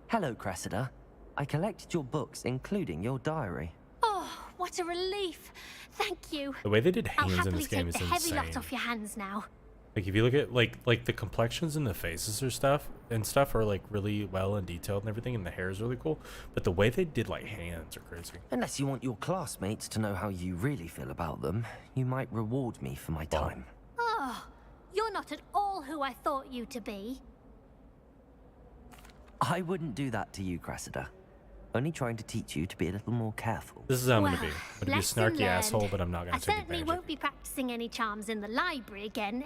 Hello, Cressida. I collected your books, including your diary. Oh, what a relief. Thank you. The way they did I'll hands in happily this game take is the heavy insane. lot off your hands now. Like if you look at like the complexions and the faces or stuff are like really well and detailed and everything, and the hair is really cool. But the way they did like hands are crazy. Unless you want your classmates to know how you really feel about them, you might reward me for my time. Oh, you're not at all who I thought you to be. I wouldn't do that to you, Cressida. Only trying to teach you to be a little more careful. This is how I'm gonna be. I'm gonna be a lesson snarky learned. asshole, but I'm not gonna I take certainly advantage won't be practicing any charms in the library again.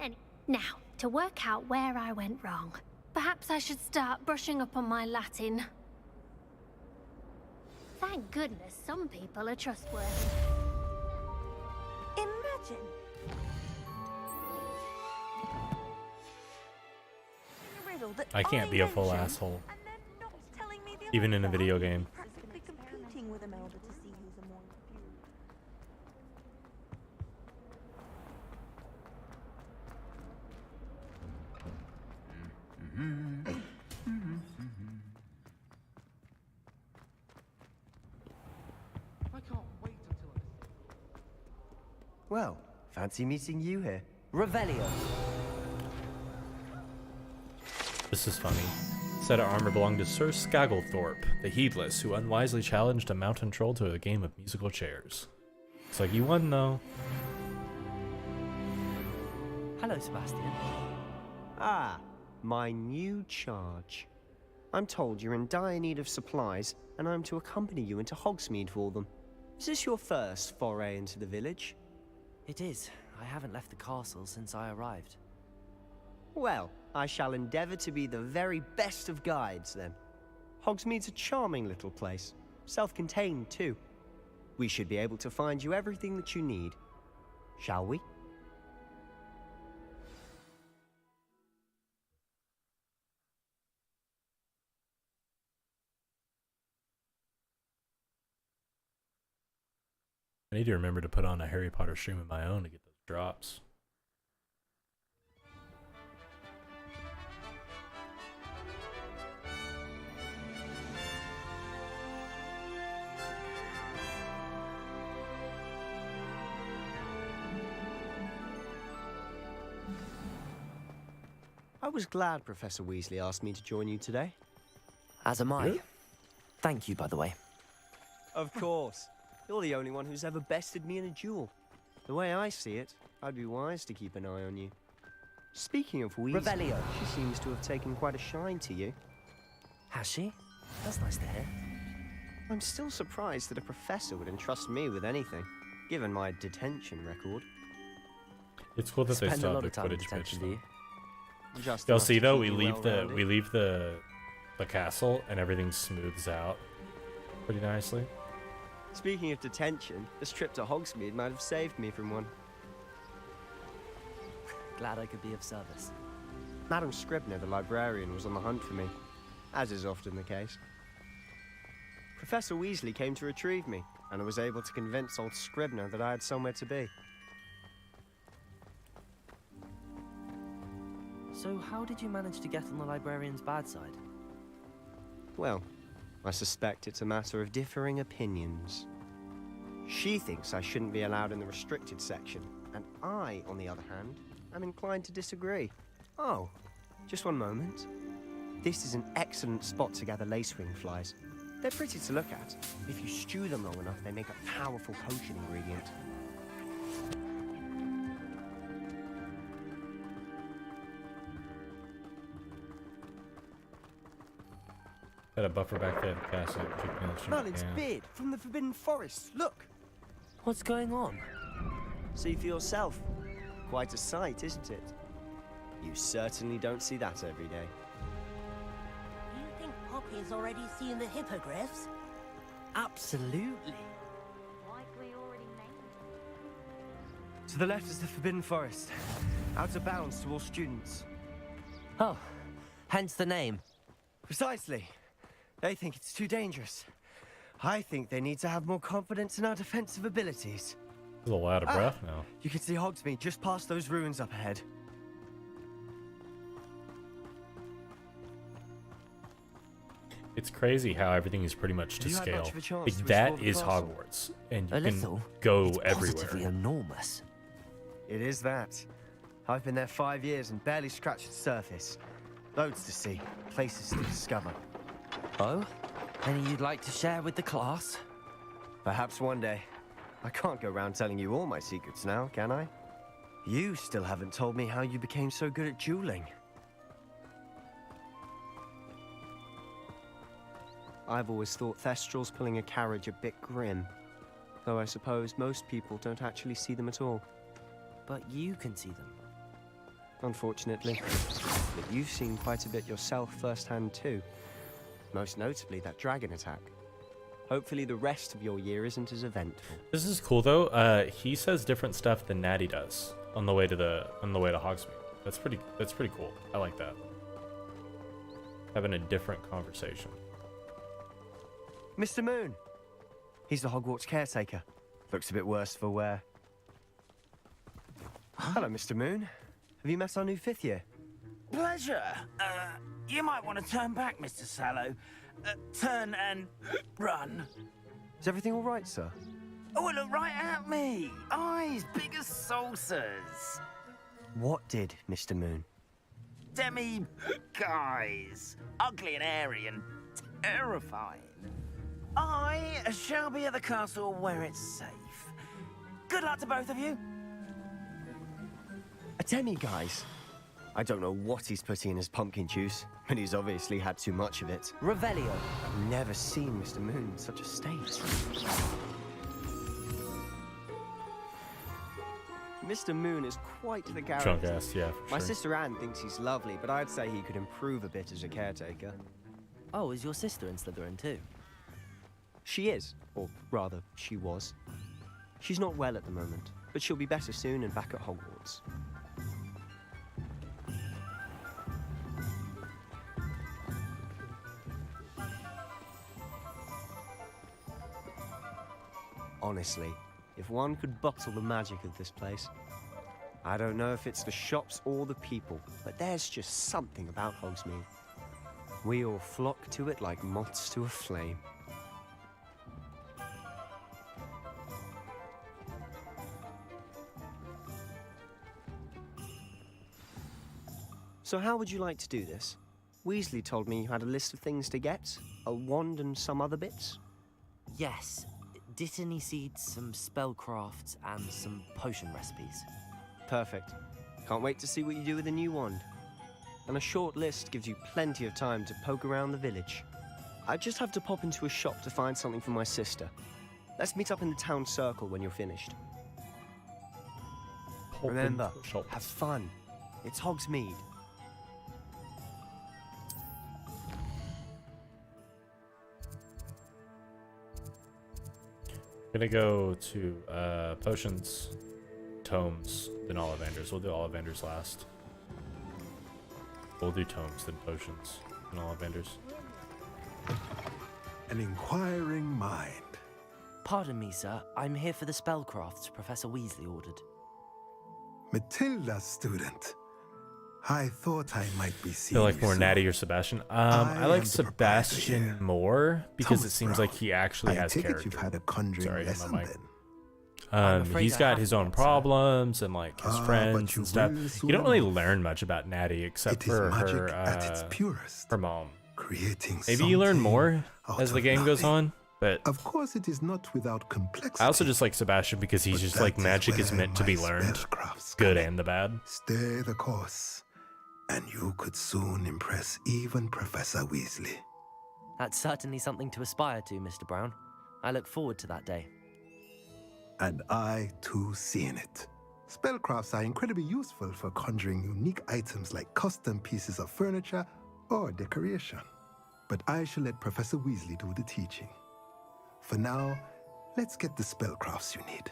Now, to work out where I went wrong. Perhaps I should start brushing up on my Latin. Thank goodness some people are trustworthy. Imagine. A riddle that I can't be a full mentioned, asshole. and then not telling me the Even in a answer. video game. Practically competing with Imelda to see who's a more I can't wait until I... Well, fancy meeting you here. Revelio. This is funny. Set of armor belonged to Sir Skagglethorpe, the Heedless, who unwisely challenged a mountain troll to a game of musical chairs. It's like he won, though. Hello, Sebastian. Ah, my new charge. I'm told you're in dire need of supplies, and I'm to accompany you into Hogsmeade for them. Is this your first foray into the village? It is. I haven't left the castle since I arrived. Well, I shall endeavour to be the very best of guides, then. Hogsmeade's a charming little place. Self-contained, too. We should be able to find you everything that you need. Shall we? I need to remember to put on a Harry Potter stream of my own to get those drops. I was glad Professor Weasley asked me to join you today. As am I. Yeah. Thank you, by the way. Of course. You're the only one who's ever bested me in a duel. The way I see it, I'd be wise to keep an eye on you. Speaking of Weasley, Revelio. She seems to have taken quite a shine to you. Has she? That's nice to hear. I'm still surprised that a professor would entrust me with anything, given my detention record. It's cool that they Spend a still lot have of the time in footage detention, pitch. do you? Just You'll enough see to though, keep we you leave the well-rounded. castle and everything smooths out pretty nicely. Speaking of detention, this trip to Hogsmeade might have saved me from one. Glad I could be of service. Madam Scribner, the librarian, was on the hunt for me, as is often the case. Professor Weasley came to retrieve me, and I was able to convince old Scribner that I had somewhere to be. So how did you manage to get on the librarian's bad side? Well, I suspect it's a matter of differing opinions. She thinks I shouldn't be allowed in the restricted section, and I, on the other hand, am inclined to disagree. Oh, just one moment. This is an excellent spot to gather lacewing flies. They're pretty to look at. If you stew them long enough, they make a powerful potion ingredient. Got a buffer back there, the castle. Merlin's beard from the Forbidden Forest. Look! What's going on? See for yourself. Quite a sight, isn't it? You certainly don't see that every day. Do you think Poppy's already seen the hippogriffs? Absolutely. To the left is the Forbidden Forest. Out of bounds to all students. Oh, hence the name. Precisely. They think it's too dangerous. I think they need to have more confidence in our defensive abilities. There's a lot of breath now. You can see Hogsmeade just past those ruins up ahead. It's crazy how everything is pretty much to Have you had scale. much of a chance Like, to that explore the is castle? Hogwarts, and A you can little. go It's everywhere. positively enormous. It is that. I've been there 5 years and barely scratched the surface. Loads to see, places to discover. Oh? Any you'd like to share with the class? Perhaps one day. I can't go around telling you all my secrets now, can I? You still haven't told me how you became so good at dueling. I've always thought Thestrals pulling a carriage a bit grim. Though I suppose most people don't actually see them at all. But you can see them. Unfortunately. But you've seen quite a bit yourself firsthand too. Most notably that dragon attack. Hopefully the rest of your year isn't as eventful. This is cool though. He says different stuff than Natty does on the way to Hogsmeade. That's pretty cool. I like that. Having a different conversation. Mr. Moon! He's the Hogwarts caretaker. Looks a bit worse for wear. Hello, Mr. Moon. Have you met our new 5th year? Pleasure. You might want to turn back, Mr. Sallow. Turn and run. Is everything all right, sir? Oh, it looked right at me. Eyes big as saucers. What did, Mr. Moon? Demi guys. Ugly and airy and terrifying. I shall be at the castle where it's safe. Good luck to both of you. A demi-guise? I don't know what he's putting in his pumpkin juice, but he's obviously had too much of it. Revelio. I've never seen Mr. Moon in such a state. Mr. Moon is quite the character. Drunk ass, yeah. My Sure. sister Anne thinks he's lovely, but I'd say he could improve a bit as a caretaker. Oh, is your sister in Slytherin too? She is, or rather, she was. She's not well at the moment, but she'll be better soon and back at Hogwarts. Honestly, if one could bottle the magic of this place. I don't know if it's the shops or the people, but there's just something about Hogsmeade. We all flock to it like moths to a flame. So how would you like to do this? Weasley told me you had a list of things to get, a wand and some other bits. Yes. Dittany seeds, some spellcrafts, and some potion recipes. Perfect. Can't wait to see what you do with the new wand. And a short list gives you plenty of time to poke around the village. I just have to pop into a shop to find something for my sister. Let's meet up in the town circle when you're finished. Remember, have fun. It's Hogsmeade. Gonna go to potions, tomes, then Ollivanders. We'll do Ollivanders last. We'll do tomes, then potions, then Ollivanders. An inquiring mind. Pardon me, sir. I'm here for the spellcrafts Professor Weasley ordered. Matilda, student. I thought I might be I seeing feel like more you Natty or Sebastian. I like Sebastian more because it seems like he actually has character. You've had a conjuring lesson my mic. then. He's got his own problems and like his friends and stuff. You don't really learn much about Natty except for her, her mom. Creating Maybe you learn more as the game goes on, but of course it is not without complexity. I also just like Sebastian because he's just like magic is meant to be learned, good and the bad. Stay the course, and you could soon impress even Professor Weasley. That's certainly something to aspire to, Mr. Brown. I look forward to that day. And I, too, seen it. Spellcrafts are incredibly useful for conjuring unique items like custom pieces of furniture or decoration. But I shall let Professor Weasley do the teaching. For now, let's get the spellcrafts you need.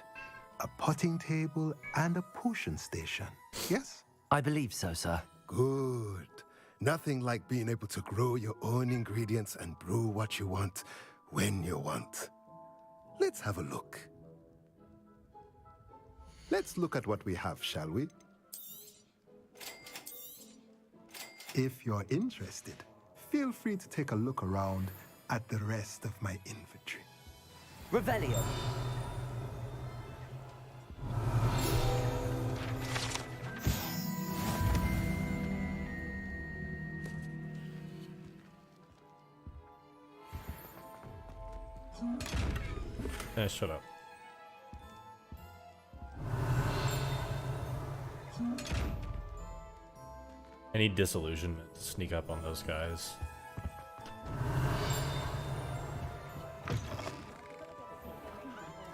A potting table and a potion station, yes? I believe so, sir. Good. Nothing like being able to grow your own ingredients and brew what you want when you want. Let's have a look. Let's look at what we have, shall we? If you're interested, feel free to take a look around at the rest of my inventory. Revelio. Shut up. I need disillusionment to sneak up on those guys.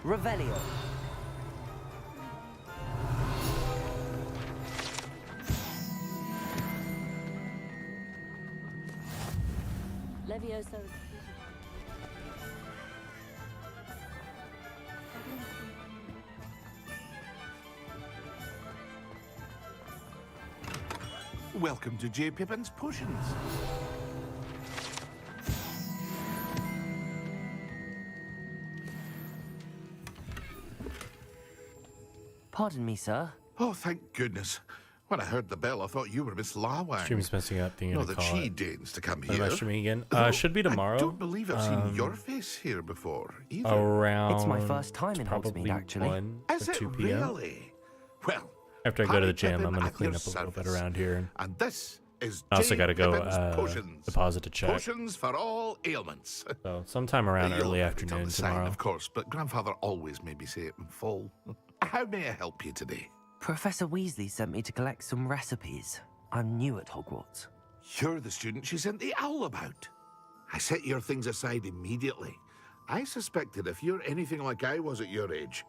Revelio. Levioso. Welcome to J. Pippin's Potions. Pardon me, sir. Oh, thank goodness. When I heard the bell, I thought you were Miss Lawang. Stream's messing up. The Not that she deigns to come Am here. I streaming again? Though Should be tomorrow. I don't believe I've seen your face here before, either. Around. It's my first time in probably Hogsmeade, actually. 1 Is or it 2 p.m. really? Well, After I go to the Harry gym, I'm Pippin gonna at clean your up a little bit service. around here. And this is I also Jane got to go Pippin's potions. deposit a check. Potions for all ailments. So sometime around You'll early have to tell afternoon the sign, tomorrow. of course, but Grandfather always made me say it in full. How may I help you today? Professor Weasley sent me to collect some recipes. I'm new at Hogwarts. You're the student she sent the owl about. I set your things aside immediately. I suspected if you're anything like I was at your age,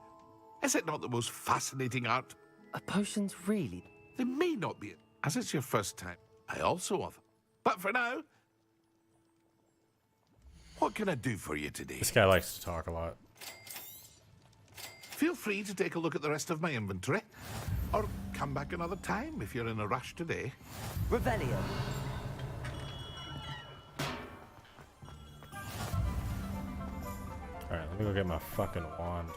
is it not the most fascinating art? Are potions really? They may not be, as it's your first time. I also have. But for now, what can I do for you today? This guy likes to talk a lot. Feel free to take a look at the rest of my inventory, or come back another time if you're in a rush today. Revelio. Alright, let me go get my fucking wand.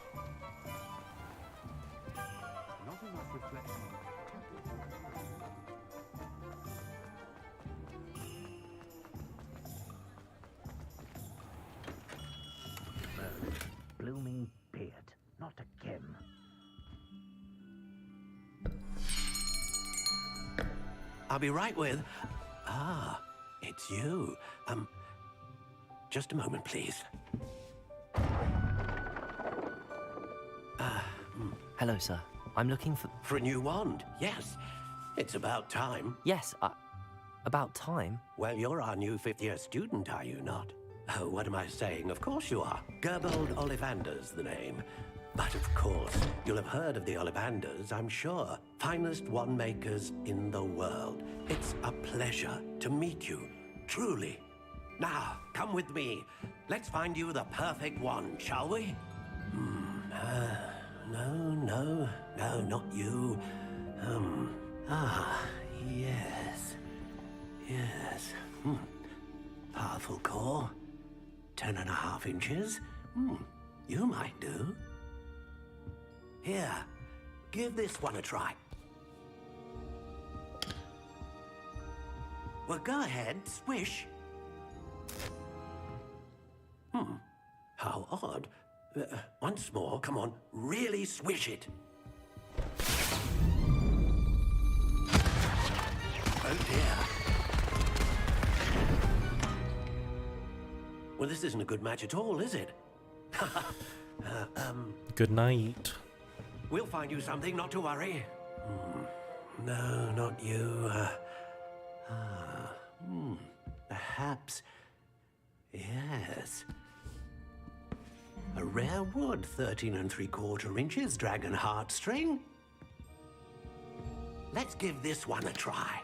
Blooming beard, not again. I'll be right with... Ah, it's you. Just a moment, please. Hello, sir. I'm looking for... For a new wand, yes. It's about time. Yes, about time? Well, you're our new fifth-year student, are you not? Oh, what am I saying? Of course you are. Gerbold Ollivander's the name. But of course, you'll have heard of the Ollivanders, I'm sure. Finest wand makers in the world. It's a pleasure to meet you, truly. Now, come with me. Let's find you the perfect wand, shall we? No, not you. Yes. Powerful core. 10.5 inches. You might do. Here, give this one a try. Well, go ahead, swish. How odd. Once more, come on, really swish it. Oh dear. Well, this isn't a good match at all, is it? Good night. We'll find you something, not to worry. No, not you. Perhaps. Yes. A rare wood, 13 3/4 inches, dragon heartstring. Let's give this one a try.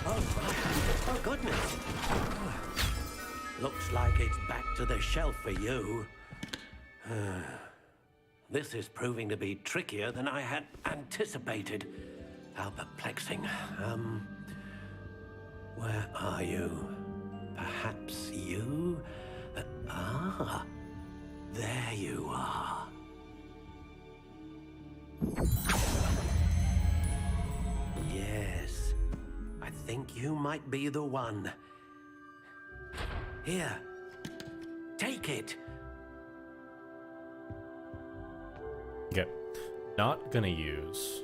Oh, goodness. Looks like it's back to the shelf for you. This is proving to be trickier than I had anticipated. How perplexing. Where are you? Perhaps you? There you are. Yes, I think you might be the one. Here, take it. Okay. Not gonna use.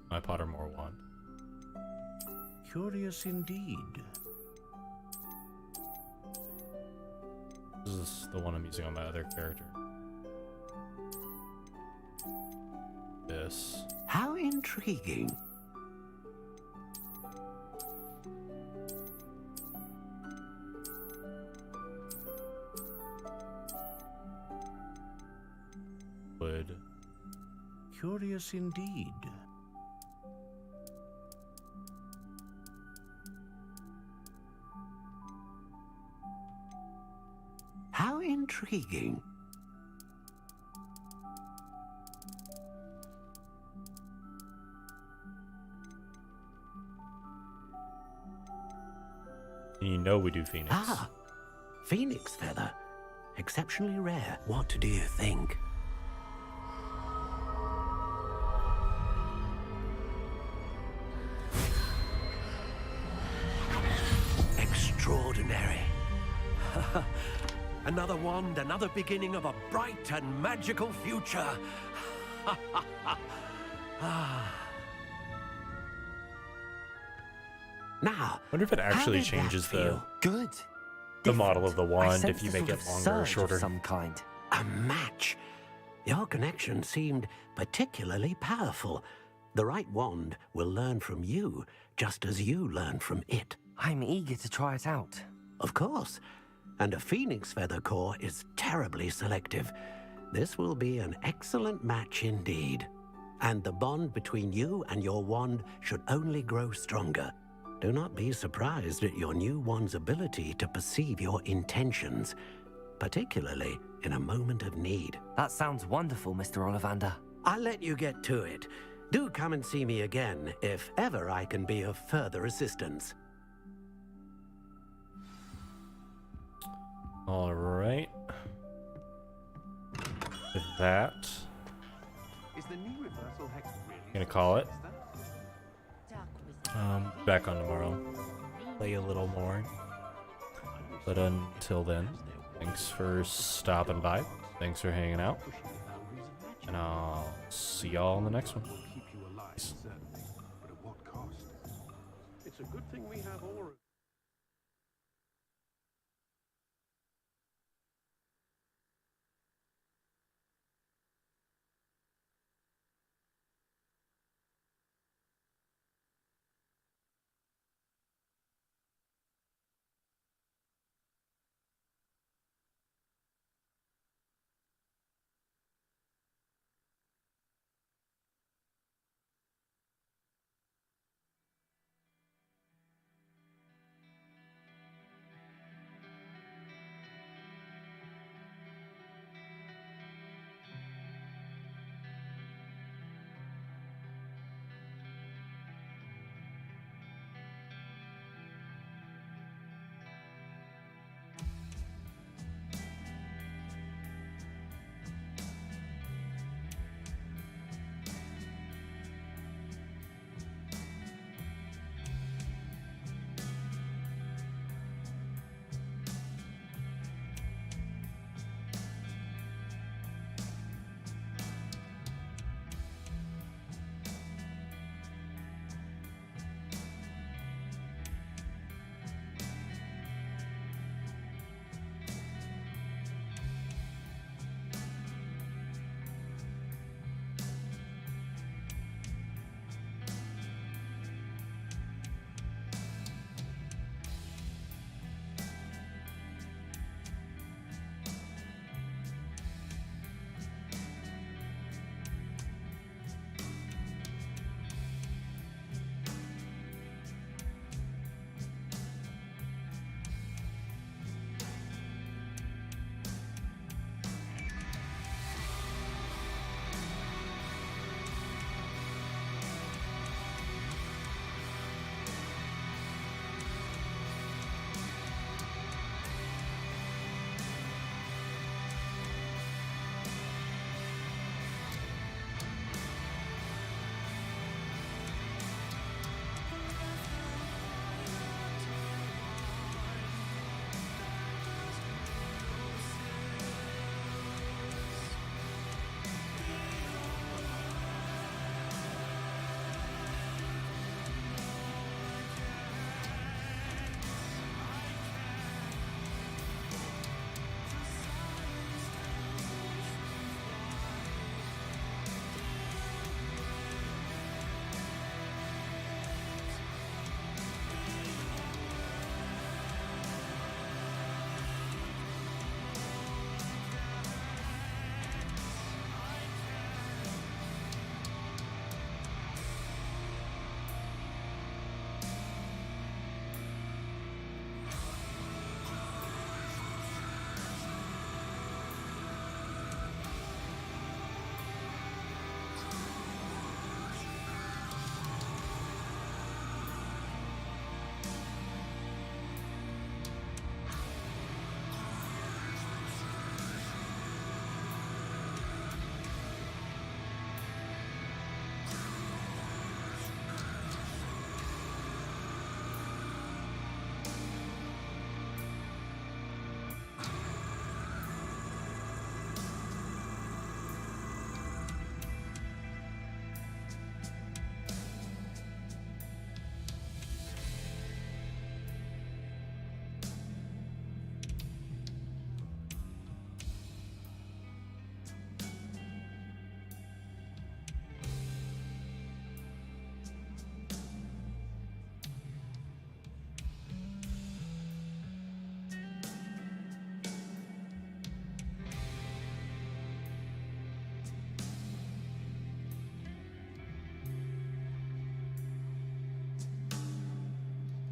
My Pottermore wand. Curious indeed. This is the one I'm using on my other character. This. How intriguing. Would. Curious indeed. How intriguing. You know we do Phoenix. Ah, Phoenix feather. Exceptionally rare. What do you think? Extraordinary. Another wand, another beginning of a bright and magical future. Now, I wonder if it actually changes the model of the wand if you make it longer or shorter. Some kind. A match. Your connection seemed particularly powerful. The right wand will learn from you, just as you learn from it. I'm eager to try it out. Of course. And a phoenix feather core is terribly selective. This will be an excellent match indeed. And the bond between you and your wand should only grow stronger. Do not be surprised at your new wand's ability to perceive your intentions, particularly in a moment of need. That sounds wonderful, Mr. Ollivander. I'll let you get to it. Do come and see me again if ever I can be of further assistance. All right. With that, gonna call it. Back on tomorrow. Play a little more. But until then, thanks for stopping by. Thanks for hanging out. And I'll see y'all in the next one. It's a good thing we have all...